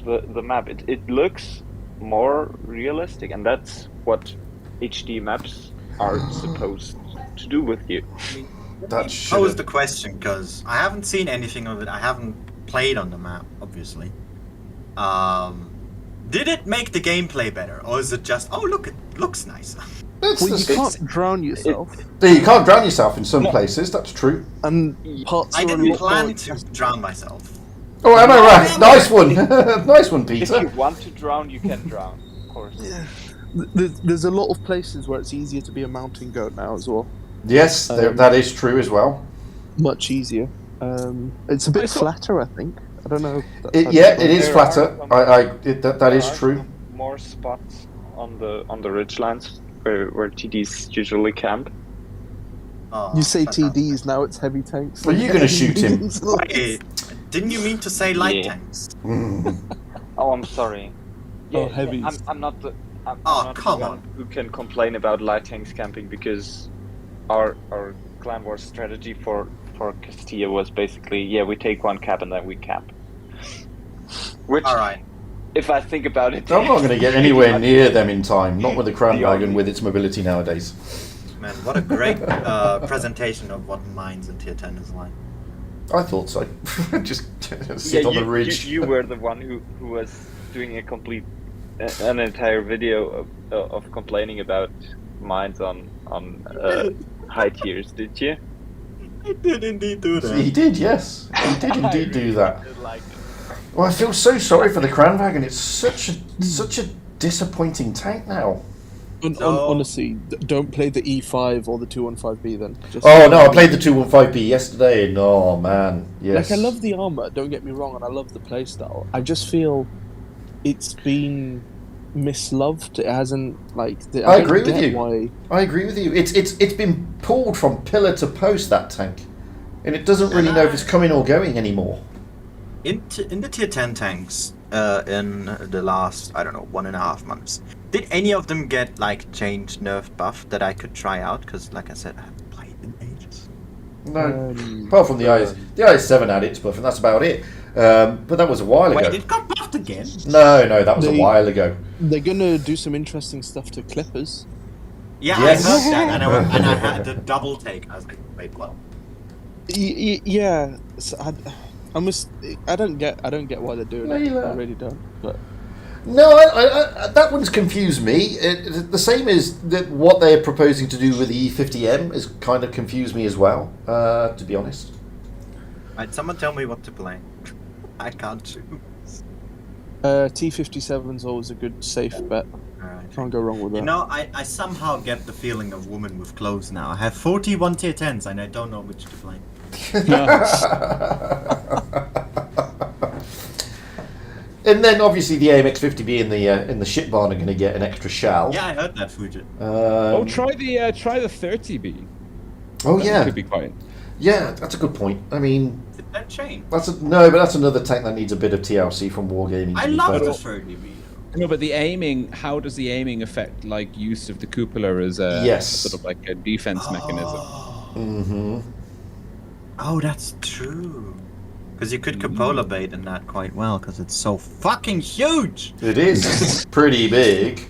the map. It looks more realistic, and that's what HD maps are supposed to do with you. That Pose the question, because I haven't seen anything of it. I haven't played on the map, obviously. Did it make the gameplay better, or is it just, oh look, it looks nicer? Well, you can't drown yourself. You can't drown yourself in some places, that's true. And parts I are a didn't lot plan more to drown myself. Oh, am I right? Nice one. Nice one, If Peter. you want to drown, you can drown, of course. There's a lot of places where it's easier to be a mountain goat now as well. Yes, that is true as well. Much easier. It's a bit flatter, I think. I don't know. It is flatter. That is true. More spots on the ridgelines where TDs usually camp. Oh, You say fantastic. TDs, now it's heavy tanks. Well, you're gonna shoot him. Wait, didn't you mean to say light Yeah. tanks? Oh, I'm sorry. Oh, heavies. I'm not the. I'm Oh, not come the on. one who can complain about light tanks camping, because our clan war strategy for Castilla was basically, we take one cap and then we camp. Which, Alright. if I think about it, I'm not going to get anywhere near them in time. Not with the Crown Wagon with its mobility nowadays. Man, what a great presentation of what mines in Tier 10 is like. I thought so. Just sit on the ridge. You were the one who was doing an entire video of complaining about mines on high tiers, did you? I did indeed do that. He did, yes. He did indeed do that. did like it. Well, I feel so sorry for the Crown Wagon. It's such a disappointing tank now. Honestly, don't play the E5 or the 215B then. Oh no, I played the 215B yesterday, and oh man, yes. Like, I love the armor, don't get me wrong, and I love the playstyle. I just feel it's been misloved. It hasn't, like... I agree with you. Why... I agree with you. It's been pulled from pillar to post, that tank, and it doesn't really know if it's coming or going anymore. In the Tier 10 tanks, in the last, I don't know, 1.5 months, did any of them get, like, changed, nerfed, buff that I could try out? Because, like I said, I haven't played in ages. No, apart from the IS7 had its buff, and that's about it. But that was a while ago. Wait, it got buffed again? No, that was a while ago. They're gonna do some interesting stuff to Clippers. Yeah, Yes. I heard that, and I had the double take. I was like, wait, what? Yeah, so I don't get why they're doing it. I really don't. But No, I that one's confused me. The same as that what they're proposing to do with the E50M has kind of confused me as well, to be honest. Right, someone tell me what to play. I can't choose. T57's always a good safe bet. Alright. Can't go wrong with that. You know, I somehow get the feeling of woman with clothes now. I have 41 Tier 10s and I don't know which to play. And then obviously the AMX 50B in the ship barn are going to get an extra shell. Yeah, I heard that, Fujit. Try the 30B. Oh That yeah, could be quite. yeah, that's a good point. I mean, Did that change? but that's another tank that needs a bit of TLC from Wargaming. I to be love fair. the 30B. No, but the aiming. How does the aiming affect like use of the cupola as a Yes. sort of like a defense mechanism? Mm-hmm. Oh, that's true. Because you could cupola bait in that quite well, because it's so fucking huge! It is pretty big,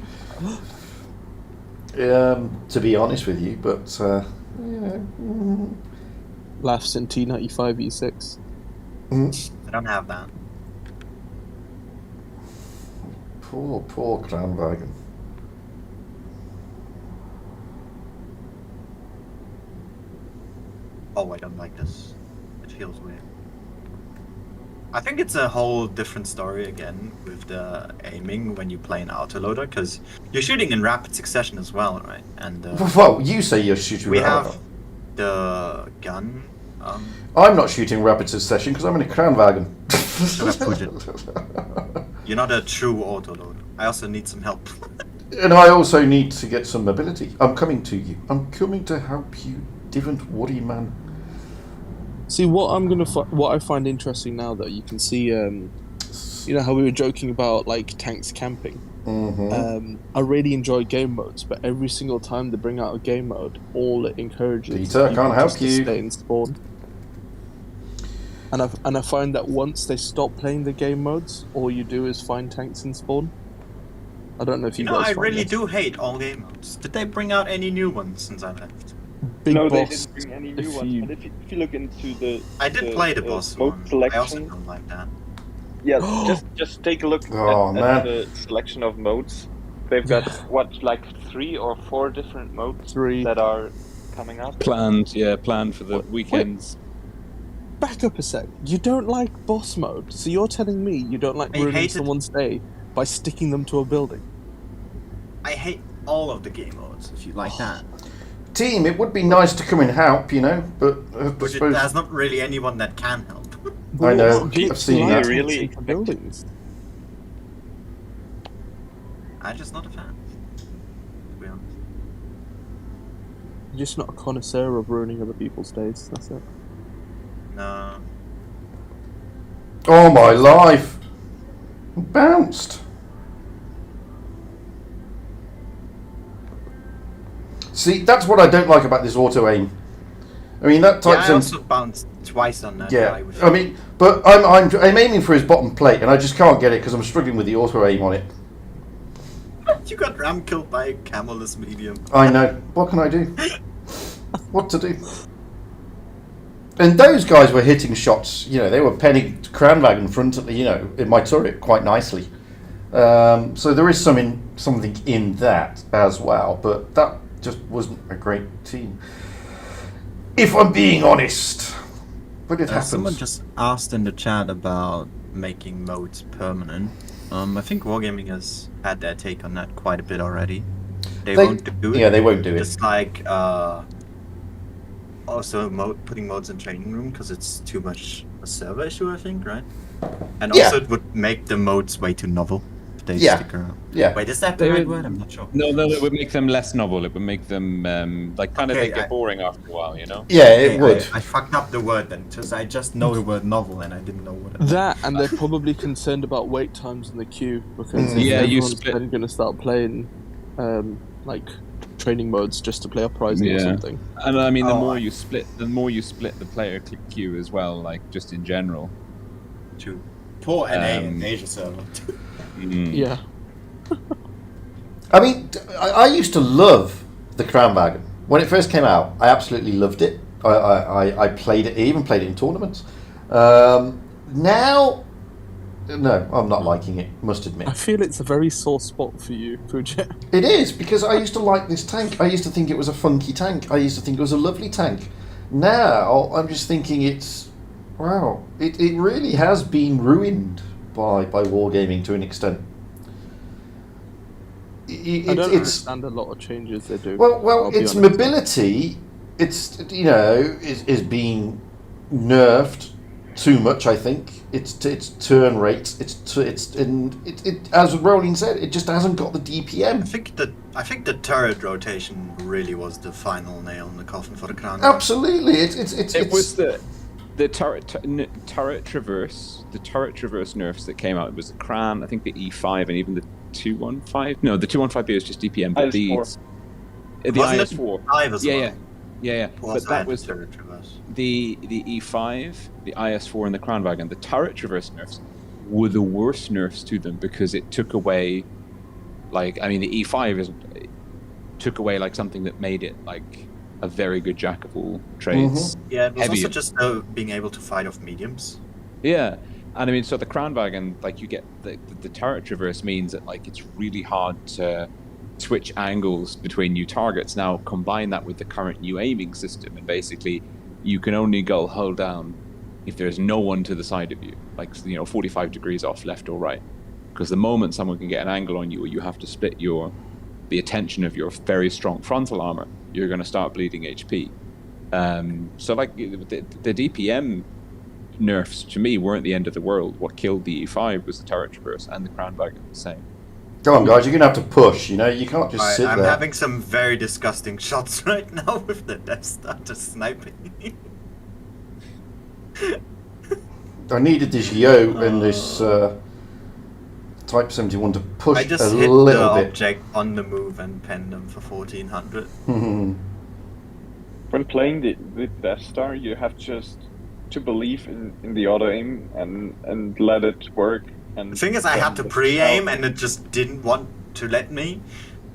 to be honest with you, but yeah. Laughs in T95 E6. I don't have that. Poor Kranwagen. Oh, I don't like this. It feels weird. I think it's a whole different story again with the aiming when you play an autoloader, because you're shooting in rapid succession as well, right? And Well, you say you're shooting. we with have armor. the gun. I'm not shooting rapid succession because I'm in a Kranwagen. You're not a true autoloader. I also need some help. And I also need to get some mobility. I'm coming to you. I'm coming to help you, different woody man. See, what I find interesting now, though, you can see, you know how we were joking about like tanks camping. Mm-hmm. I really enjoy game modes, but every single time they bring out a game mode, all it encourages Peter, I people can't help just to you. stay in spawn. And I find that once they stop playing the game modes, all you do is find tanks in spawn. I don't know if you, You know, guys I find really this. do hate all game modes. Did they bring out any new ones since I left? Big No, they Boss. didn't bring any new if ones. you- But if you look into the I did play the boss mode one. I selection, also don't like that. yeah, just take a look Oh, at man. the selection of modes. They've got what, like 3 or 4 different modes 3. that are coming up. Planned for the weekends. Back up a sec. You don't like boss mode, so you're telling me you don't like I ruining hated- someone's day by sticking them to a building? I hate all of the game modes, if you like that. Team, it would be nice to come and help, you know, but I But suppose... there's not really anyone that can help. I know, What do I've seen you that. like Really into buildings? I'm just not a fan. To be honest. You're just not a connoisseur of ruining other people's days. That's it. No. Oh my life! Bounced. See, that's what I don't like about this auto aim. I mean, that Yeah, type I of... also bounced twice on that guy. Yeah, Which I mean, but I'm aiming for his bottom plate, and I just can't get it because I'm struggling with the auto aim on it. you got ram killed by a cameless medium. I know. What can I do? What to do? And those guys were hitting shots. You know, they were penning Cranbag in front of, you know, in my turret quite nicely. So there is something in that as well, but that just wasn't a great team, if I'm being honest. But it happens. Someone just asked in the chat about making modes permanent. I think Wargaming has had their take on that quite a bit already. They won't do it. Yeah, they won't do it. Just like also putting modes in training room because it's too much a server issue, I think, right? And Yeah. also it would make the modes way too novel if they Yeah. stick around. Yeah. Wait, is that the They right would- word? I'm not sure. No, it would make them less novel. It would make them like kind of Okay, they get boring after a while, you know. Yeah, it Okay, would. I fucked up the word then, because I just know the word novel and I didn't know what it meant. That, and they're probably concerned about wait times in the queue because Yeah, you everyone's split- then going to start playing like training modes just to play Uprising or Yeah. something. And I mean, the Oh, more you split the player queue as well, like just in general. To poor NA in Um, Asia server. Mm. Yeah. I mean, I used to love the Kranwagen. When it first came out, I absolutely loved it. I played it, I even played it in tournaments. Now, no, I'm not liking it, must admit. I feel it's a very sore spot for you, Fujet. It is, because I used to like this tank. I used to think it was a funky tank. I used to think it was a lovely tank. Now, I'm just thinking it's... Wow, it really has been ruined by Wargaming to an extent. I don't understand a lot of changes they do. Well, I'll be its honest. mobility, it's is being nerfed too much. I think its turn rate, it as Rolling said, it just hasn't got the DPM. I think the turret rotation really was the final nail in the coffin for the Crown. Absolutely, it was the turret traverse, nerfs that came out. It was the Cran, I think the E5, and even the 215. No, the 215B is just DPM, but IS4. the Wasn't it IS4. I as well? Yeah. But that was turret traverse. the E5, the IS4, and the Crown Wagon. The turret traverse nerfs were the worst nerfs to them because it took away, like, I mean, the E5 took away like something that made it like a very good jack of all trades. Yeah, it was Heavy. also just being able to fight off mediums. Yeah, and I mean, so the Crown Wagon, like, you get the turret traverse means that like it's really hard to switch angles between new targets. Now combine that with the current new aiming system, and basically you can only go hull down if there's no one to the side of you, like 45 degrees off left or right, because the moment someone can get an angle on you, or you have to split the attention of your very strong frontal armor, you're going to start bleeding HP. So like the DPM nerfs to me weren't the end of the world. What killed the E5 was the turret traverse, and the Crown Wagon the same. Come on, guys, you're gonna have to push. You can't just sit I'm there. having some very disgusting shots right now with the Death Star just sniping me. I needed this Yo and this Type 71 to push I a just hit little the bit. object on the move and penned them for 1400. When playing the Death Star, you have just to believe in the auto aim and let it work. And The thing is, I had to pre-aim and it just didn't want to let me.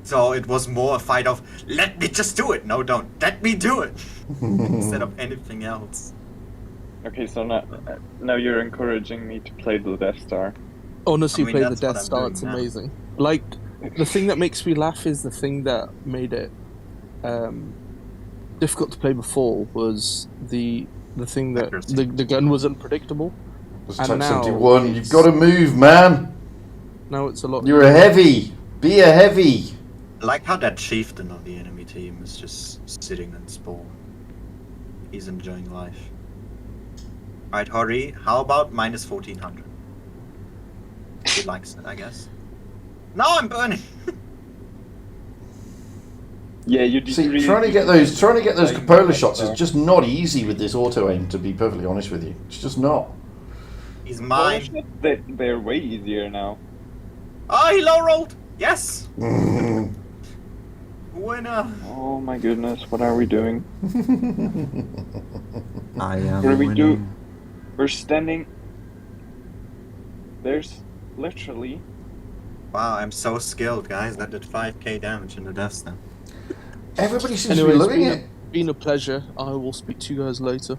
So it was more a fight of, let me just do it. No, don't. Let me do it. Instead of anything else. Okay, so now you're encouraging me to play the Death Star. Honestly, I mean, play the that's what Death I'm Star. doing It's now. amazing. Like, the thing that makes me laugh is the thing that made it difficult to play before was the thing that Accuracy. the gun was unpredictable. It's And Type now 71. You've it's- got to move, man. Now it's a lot. You're a heavy. Be a heavy. I like how that chieftain of the enemy team is just sitting and spawn. He's enjoying life. Alright, Hori, how about minus 1400? He likes it, I guess. No, I'm burning! Yeah, you See, really trying to get those playing cupola Death shots is Star. just not easy with this auto aim. To be perfectly honest with you, it's just not. He's Well, mine. they're way easier now. Oh, he low rolled! Yes! Mm. Winner! Oh my goodness, what are we doing? I am What do we do? We're standing. There's literally. Wow, I'm so skilled, guys. That did 5k damage in the Death Star. Everybody seems to Anyway, be it's loving it. been a pleasure. I will speak to you guys later.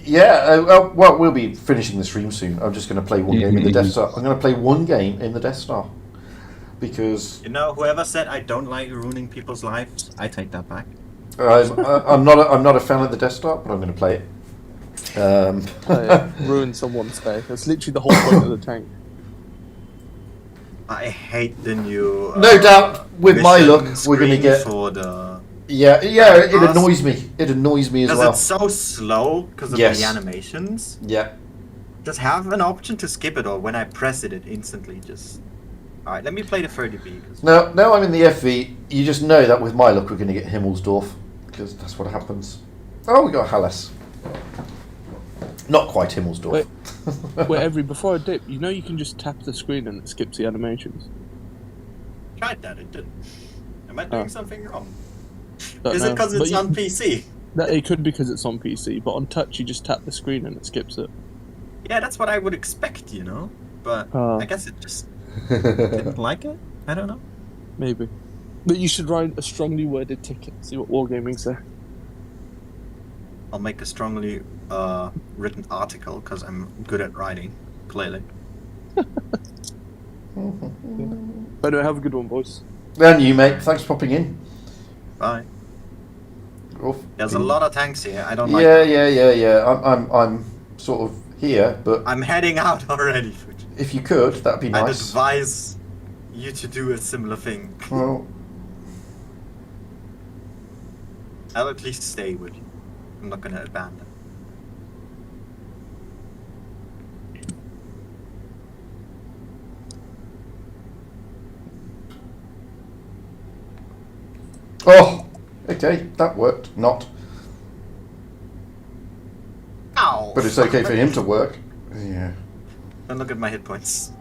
Yeah, well, we'll be finishing the stream soon. I'm just going to play one game in the Death Star. I'm going to play one game in the Death Star because You know, whoever said I don't like ruining people's lives, I take that back. I'm not a fan of the Death Star, but I'm going to play it. Ruin someone's day. That's literally the whole point of the tank. I hate the new. No doubt, with my mission luck, we're going to screen get. for the. Yeah, it annoys me. It annoys me as Because well. it's so slow because of Yes. the animations. Yeah. Just have an option to skip it, or when I press it, it instantly just. Alright, let me play the 30B. Now I'm in the FV. You just know that with my luck, we're going to get Himmelsdorf because that's what happens. Oh, we got Halles. Not quite Himmelsdorf. Wait, before I dip, you know you can just tap the screen and it skips the animations. Tried that, it didn't. Am I doing something wrong? Don't Is know. it because But it's you- on PC? It could be because it's on PC, but on touch you just tap the screen and it skips it. Yeah, that's what I would expect, you know? But I guess it just didn't like it? I don't know. Maybe. But you should write a strongly worded ticket, see what Wargaming say. I'll make a strongly written article because I'm good at writing, clearly. But anyway, have a good one, boys. And you, mate. Thanks for popping in. Bye. Oof. There's a lot of tanks here. I don't like Yeah, that. yeah. I'm sort of here, but I'm heading out already. if you could, that'd be I'd nice. advise you to do a similar thing. Well, I'll at least stay with you. I'm not gonna abandon. oh, okay, that worked. Not, Ow! but it's okay for him to work. Yeah. Don't look at my hit points.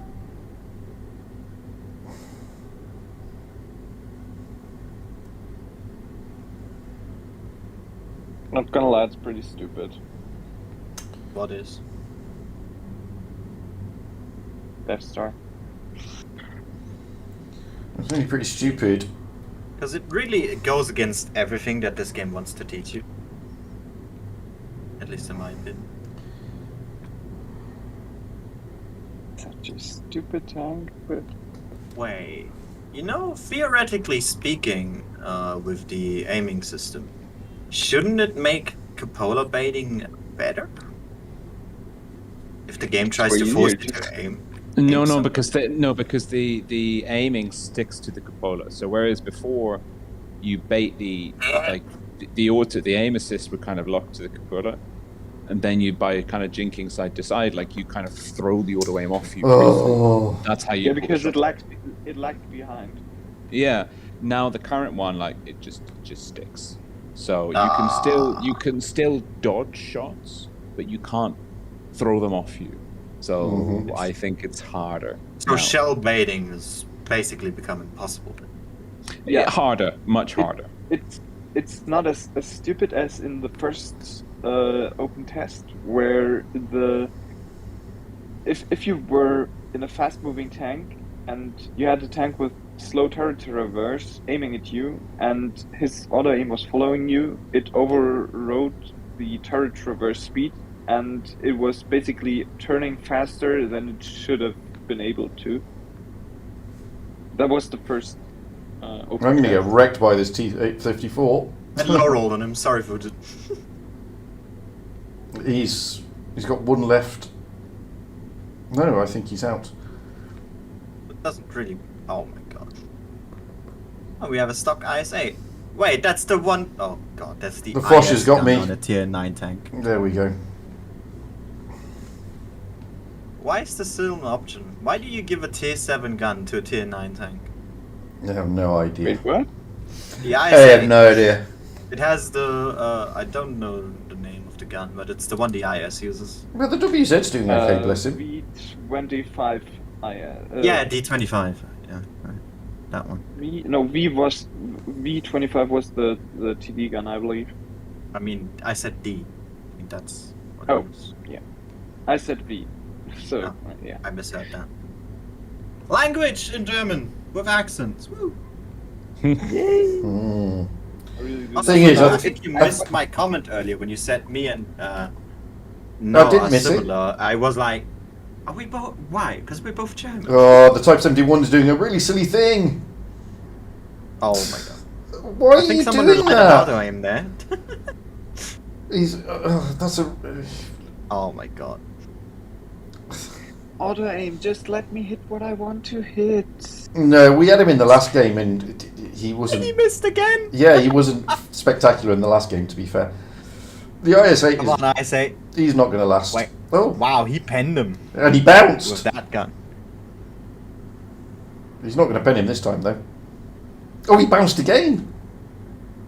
Not gonna lie, it's pretty stupid. What is? Death Star. It's really pretty stupid. Because it really goes against everything that this game wants to teach you. At least in my opinion. Such a stupid tank, but Wait. You know, theoretically speaking, with the aiming system, shouldn't it make cupola baiting better? If the game tries to force you to aim. No, because the aiming sticks to the cupola. So whereas before you bait the the aim assist would kind of lock to the cupola, and then you by kind of jinking side to side, like you kind of throw the auto aim off you. Oh. That's how you. yeah, because it lagged behind. Yeah. Now the current one, like it just sticks. So you can still dodge shots, but you can't throw them off you. So I think it's harder. So now. shell baiting is basically become impossible. Yeah, harder, much harder. It's not as stupid as in the first open test, where if you were in a fast moving tank and you had a tank with slow turret to reverse, aiming at you, and his auto aim was following you. It overrode the turret reverse speed, and it was basically turning faster than it should have been able to. That was the first open I'm going to get test. wrecked by this T-854. I low rolled on him. Sorry for it. He's got one left. No, I think he's out. It doesn't really. Oh my god. Oh, we have a stock IS-8. Wait, that's the one oh god, that's the. The Frosh has IS got gun me. on a tier 9 tank. There we go. Why is this still an option? Why do you give a tier 7 gun to a tier 9 tank? I have no idea. Wait, what? The I IS-8. have no idea. It has the I don't know the name of the gun, but it's the one the IS uses. Well, the WZ's doing okay, bless him. V25. Yeah, D25. Yeah, right. That one. V25 was the TD gun, I believe. I mean, I said D. I think that's what Oh. it was. Yeah, I said V. So Oh. yeah. I misheard that. Language in German with accents. Woo. Mm. I really do. Also, Thing is, I I- think you missed my comment earlier when you said me and no, I didn't are miss it. similar. I was like, are we both? Why? Because we're both German. Oh, the Type 71's doing a really silly thing. Oh my god! Why I are think you someone doing relied on that? auto aim there. He's that's a. Oh my god! Auto aim, just let me hit what I want to hit. No, we had him in the last game and he wasn't. And he missed again. Yeah, he wasn't spectacular in the last game. To be fair, the IS-8 Come on, IS-8. he's not going to last. Wait. Oh, Wow, he penned him and he bounced. with that gun. He's not going to pen him this time though. Oh, he bounced again.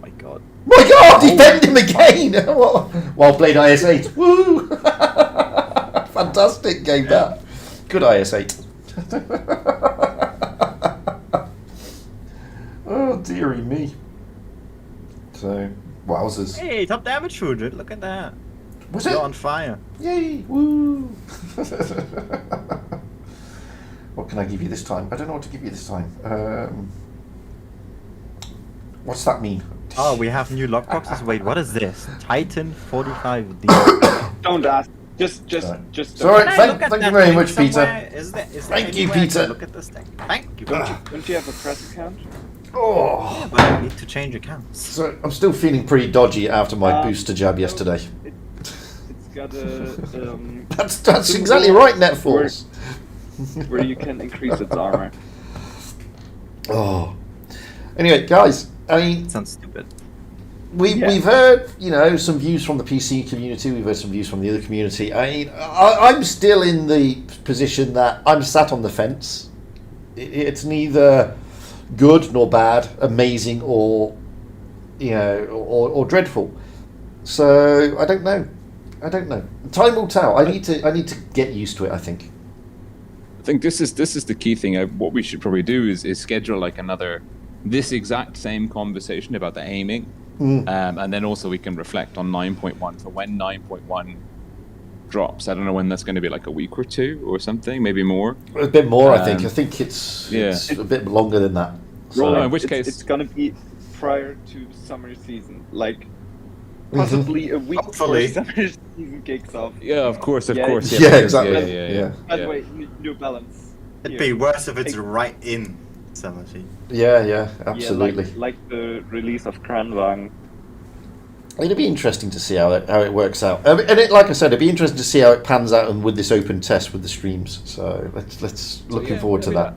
My god. My God, he penned him again. Well played, IS-8. Woo! Fantastic game that. Good IS-8. Oh dearie me. So, wowzers. Hey, top damage shooter. Look at that. Was You're it? on fire. Yay! Woo! What can I give you this time? I don't know what to give you this time. What's that mean? Oh, we have new lockboxes. Wait, what is this? Titan 45D. Don't ask. Just. Sorry, Can I thank look at you that very thing much, Peter. somewhere? Is there Thank you, anywhere I can Peter. Look at this thing. Thank you. Don't you have a press account? Oh, But I need to change accounts. so I'm still feeling pretty dodgy after my booster jab yesterday. It's got a That's exactly right, Netforce. where you can increase its armor. Oh. Anyway, guys, I mean, Sounds stupid. we've heard, some views from the PC community. We've heard some views from the other community. I mean, I'm still in the position that I'm sat on the fence. It's neither good nor bad, amazing or or dreadful. So I don't know. Time will tell. I need to get used to it, I think. I think this is the key thing. What we should probably do is schedule like this exact same conversation about the aiming, and then also we can reflect on 9.1 for when 9.1 drops. I don't know when that's going to be, like a week or two or something, maybe more. A bit more, I think. I think it's a bit longer than that. So, in which case, it's gonna be prior to summer season, like possibly a week Hopefully. before summer season kicks off. yeah, of course. Yeah, because- exactly. Yeah. By the way, New Balance. It'd here. be worse if it's right in summer season. Yeah, absolutely. Yeah, like the release of Kranwagen. It'll be interesting to see how it works out, and like I said, it'd be interesting to see how it pans out and with this open test with the streams. So let's looking forward to that.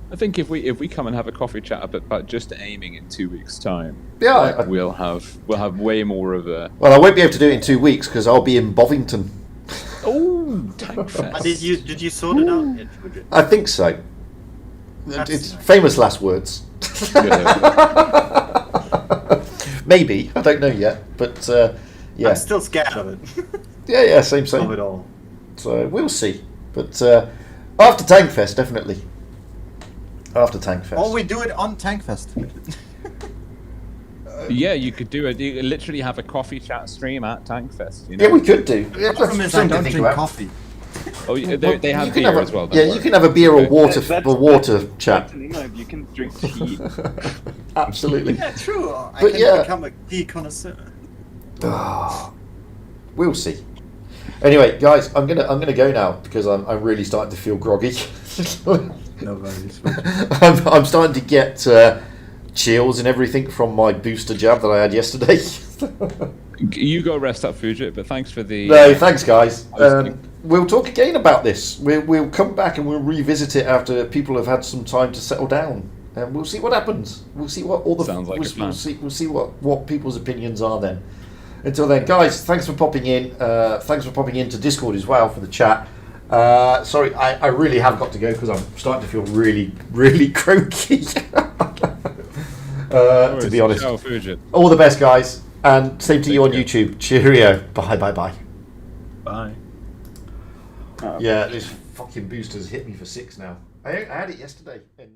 I think if we come and have a coffee chat about just aiming in 2 weeks' time, Yeah, we'll have way more of a. Well, I won't be able to do it in 2 weeks because I'll be in Bovington. Oh, Tank Fest. Did you sort it out yet, Woodrow? I think so. It's famous last words. Maybe, I don't know yet, but yeah. I'm still scared of it. Yeah, same. Of it all. So we'll see. But after Tankfest, definitely. After Tankfest. Or we do it on Tankfest. Yeah, you could do it. You could literally have a coffee chat stream at Tankfest. Yeah, we could do. The problem is I don't drink coffee. Oh, they have You can beer have a- as well. Yeah, you can have a beer or Okay. water, That's- a water chat. That's in England. You can drink tea. Absolutely. Yeah, true. I But can yeah. become a tea connoisseur. Ah, we'll see. Anyway, guys, I'm gonna go now because I'm really starting to feel groggy. No worries. I'm starting to get chills and everything from my booster jab that I had yesterday. You go rest up, Fujit. But thanks for the. No, thanks, guys. I was thinking- We'll talk again about this. We'll come back and we'll revisit it after people have had some time to settle down, and we'll see what happens. We'll see what all the Sounds like a plan. we'll see what people's opinions are then. Until then, guys, thanks for popping in. Thanks for popping into Discord as well for the chat. Sorry, I really have got to go because I'm starting to feel really, really croaky. To be honest. Ciao, Fujit. All the best, guys, and same to you on care. YouTube. Cheerio. Bye, bye, bye. Bye. Yeah, this fucking booster's hit me for 6 now. I had it yesterday. And